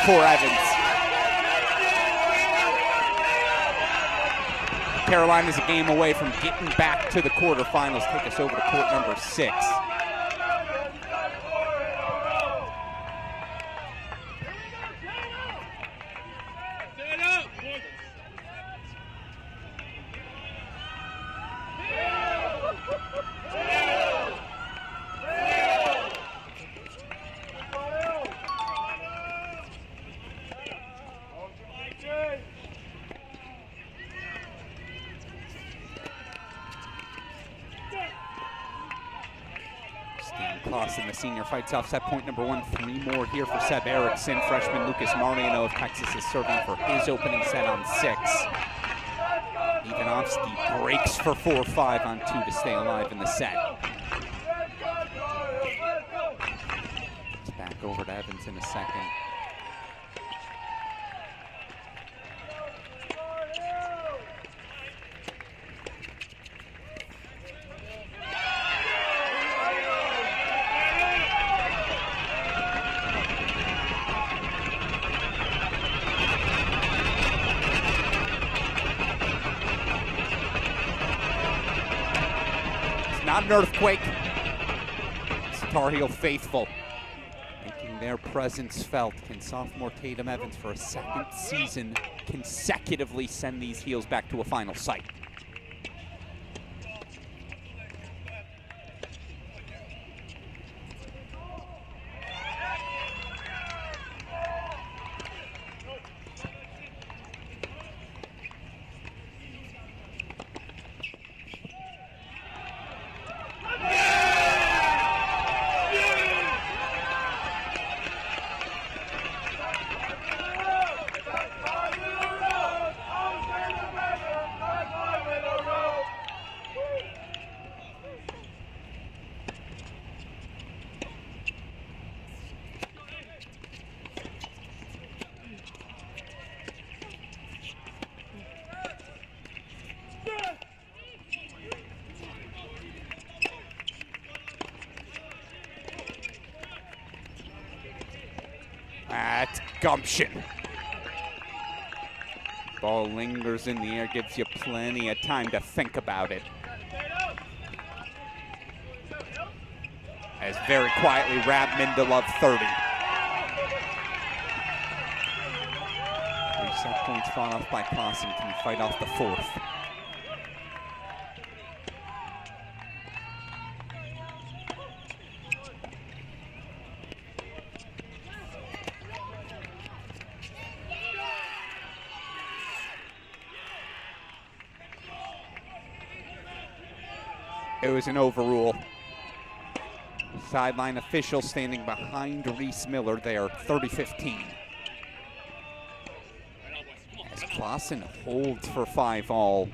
For Evans. Carolina's a game away from getting back to the quarterfinals. Take us over to court number 6. And the senior fights off set point number 1. 3 more here for Seb Erickson. Freshman Lucas Mariano of Texas is serving for his opening set on 6. Ivanovsky breaks for 4-5 on 2 to stay alive in the set. It's back over to Evans in a second. not an earthquake. It's Tar Heel faithful making their presence felt. Can sophomore Tatum Evans, for a second season consecutively, send these Heels back to a final site? That's gumption. Ball lingers in the air, gives you plenty of time to think about it. As very quietly Rabman to love 30. 3 set points fought off by Clausen. Can he fight off the 4th? It was an overrule. Sideline official standing behind Reese Miller there, 30-15. As Clausen holds for 5-all.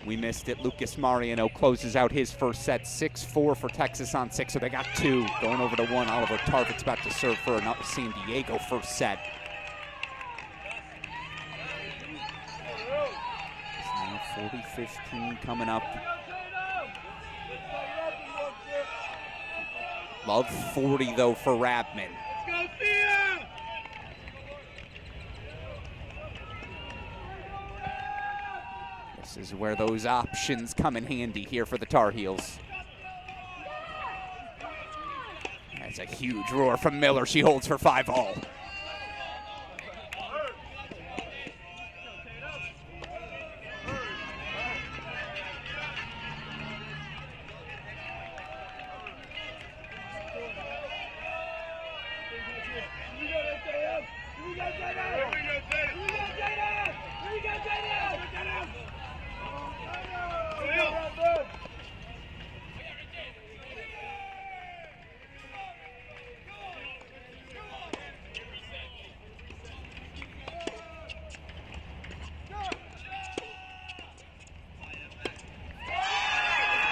We missed it. Lucas Mariano closes out his first set, 6-4 for Texas on 6, so they got 2. Going over to 1, Oliver Tarvett's about to serve for another San Diego first set. It's now 40-15 coming up. Love 40, though, for Rabman. This is where those options come in handy here for the Tar Heels. That's a huge roar from Miller. She holds for 5-all.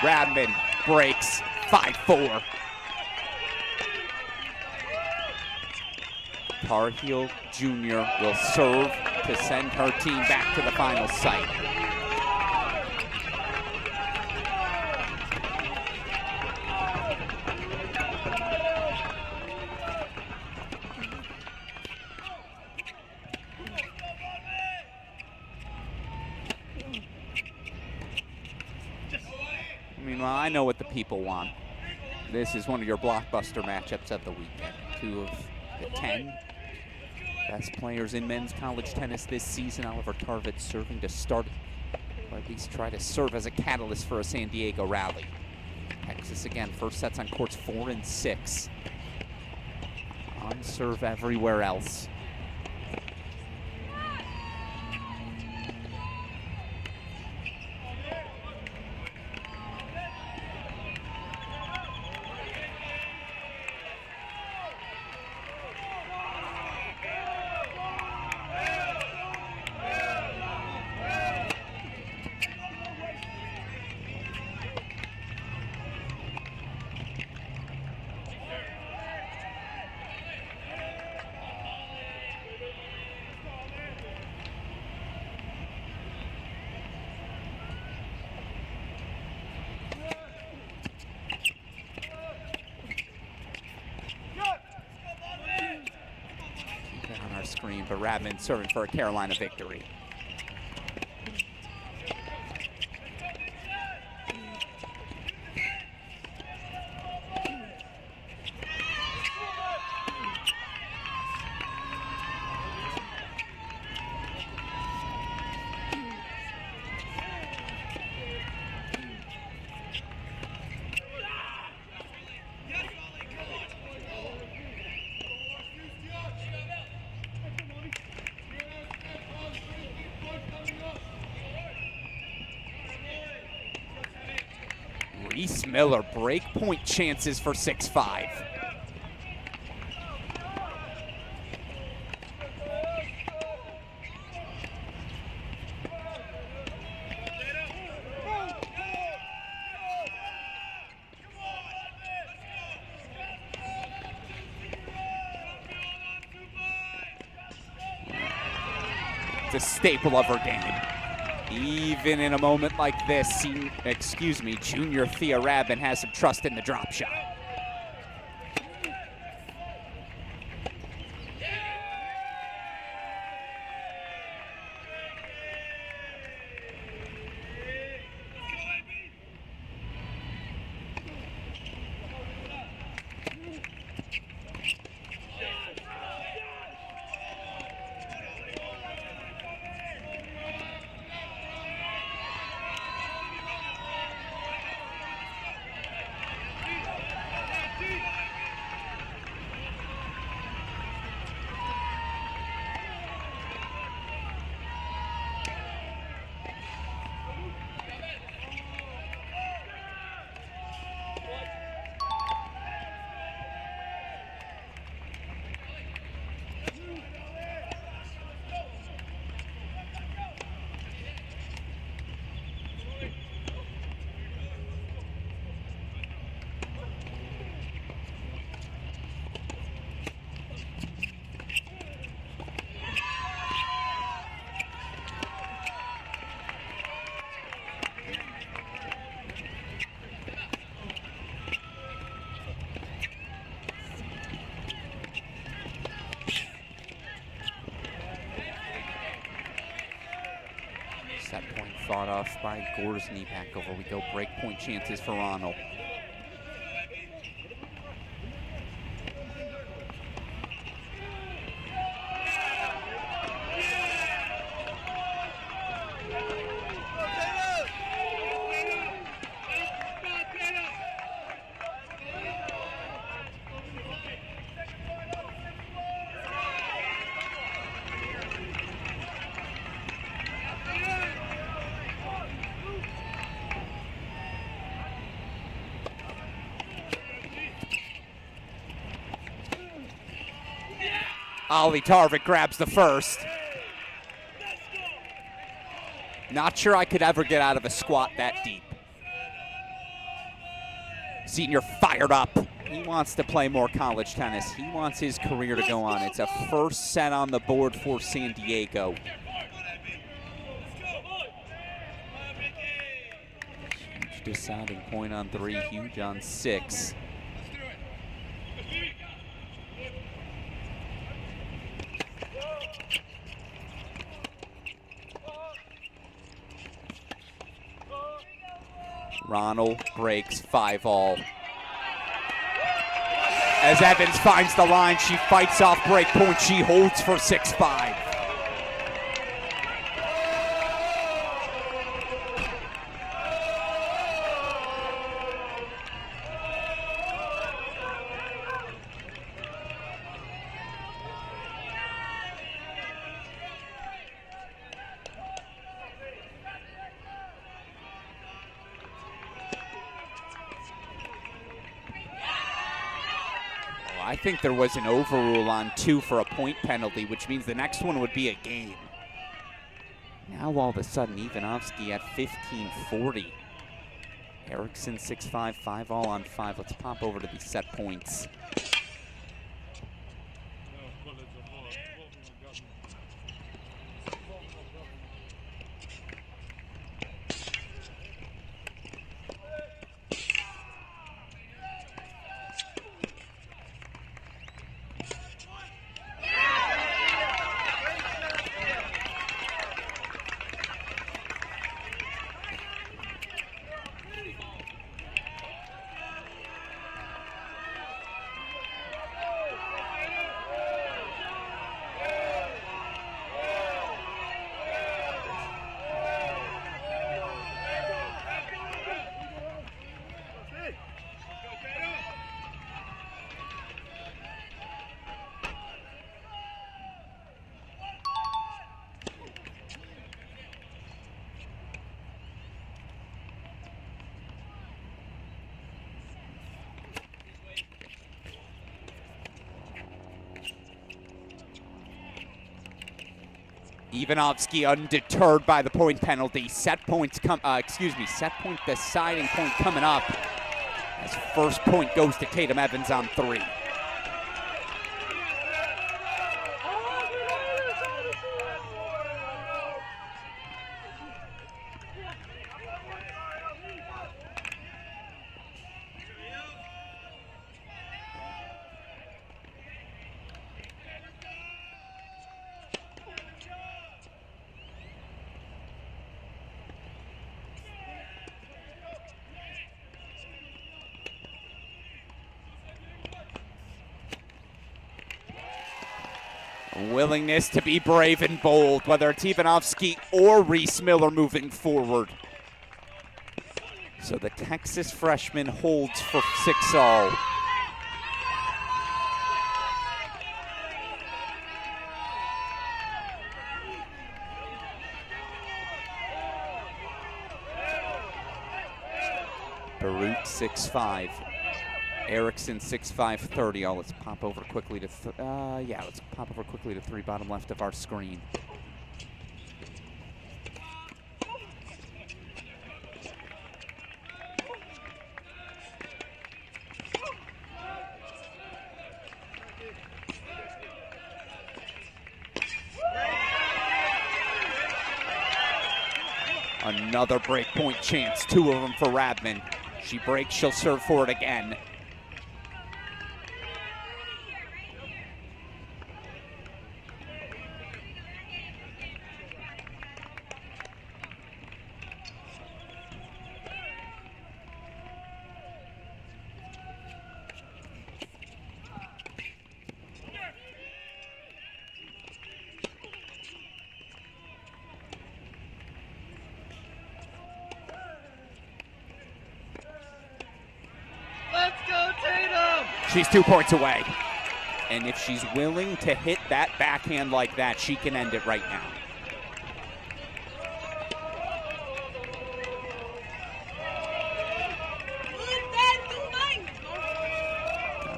Rabman breaks 5-4. Tar Heel Jr. will serve to send her team back to the final site. Meanwhile, I know what the people want. This is one of your blockbuster matchups of the weekend. 2 of the 10 best players in men's college tennis this season. Oliver Tarvett serving to start, or at least try to serve as a catalyst for a San Diego rally. Texas again, first sets on courts 4 and 6. On serve everywhere else. Screen, but Rabman serving for a Carolina victory. Reese Miller, break point chances for 6-5. It's a staple of her game. Even in a moment like this, junior Thea Rabin has some trust in the drop shot. Set point fought off by Gorsny. Back over we go. Break point chances for Ronald. Ollie Tarvik grabs the first. Not sure I could ever get out of a squat that deep. Senior fired up. He wants to play more college tennis. He wants his career to go on. It's a first set on the board for San Diego. Huge deciding point on 3, huge on 6. Ronald breaks 5-all. As Evans finds the line, she fights off break point. She holds for 6-5. I think there was an overrule on 2 for a point penalty, which means the next one would be a game. Now all of a sudden, Ivanovsky at 15-40. Erickson 6-5, 5-all on 5. Let's pop over to the set points. Ivanovsky undeterred by the point penalty. Set point deciding point coming up. As first point goes to Tatum Evans on 3. Willingness to be brave and bold, whether it's Ivanovsky or Reese Miller moving forward. So the Texas freshman holds for 6-all. Barut 6'5". Erickson 6'5", 30. Let's pop over quickly to let's pop over quickly to 3, bottom left of our screen. Another break point chance, 2 of them for Radman. She breaks, she'll serve for it again. She's 2 points away. And if she's willing to hit that backhand like that, she can end it right now.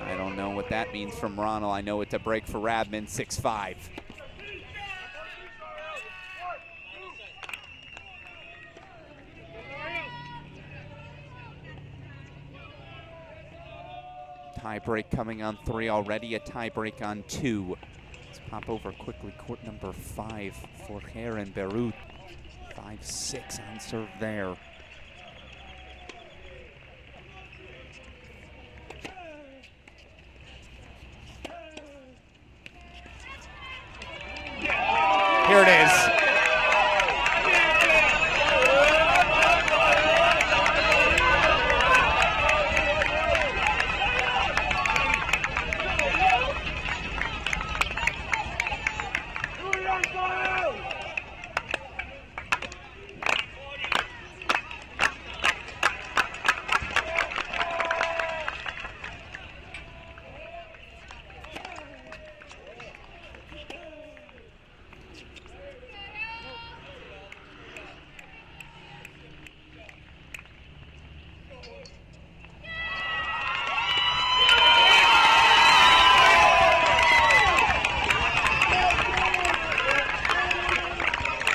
I don't know what that means from Ronald. I know it's a break for Radman, 6'5". Tie break coming on 3 already, a tie break on 2. Let's pop over quickly, court number 5 for Heron Barut. 5-6 on serve there. Here it is.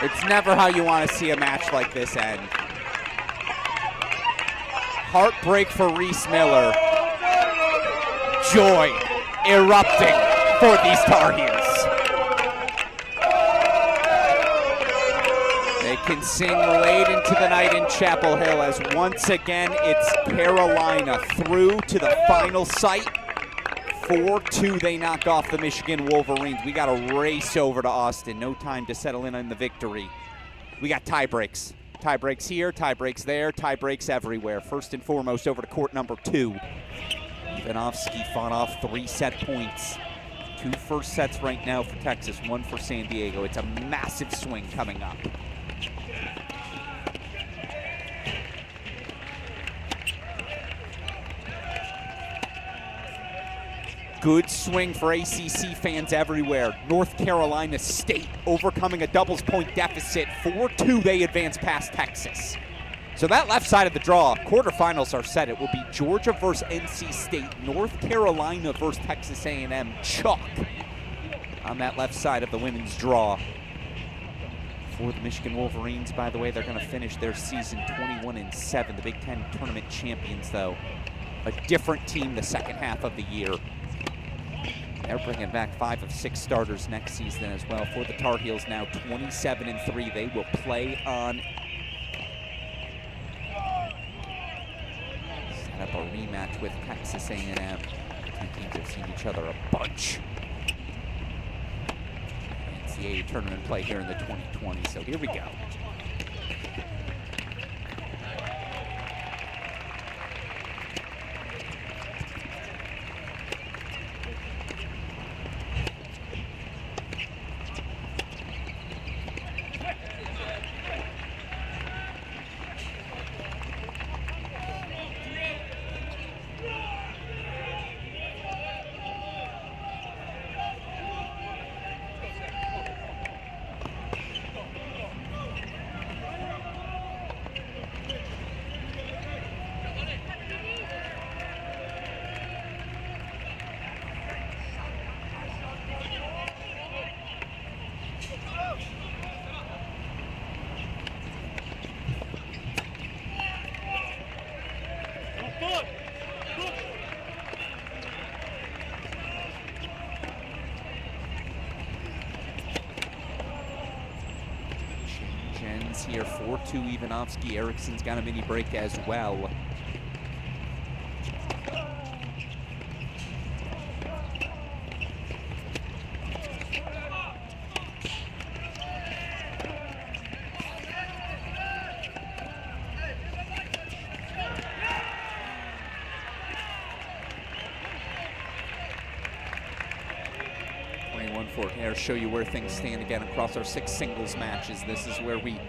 It's never how you want to see a match like this end. Heartbreak for Reese Miller. Joy erupting for these Tar Heels. They can sing late into the night in Chapel Hill as once again it's Carolina through to the final sight. 4-2, they knock off the Michigan Wolverines. We got to race over to Austin. No time to settle in on the victory. We got tie breaks. Tie breaks here, tie breaks there, tie breaks everywhere. First and foremost, over to court number 2. Ivanovsky fought off 3 set points. 2 first sets right now for Texas, 1 for San Diego. It's a massive swing coming up. Good swing for ACC fans everywhere. North Carolina State overcoming a doubles point deficit. 4-2, they advance past Texas. So that left side of the draw, quarterfinals are set. It will be Georgia versus NC State, North Carolina versus Texas A&M. Chalk on that left side of the women's draw. For the Michigan Wolverines, by the way, they're going to finish their season 21-7. The Big Ten tournament champions, though, a different team the second half of the year. They're bringing back 5 of 6 starters next season as well. For the Tar Heels now 27-3. They will play on. Set up a rematch with Texas A&M. Two teams have seen each other a bunch. NCAA tournament play here in the 2020s. So here we go. Jen's here, 4-2 Ivanovsky. Erickson's got a mini break as well. For here, show you where things stand again across our 6 singles matches. This is where we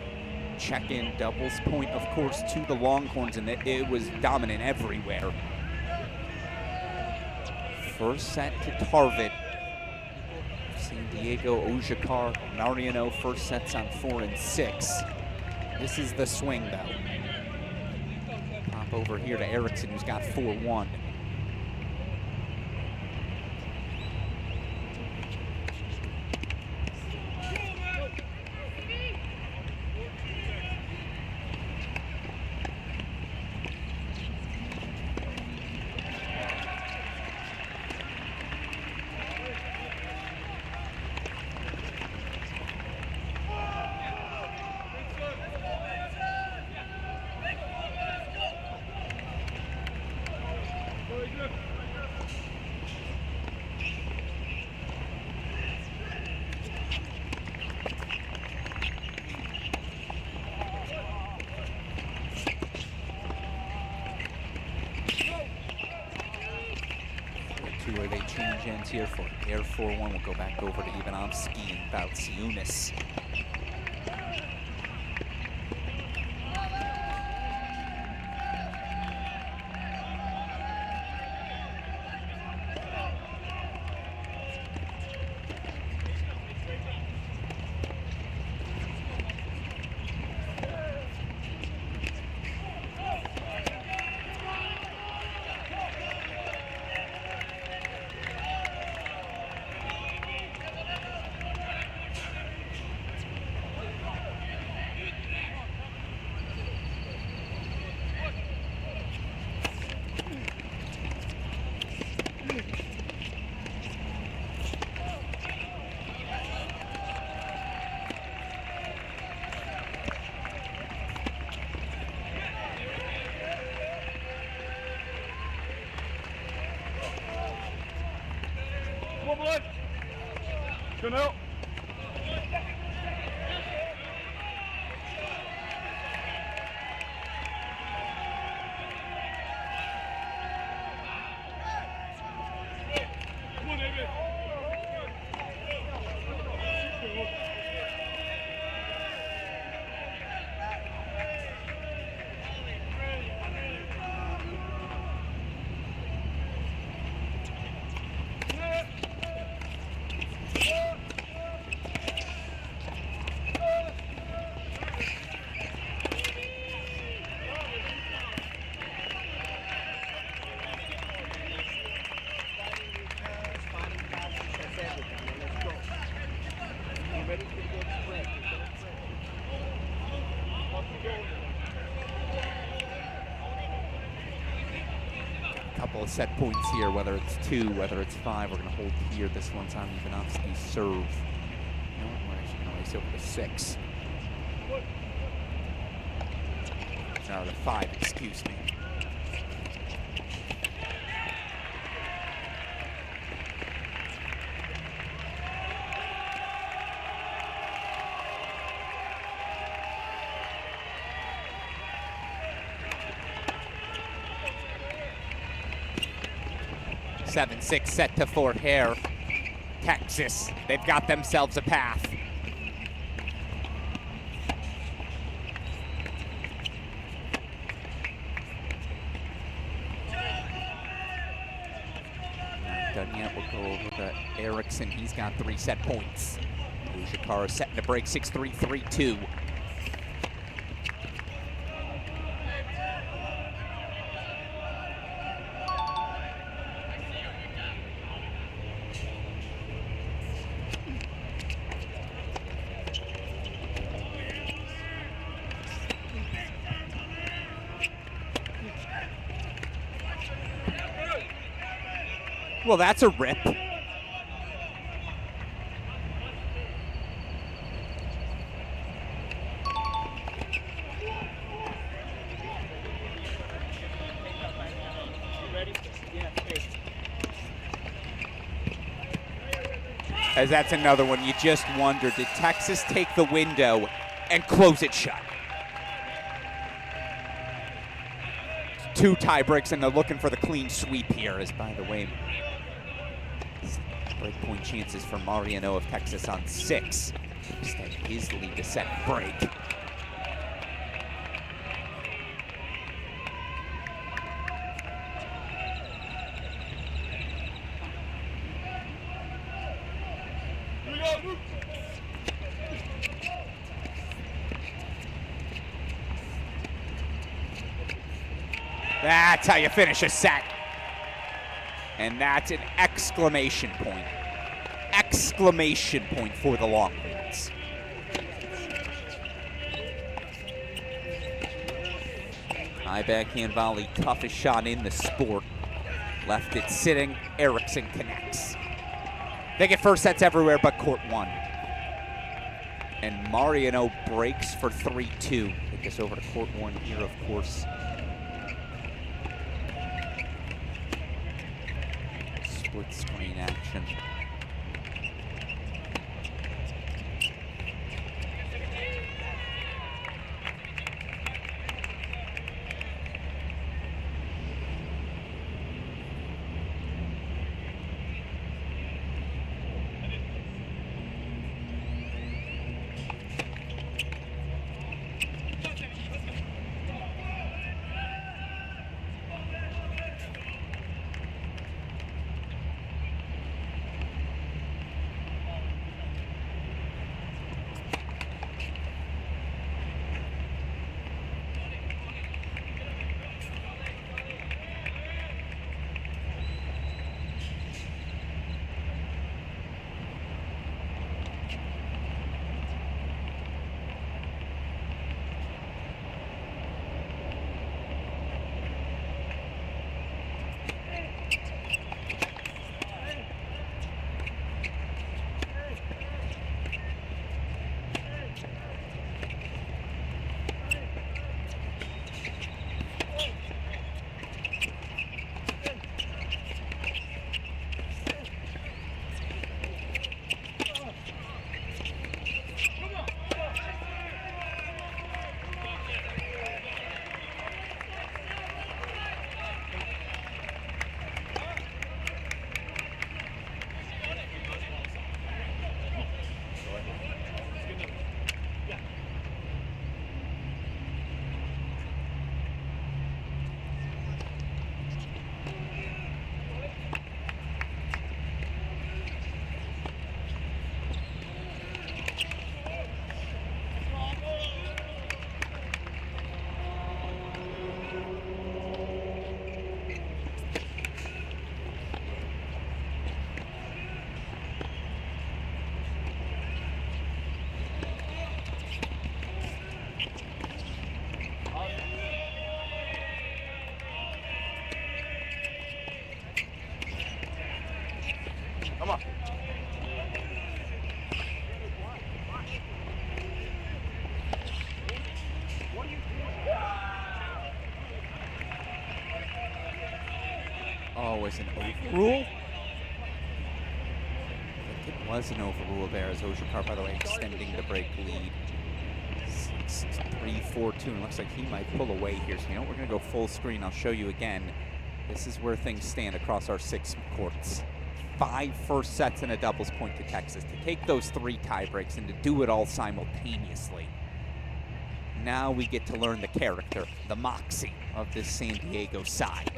check in doubles point, of course, to the Longhorns, and it was dominant everywhere. First set to Tarvit. San Diego, Ojakar, Mariano, first sets on 4 and 6. This is the swing, though. Pop over here to Erickson, who's got 4-1. Where they change ends here for air 4-1. We'll go back over to Ivanovsky and Balciunas. Come out. Come on, David. couple of set points here, whether it's 2, whether it's 5. We're going to hold here this one time. Ivanovsky serve. You know what? We're actually going to race over to 6. No, to 5, excuse me. Seven, 6 set to Fort Hare. Texas, they've got themselves a path. Not done yet. We'll go over to Erickson. He's got 3 set points. Ushikara setting to break 6-3, 3-2. Well, that's a rip. As that's another one, you just wonder, did Texas take the window and close it shut? 2 tie breaks, and they're looking for the clean sweep here, as by the way, breakpoint chances for Mariano of Texas on 6. Extend his lead to set break. That's how you finish a set. And that's an exclamation point. Exclamation point for the Longhorns. High backhand volley, toughest shot in the sport. Left it sitting, Erickson connects. They get first sets everywhere but court 1. And Mariano breaks for 3-2. Take us over to court 1 here, of course. Split screen action. call was an overrule. I think it was an overrule there, as Ojikar, by the way, extending the break lead. 3-4-2, and looks like he might pull away here. So, you know, we're going to go full screen. I'll show you again. This is where things stand across our 6 courts. 5 first sets and a doubles point to Texas to take those 3 tie breaks and to do it all simultaneously. Now we get to learn the character, the moxie of this San Diego side.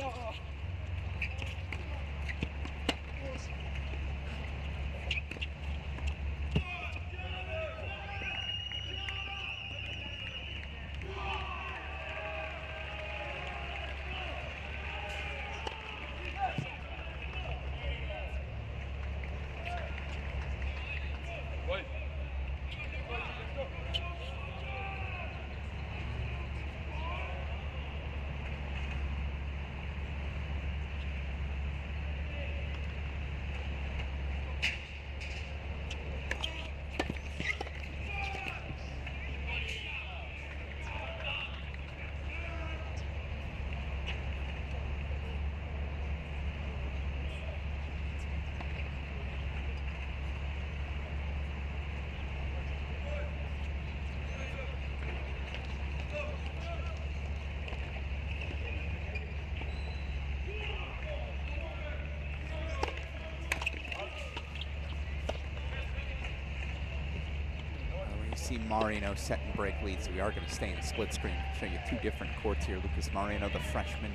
See Marino setting break leads. We are going to stay in split screen. Show you 2 different courts here. Lucas Marino, the freshman,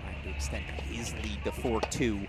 trying to extend his lead to 4-2.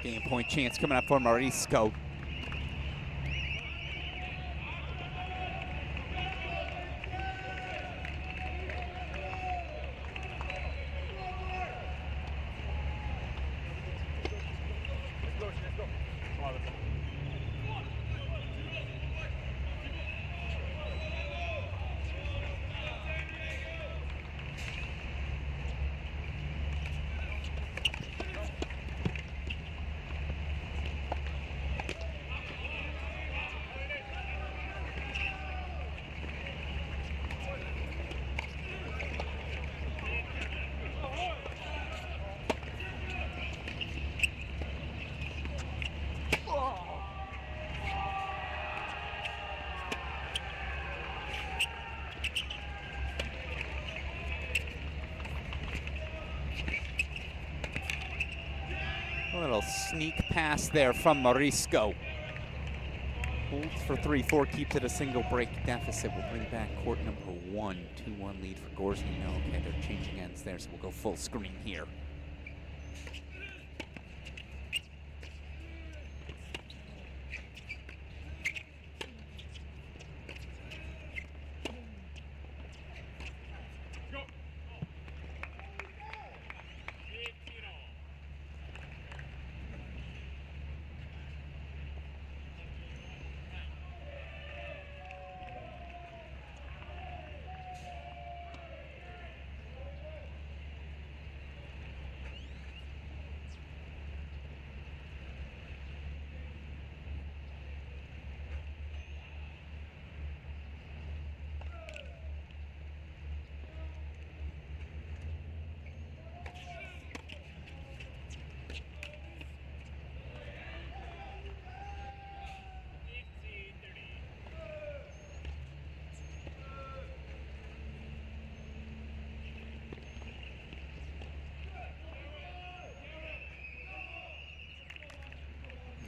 Game point chance coming up for Marisco. A little sneak pass there from Marisco. Holds for 3-4, keeps it a single break deficit. We'll bring back court number 1. 2-1 lead for Gorzino. Okay, they're changing ends there, so we'll go full screen here.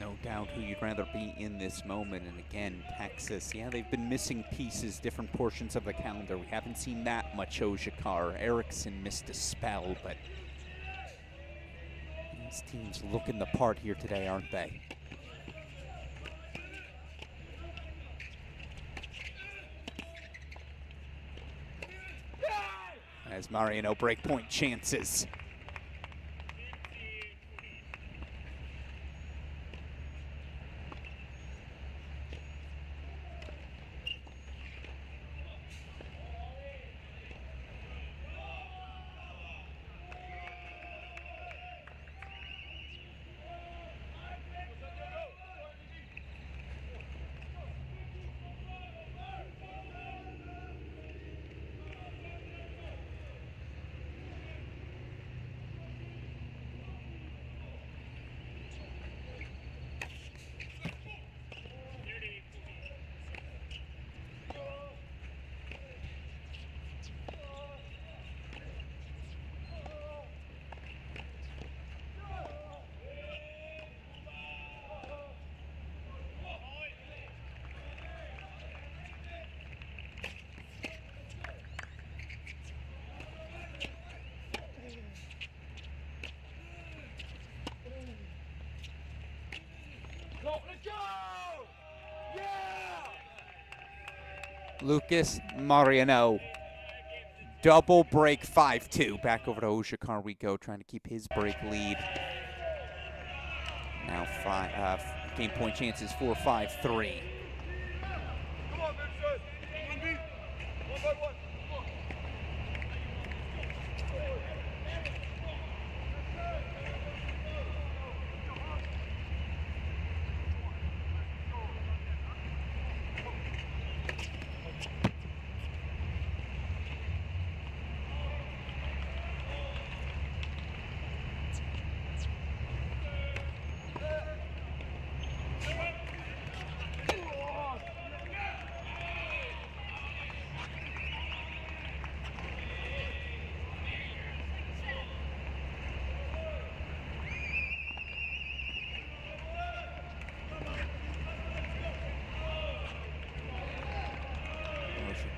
No doubt who you'd rather be in this moment. And again, Texas, yeah, they've been missing pieces, different portions of the calendar. We haven't seen that much Ojikar. Erickson missed a spell, but these teams looking the part here today, aren't they? As Mariano breakpoint chances. Lucas Mariano, double break 5-2. Back over to Ojikar we go, trying to keep his break lead. Now game point chances 4-5-3. Come on, Vincent. 1 by 1.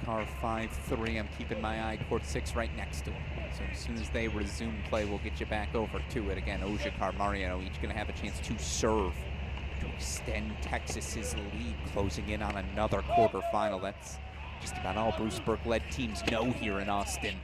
Ojikar 5-3. I'm keeping my eye court 6 right next to him. So as soon as they resume play, we'll get you back over to it. Again, Ojikar, Mariano, each going to have a chance to serve to extend Texas's lead, closing in on another quarterfinal. That's just about all Bruce Burke-led teams know here in Austin.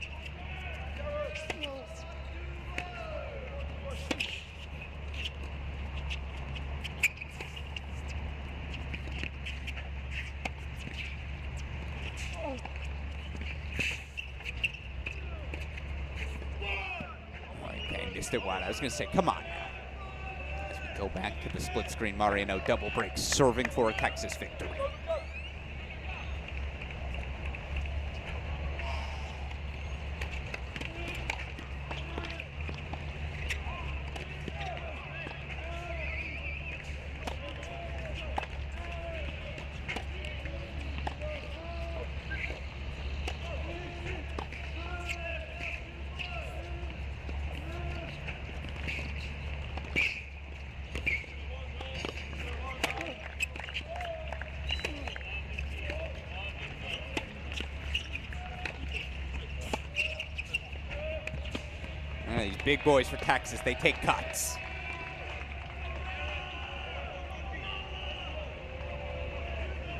It wide. I was going to say, come on now. As we go back to the split screen, Mariano double break, serving for a Texas victory. These big boys for Texas, they take cuts.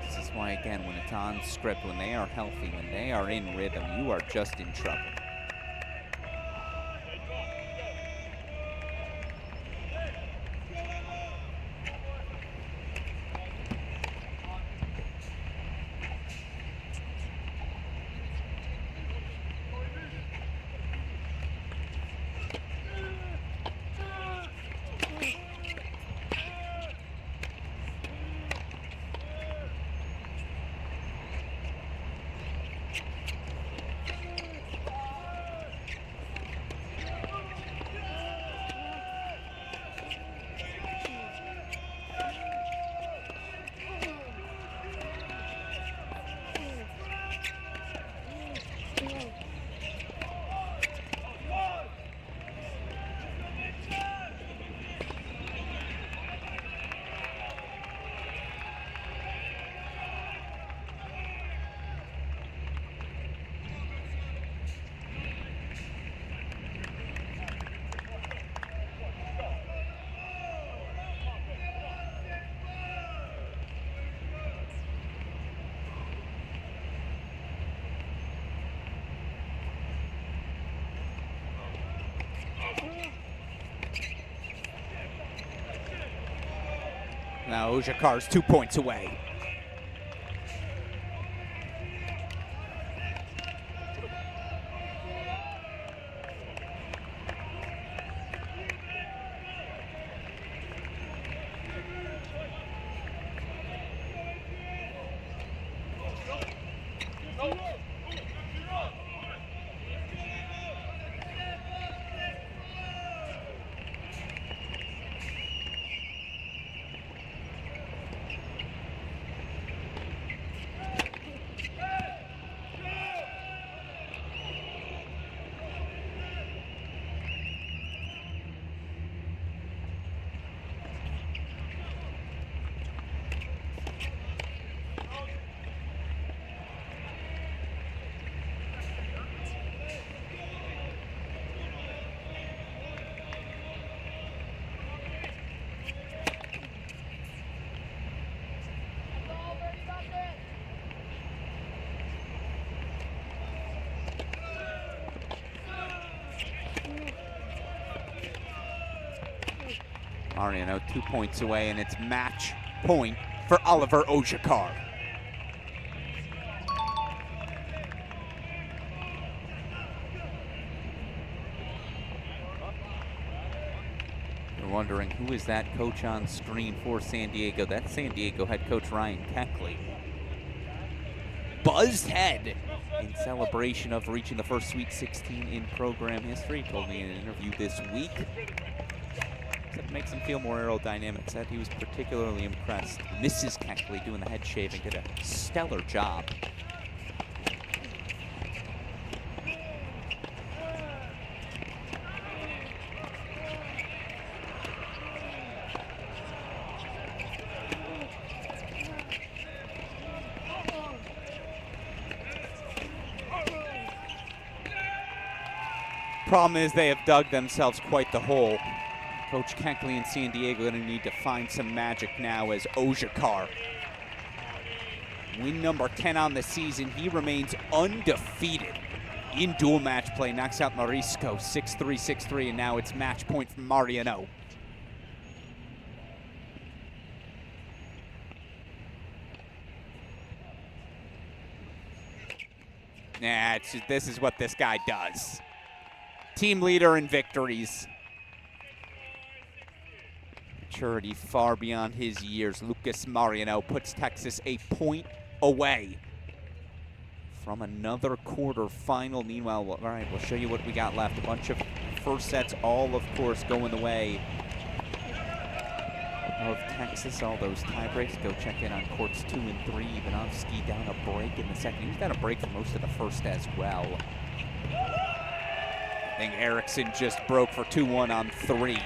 This is why, again, when it's on script, when they are healthy, when they are in rhythm, you are just in trouble. Now Ojakar's 2 points away. Mariano 2 points away, and it's match point for Oliver Ojakar. You're wondering, who is that coach on screen for San Diego? That's San Diego head coach Ryan Keckley. Buzzed head in celebration of reaching the first Sweet 16 in program history. Told me in an interview this week. That makes him feel more aerodynamic. Said he was particularly impressed. Mrs. Keckley doing the head shaving did a stellar job. Problem is they have dug themselves quite the hole. Coach Keckley and San Diego are going to need to find some magic now as Ojakar. Win number 10 on the season. He remains undefeated in dual match play. Knocks out Marisco 6-3, 6-3, and now it's match point for Mariano. Nah, this is what this guy does. Team leader in victories. Maturity far beyond his years. Lucas Mariano puts Texas a point away from another quarterfinal. Meanwhile, all right, we'll show you what we got left. A bunch of first sets, all of course going the way of Texas. All those tie breaks. Go check in on courts 2 and 3. Ivanovsky down a break in the second. He was down a break for most of the first as well. I think Erickson just broke for 2-1 on 3.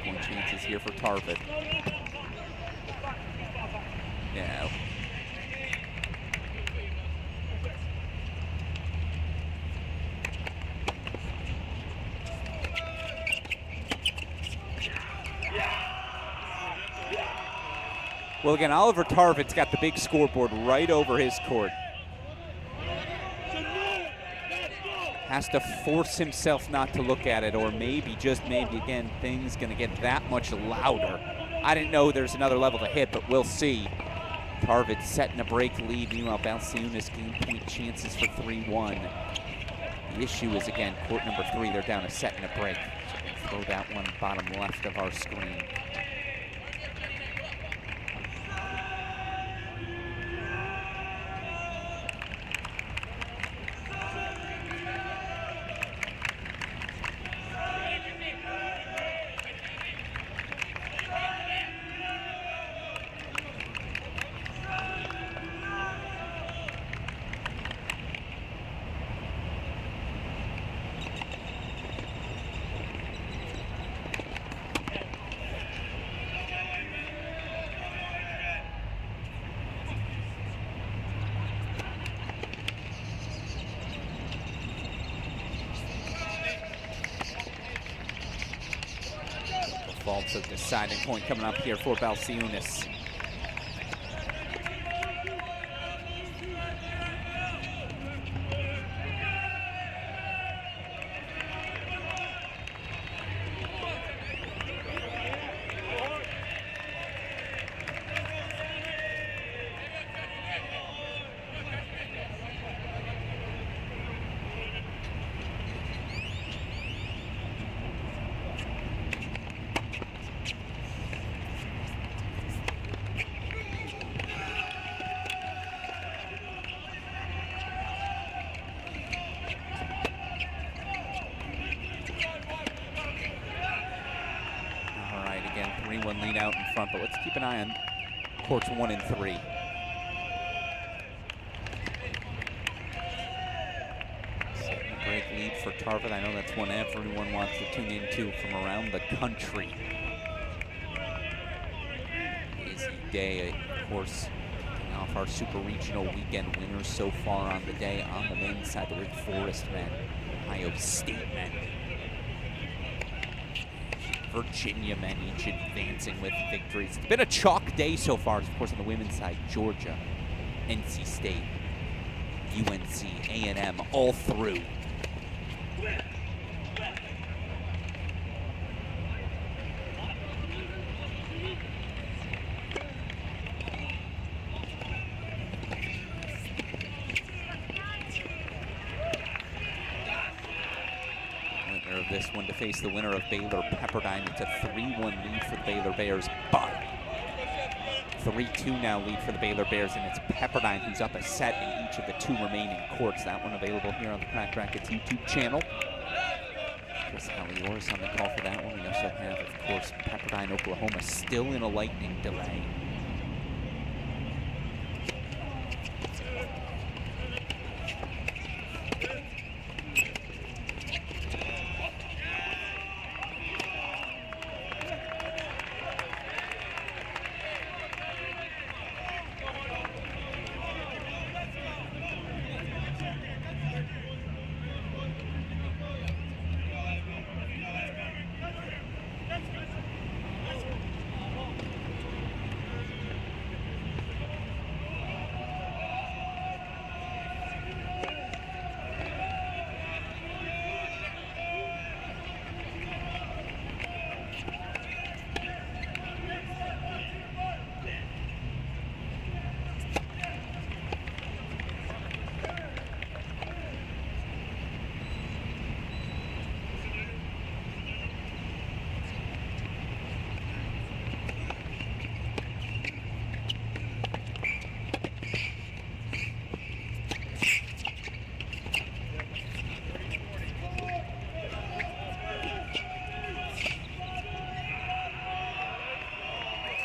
Point chances here for Tarvin. No. Well, again, Oliver Tarvit's got the big scoreboard right over his court. Has to force himself not to look at it, or maybe, just maybe, again, things gonna get that much louder. I didn't know there's another level to hit, but we'll see. Tarvit setting a break lead. Meanwhile, Balciunas gain point chances for 3-1. The issue is, again, court number 3, they're down a set and a break. Throw that one bottom left of our screen. Faults of deciding point coming up here for Balciunas. out in front, but let's keep an eye on courts 1 and 3. Setting a great lead for Tarvin. I know that's one everyone wants to tune into from around the country. Busy day, of course. Off our super regional weekend winners so far on the day. On the men's side, the Wake Forest men, Ohio State men, Virginia men, each advancing with victories. It's been a chalk day so far. Of course, on the women's side, Georgia, NC State, UNC, A&M, all through. This one to face the winner of Baylor Pepperdine. It's a 3-1 lead for the Baylor Bears, but 3-2 now lead for the Baylor Bears, and it's Pepperdine who's up a set in each of the 2 remaining courts. That one available here on the Cracked Racquets YouTube channel. Chris Alioris on the call for that one. We also have, of course, Pepperdine, Oklahoma still in a lightning delay.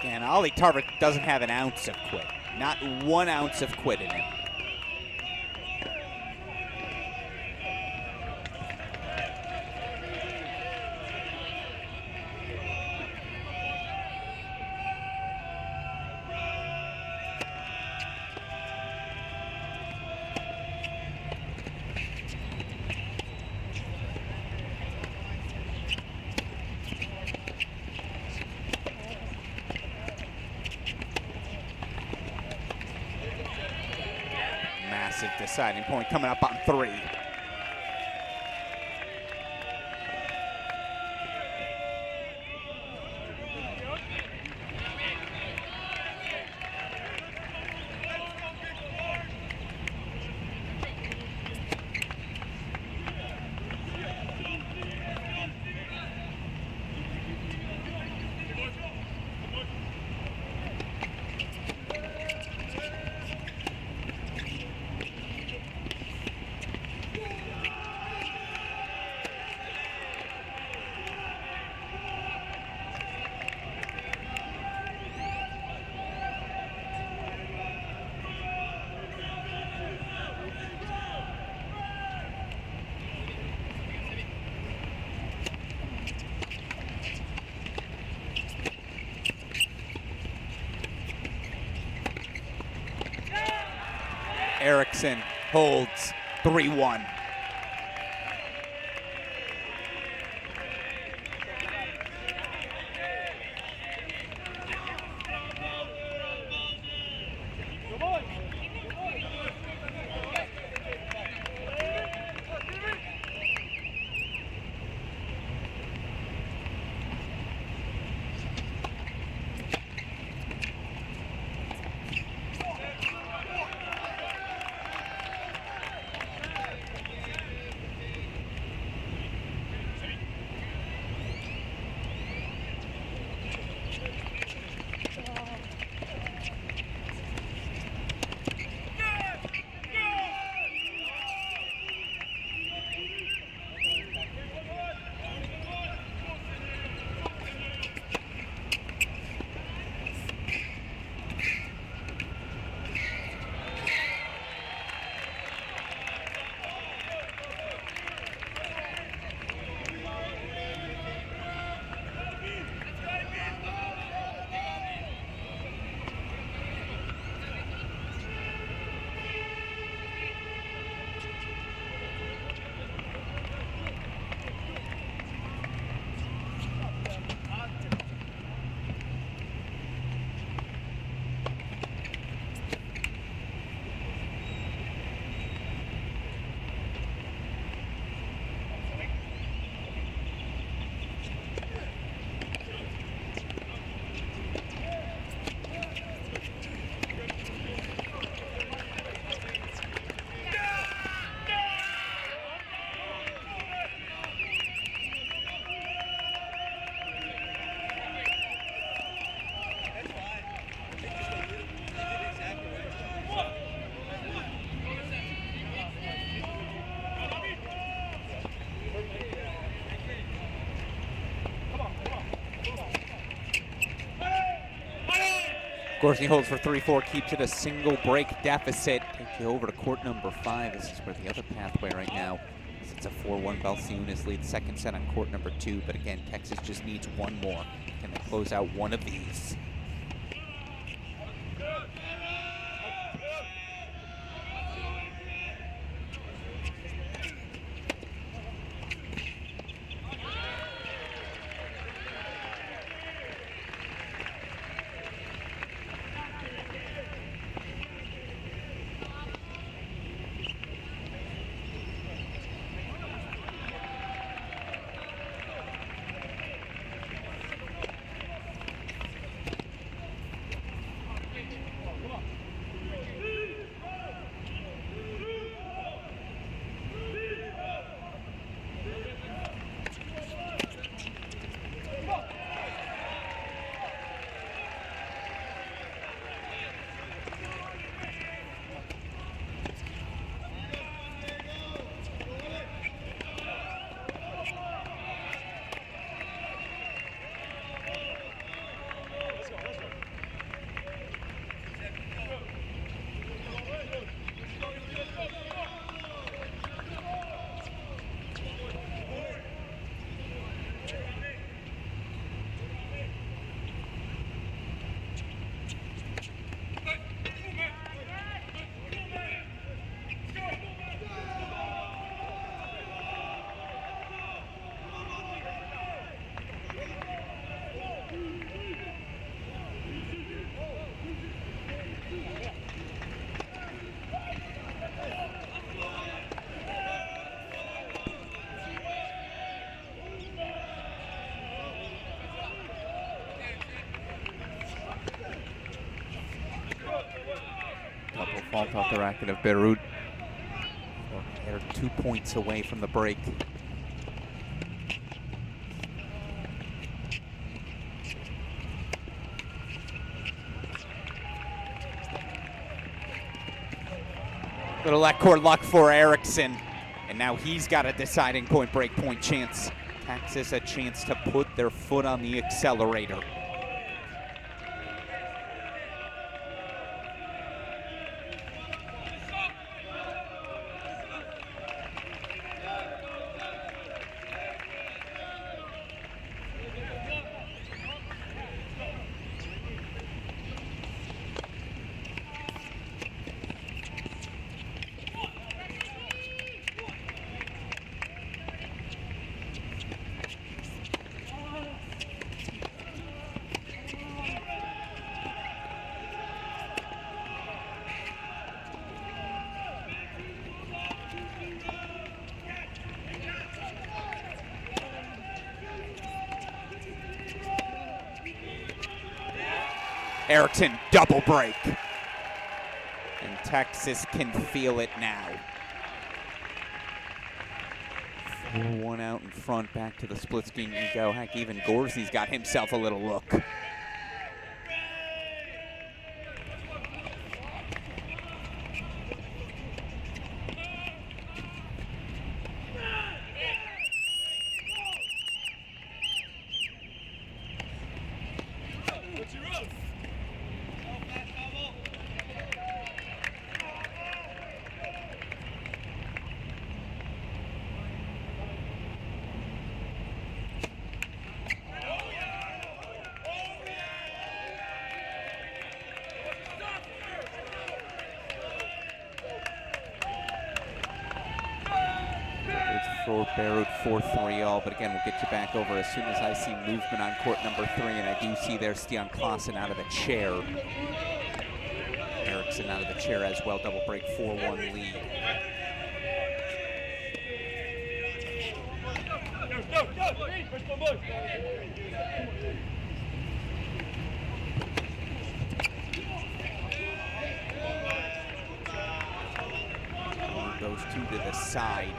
And Ollie Tarvik doesn't have an ounce of quit. Not 1 ounce of quit in him. Deciding point coming up on 3. Erickson holds 3-1. Gruskin holds for 3-4, keeps it a single break deficit. Take you over to court number 5. This is where the other pathway right now. It's a 4-1 Balsionis lead. Second set on court number 2, but again, Texas just needs one more. Can they close out one of these? Double fault off the racket of Beirut. They're 2 points away from the break. Little left court luck for Erickson. And now he's got a deciding point break point chance. Texas a chance to put their foot on the accelerator. Erickson double break. And Texas can feel it now. 4-1 out in front, back to the split scheme you go. Heck, even Gorzy's got himself a little look. For Beirut 4-3 all, but again, we'll get you back over as soon as I see movement on court number 3, and I do see there Stian Klaassen out of the chair. Erickson out of the chair as well, double break 4-1 lead. Goes two to the side.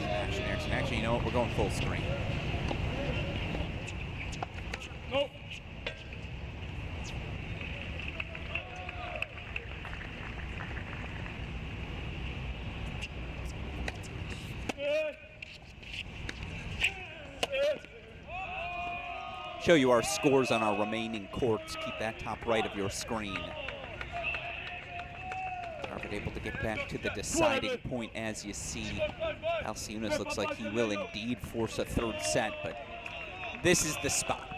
Action. Actually, you know what? We're going full screen. Nope. show you our scores on our remaining courts. Keep that top right of your screen. Harvard able to get back to the deciding point, as you see. Alciunas looks like he will indeed force a third set, but this is the spot.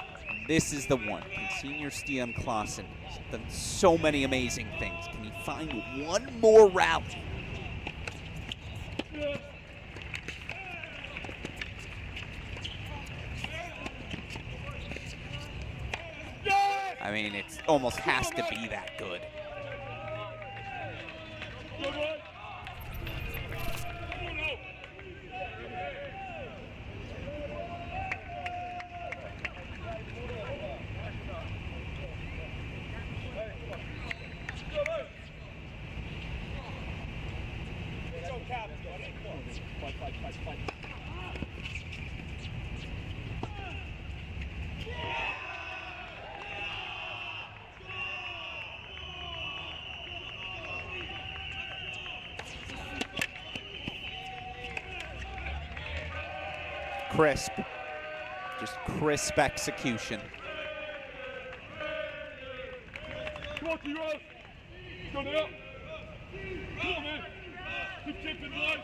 This is the one. Can senior Stian Klaassen, he's done so many amazing things. Can he find one more rally? I mean, it almost has to be that good. Crisp, just crisp execution. Come on, T-Rose. Go now. Come on, man. Keep kicking, boys.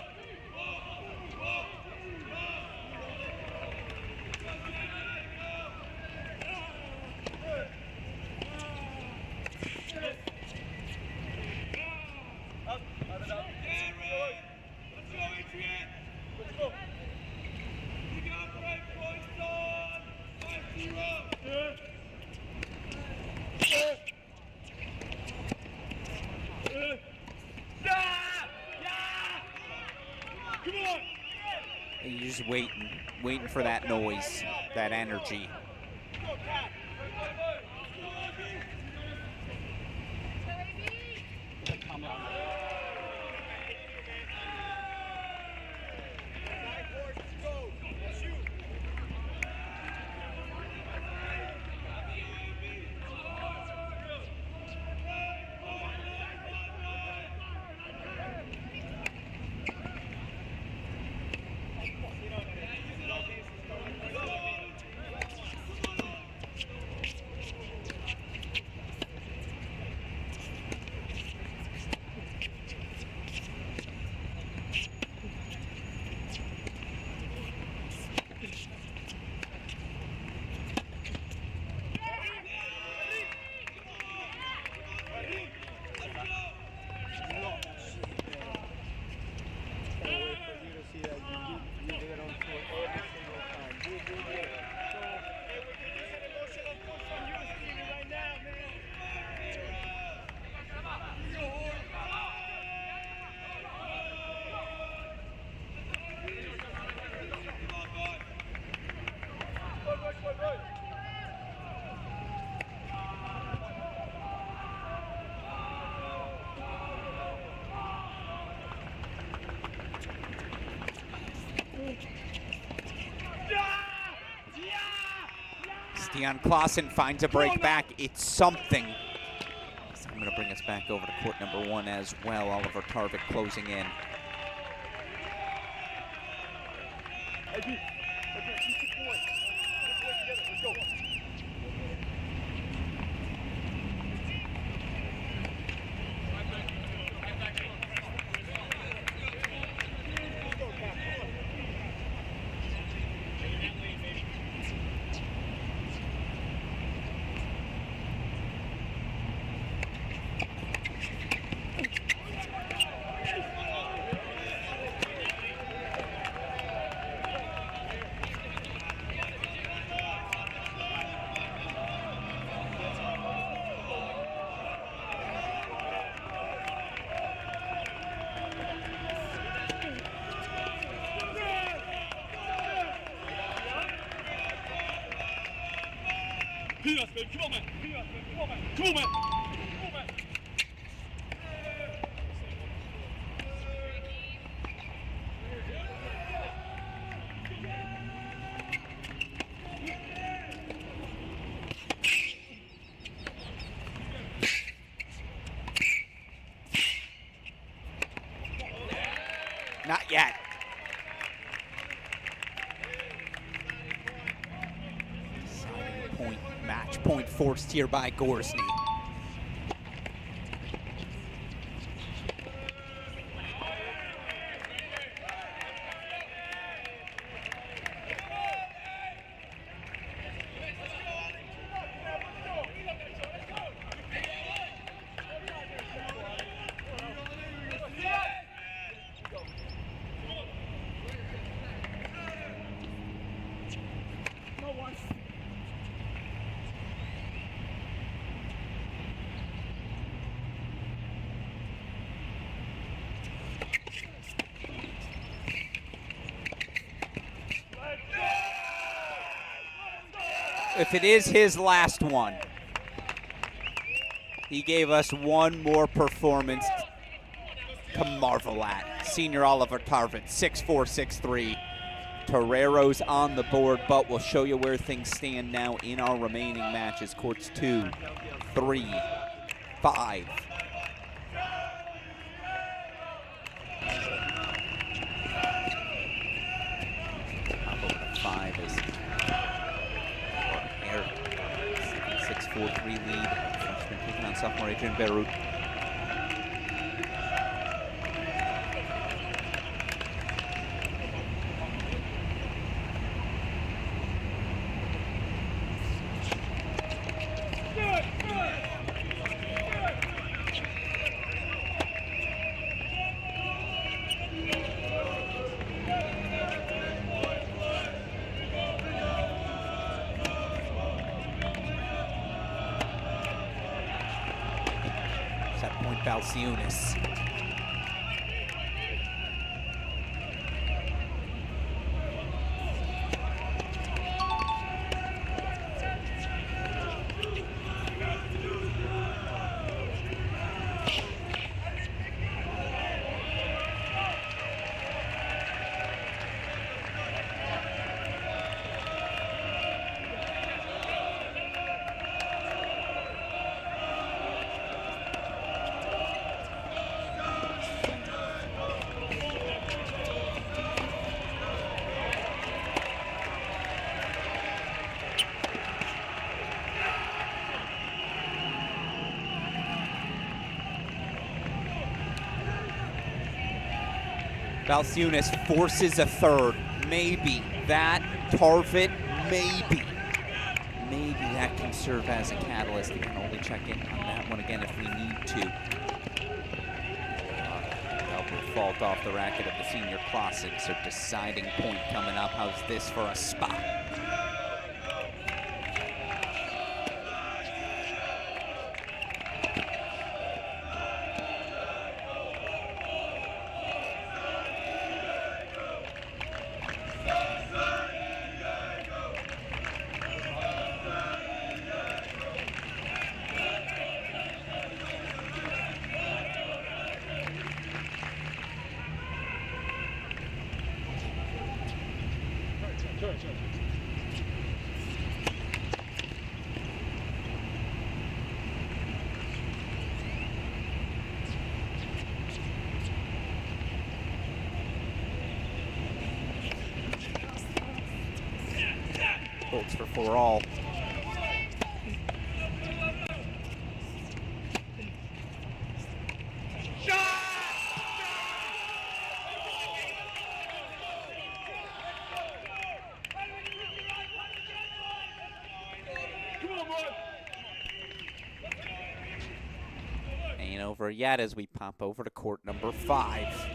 You're just waiting for that noise, that energy. Stian Klaassen finds a break back. It's something. So I'm going to bring us back over to court number one as well. Oliver Tarvik closing in. Come on, man. Come on, man. Come on, man. Come on, man. Not yet. point forced here by Gruskin. If it is his last one, he gave us one more performance to marvel at. Senior Oliver Tarvin, 6'4", 6'3". Torero's on the board, but we'll show you where things stand now in our remaining matches. Courts 2, 3, 5. Top over to 5 is 6-4-3 lead. Freshman taking on sophomore Adrian Beirut. Set point Balciunas. Balciunas forces a third. Maybe that Tarvin, maybe that can serve as a catalyst. We can only check in on that one again if we need to. Elbow fault off the racket of the senior Clausen, so deciding point coming up. How's this for a spot? Bolts for 4-all. Ain't over yet as we pop over to court number 5.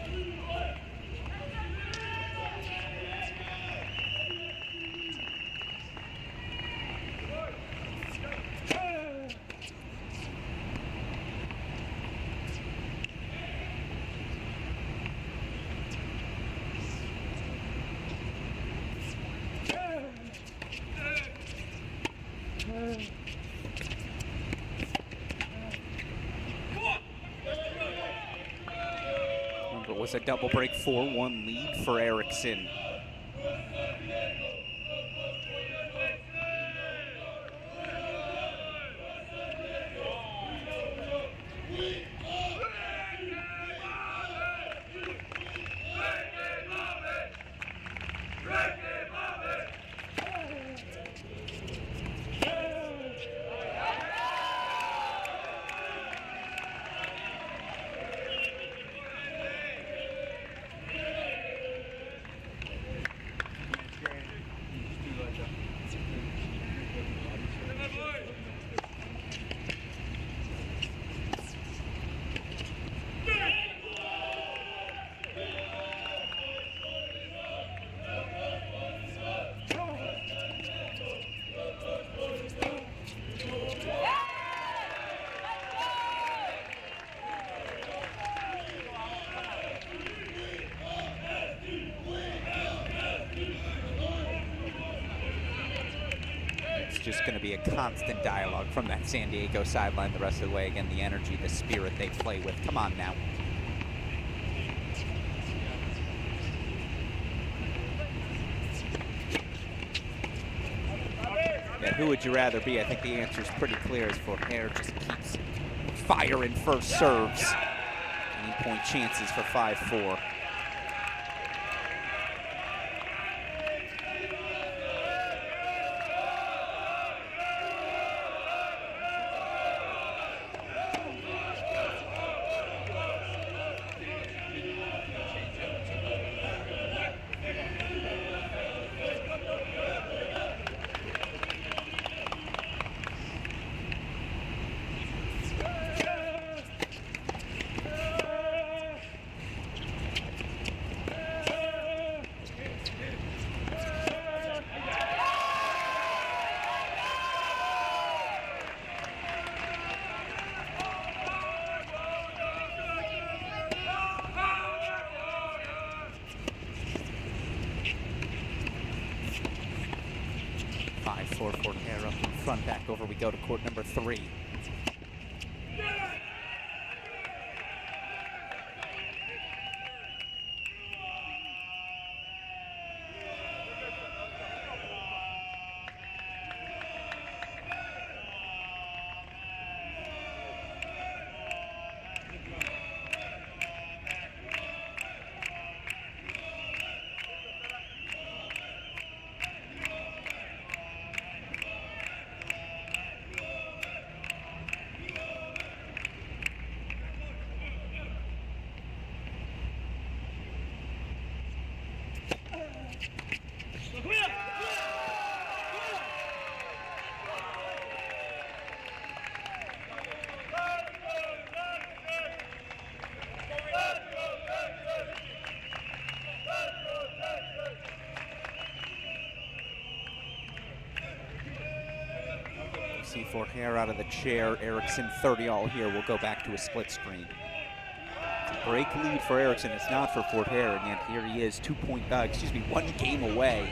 Remember, it was a double break 4-1 lead for Erickson. just going to be a constant dialogue from that San Diego sideline the rest of the way. Again, the energy, the spirit they play with. Come on now. Yeah, who would you rather be? I think the answer is pretty clear as Forhair just keeps firing first serves. Any point chances for 5-4. Forhair up in front. Back over we go to court number 3. See Forhair out of the chair. Erickson 30 all here. We'll go back to a split screen. It's a break lead for Erickson. It's not for Forhair, and yet here he is, 1 game away.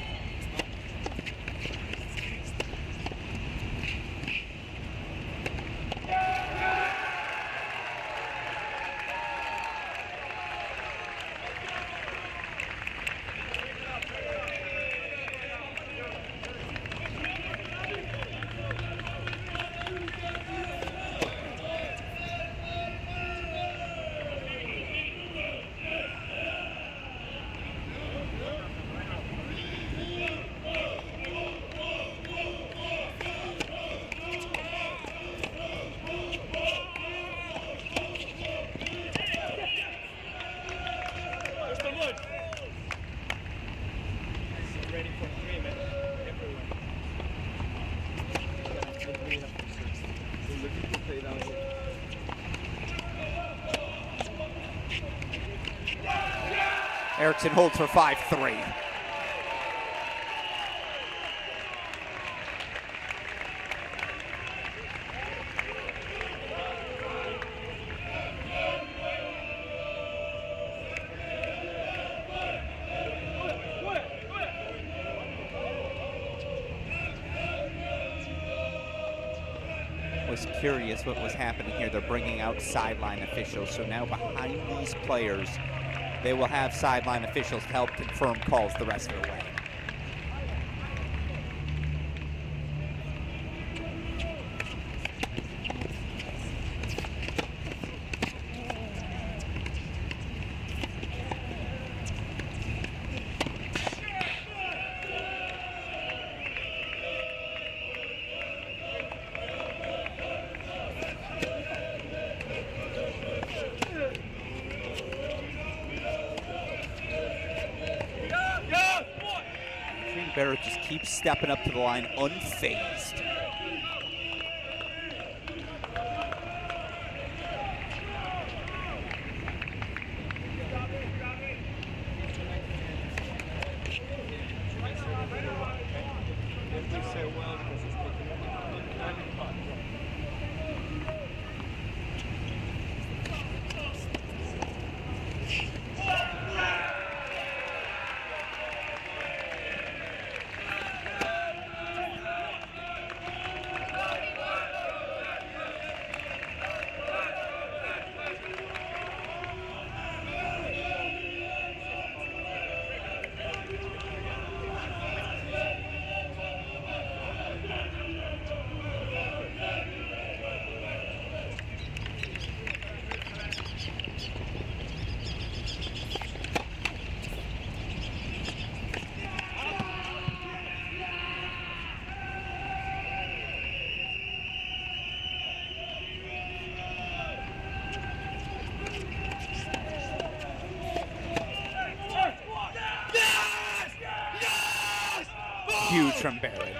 Erickson holds for 5-3. Was curious what was happening here. They're bringing out sideline officials. So now behind these players, they will have sideline officials to help confirm calls the rest of the way. Barrett just keeps stepping up to the line unfazed. from Barrett.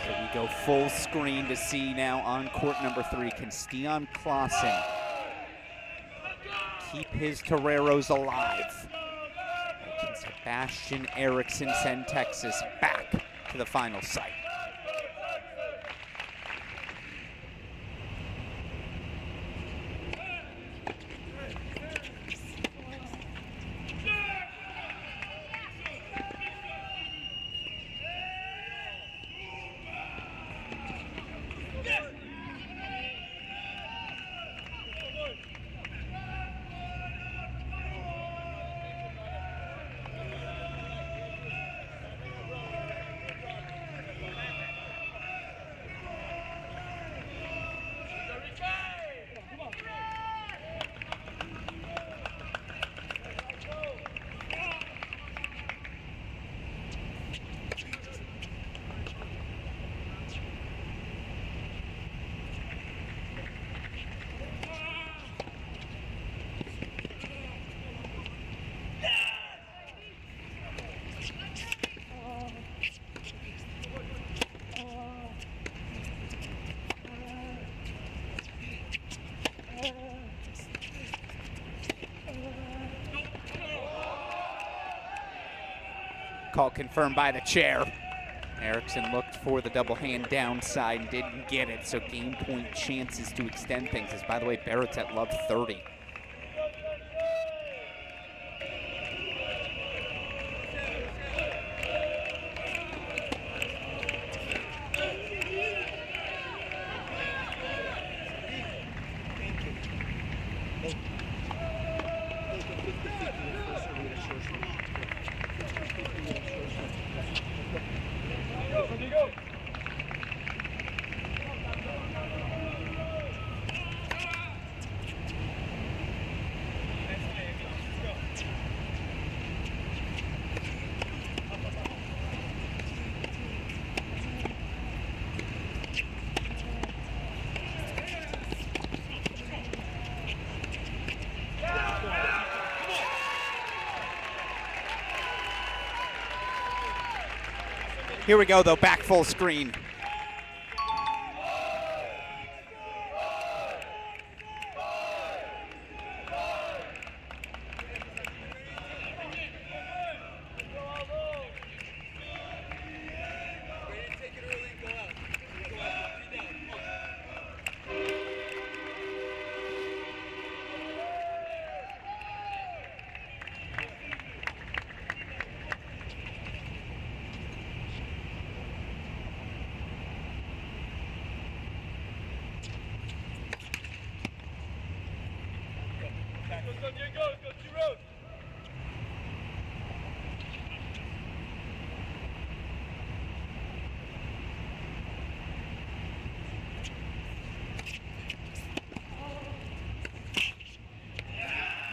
So we go full screen to see now on court number 3. Can Stian Clausen keep his Toreros alive? Or can Sebastian Eriksson send Texas back to the final site? Call confirmed by the chair. Eriksson looked for the double hand downside and didn't get it, so game point chances to extend things. As by the way, Barrett's at love 30. Here we go, though, back full screen.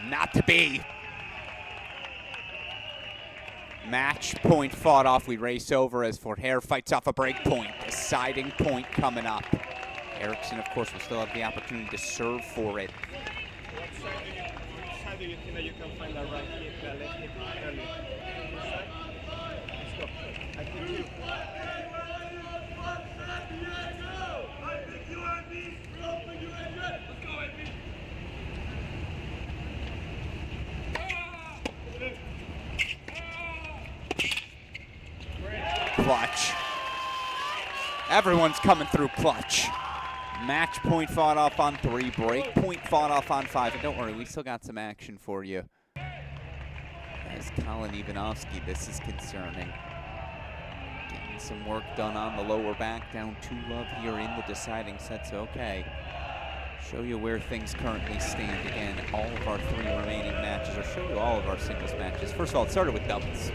Not to be. Match point fought off. We race over as Forhair fights off a break point. Deciding point coming up. Eriksson, of course, will still have the opportunity to serve for it. Which side do you think that you can find that right hit, that left hit early? Which side? Let's go. I think you. Clutch. Everyone's coming through clutch. Match point fought off on 3, break point fought off on 5. And don't worry, we still got some action for you. As Colin Ivanovsky, this is concerning. Getting some work done on the lower back, down 2-love here in the deciding sets. Okay. Show you where things currently stand. Again, all of our 3 remaining matches, or show you all of our singles matches. First of all, it started with doubles.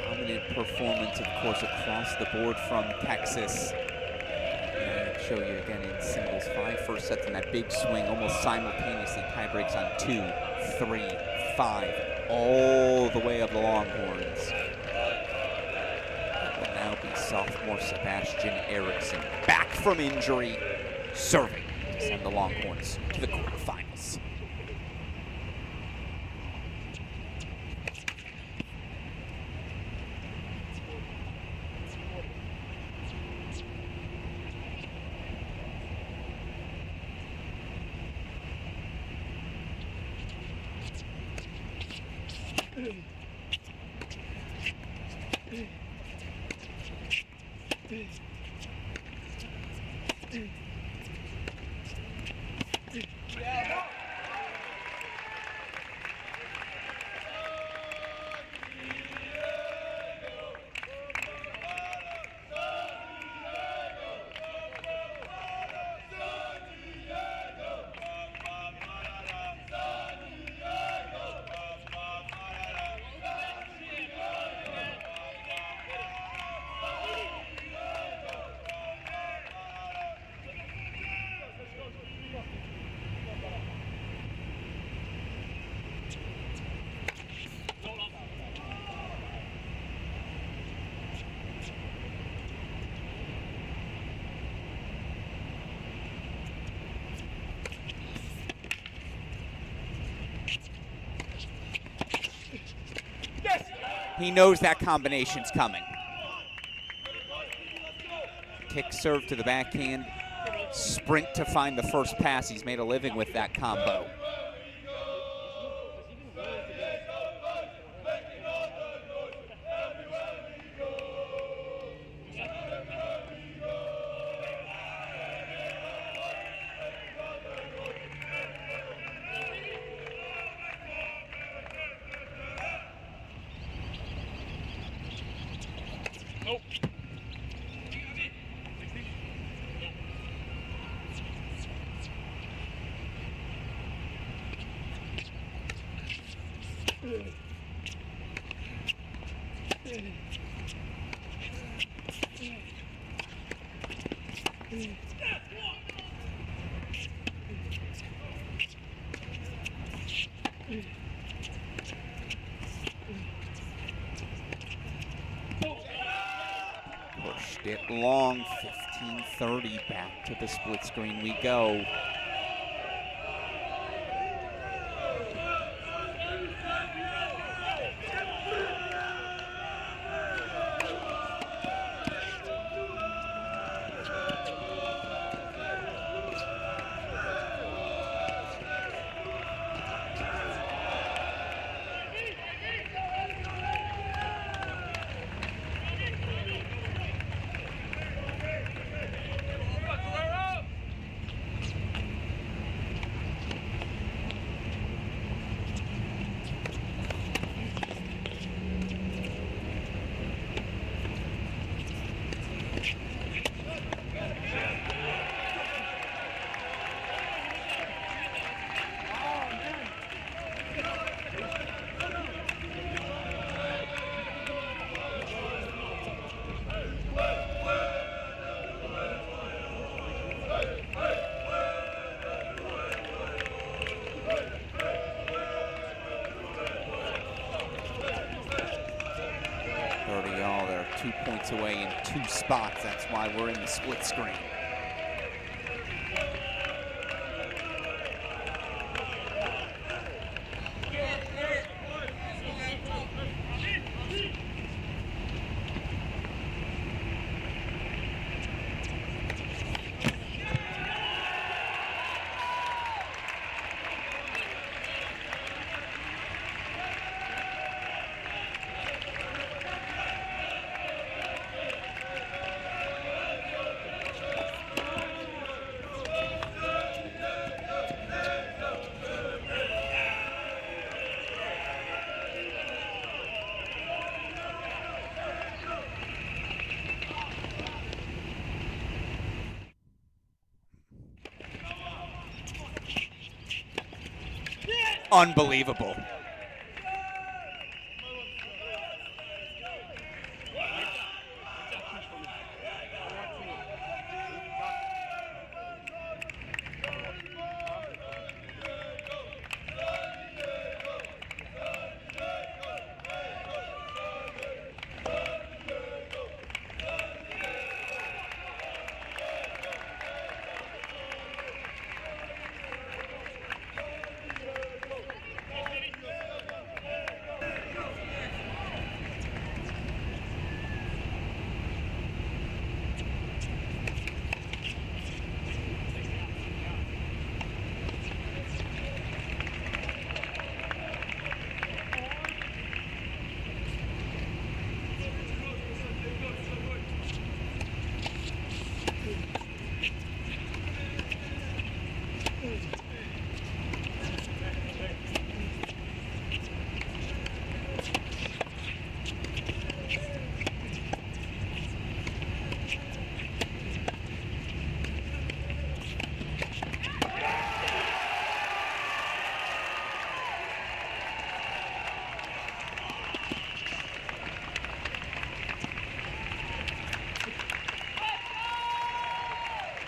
Dominant performance, of course, across the board from Texas. And show you again in singles, 5 first sets in that big swing, almost simultaneously tie breaks on 2, 3, 5, all the way of the Longhorns. That will now be UNC sophomore Sebastian Erickson, back from injury, serving to send the Longhorns to the quarterfinals. He knows that combination's coming. Kick serve to the backhand, sprint to find the first pass. He's made a living with that combo. Pushed it long, 15-30, back to the split screen we go. Y'all, they're 2 points away in 2 spots. That's why we're in the split screen. Unbelievable.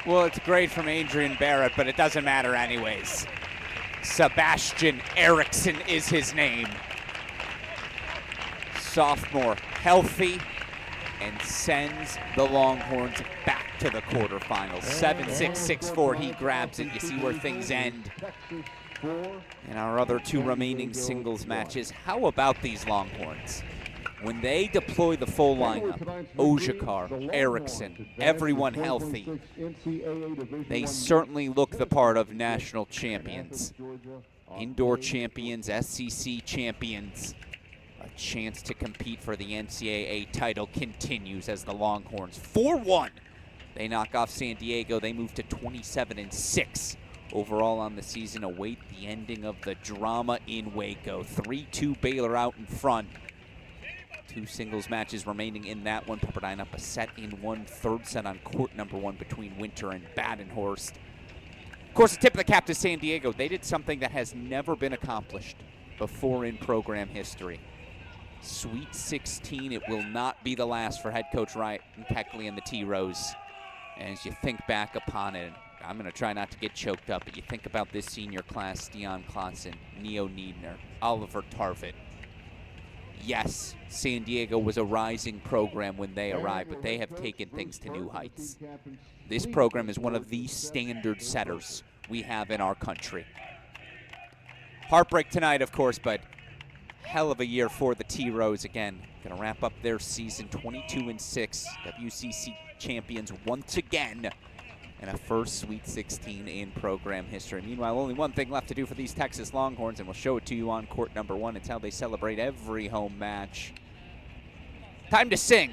Well, it's great from Adrian Barrett, but it doesn't matter anyways. Sebastian Eriksson is his name. Sophomore, healthy, and sends the Longhorns back to the quarterfinals. 7-6, 6-4, he grabs it. You see where things end in our other two remaining singles matches. How about these Longhorns? When they deploy the full lineup, Ojakar, Eriksson, everyone healthy, they certainly look the part of national champions. Indoor champions, SEC champions. A chance to compete for the NCAA title continues as the Longhorns 4-1. They knock off San Diego. They move to 27-6 overall on the season. Await the ending of the drama in Waco. 3-2 Baylor out in front. Two singles matches remaining in that one. Pepperdine up a set in one. Third set on court number one between Winter and Badenhorst. Of course, a tip of the cap to San Diego. They did something that has never been accomplished before in program history. Sweet 16, it will not be the last for head coach Ryan Keckley and the T-Rose. And as you think back upon it, I'm going to try not to get choked up, but you think about this senior class: Dion Klaassen, Neo Niedner, Oliver Tarvett. Yes, San Diego was a rising program when they arrived, but they have taken things to new heights. This program is one of the standard setters we have in our country. Heartbreak tonight, of course, but hell of a year for the T-Rose. Again, going to wrap up their season 22-6. WCC champions once again, and a first Sweet 16 in program history. Meanwhile, only one thing left to do for these Texas Longhorns, and we'll show it to you on court number one. It's how they celebrate every home match. Time to sing.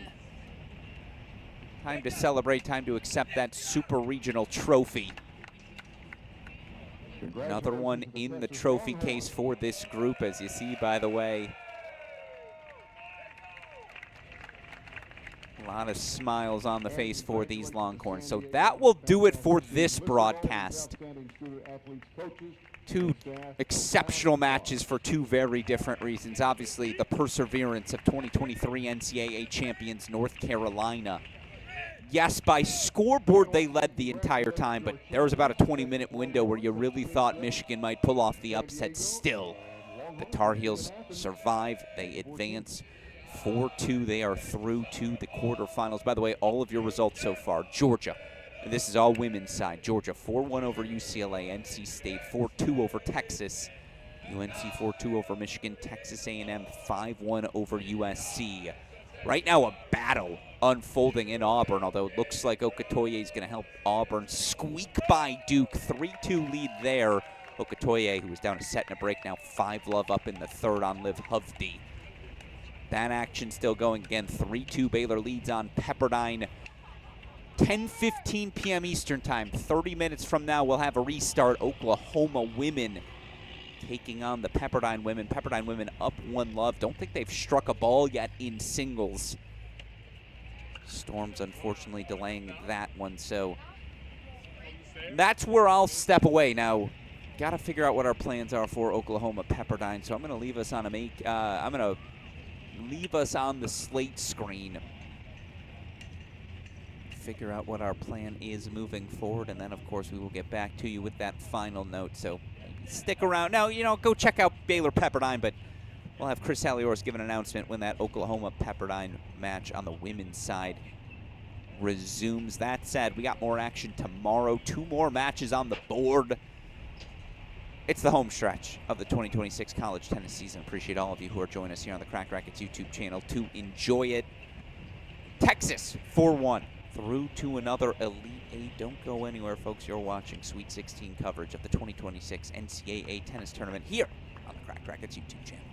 Time to celebrate. Time to accept that super regional trophy. Another one in the trophy case for this group, as you see, by the way. A lot of smiles on the face for these Longhorns. So that will do it for this broadcast. Two exceptional matches for two very different reasons. Obviously, the perseverance of 2023 NCAA champions North Carolina. Yes, by scoreboard they led the entire time, but there was about a 20-minute window where you really thought Michigan might pull off the upset. Still, the Tar Heels survive. They advance 4-2. They are through to the quarterfinals. By the way, all of your results so far: Georgia, and this is all women's side. Georgia 4-1 over UCLA. NC State 4-2 over Texas. UNC 4-2 over Michigan. Texas A&M 5-1 over USC. Right now, a battle unfolding in Auburn, although it looks like Okotoye is going to help Auburn squeak by Duke. 3-2 lead there. Okotoye, who was down a set and a break, now 5-love up in the third on Liv Hovde. That action still going again. 3-2 Baylor leads on Pepperdine. 10:15 p.m. Eastern time. 30 minutes from now, we'll have a restart. Oklahoma women taking on the Pepperdine women. Pepperdine women up 1-love. Don't think they've struck a ball yet in singles. Storms unfortunately delaying that one, so that's where I'll step away. Now, got to figure out what our plans are for Oklahoma Pepperdine, so I'm going to leave us on leave us on the slate screen. Figure out what our plan is moving forward, and then of course we will get back to you with that final note. So stick around. Now, go check out Baylor Pepperdine, but we'll have Chris Halioris give an announcement when that Oklahoma Pepperdine match on the women's side resumes. That said, we got more action tomorrow. 2 more matches on the board. It's the home stretch of the 2026 college tennis season. Appreciate all of you who are joining us here on the Cracked Racquets YouTube channel to enjoy it. Texas 4-1 through to another Elite Eight. Don't go anywhere, folks. You're watching Sweet 16 coverage of the 2026 NCAA tennis tournament here on the Cracked Racquets YouTube channel.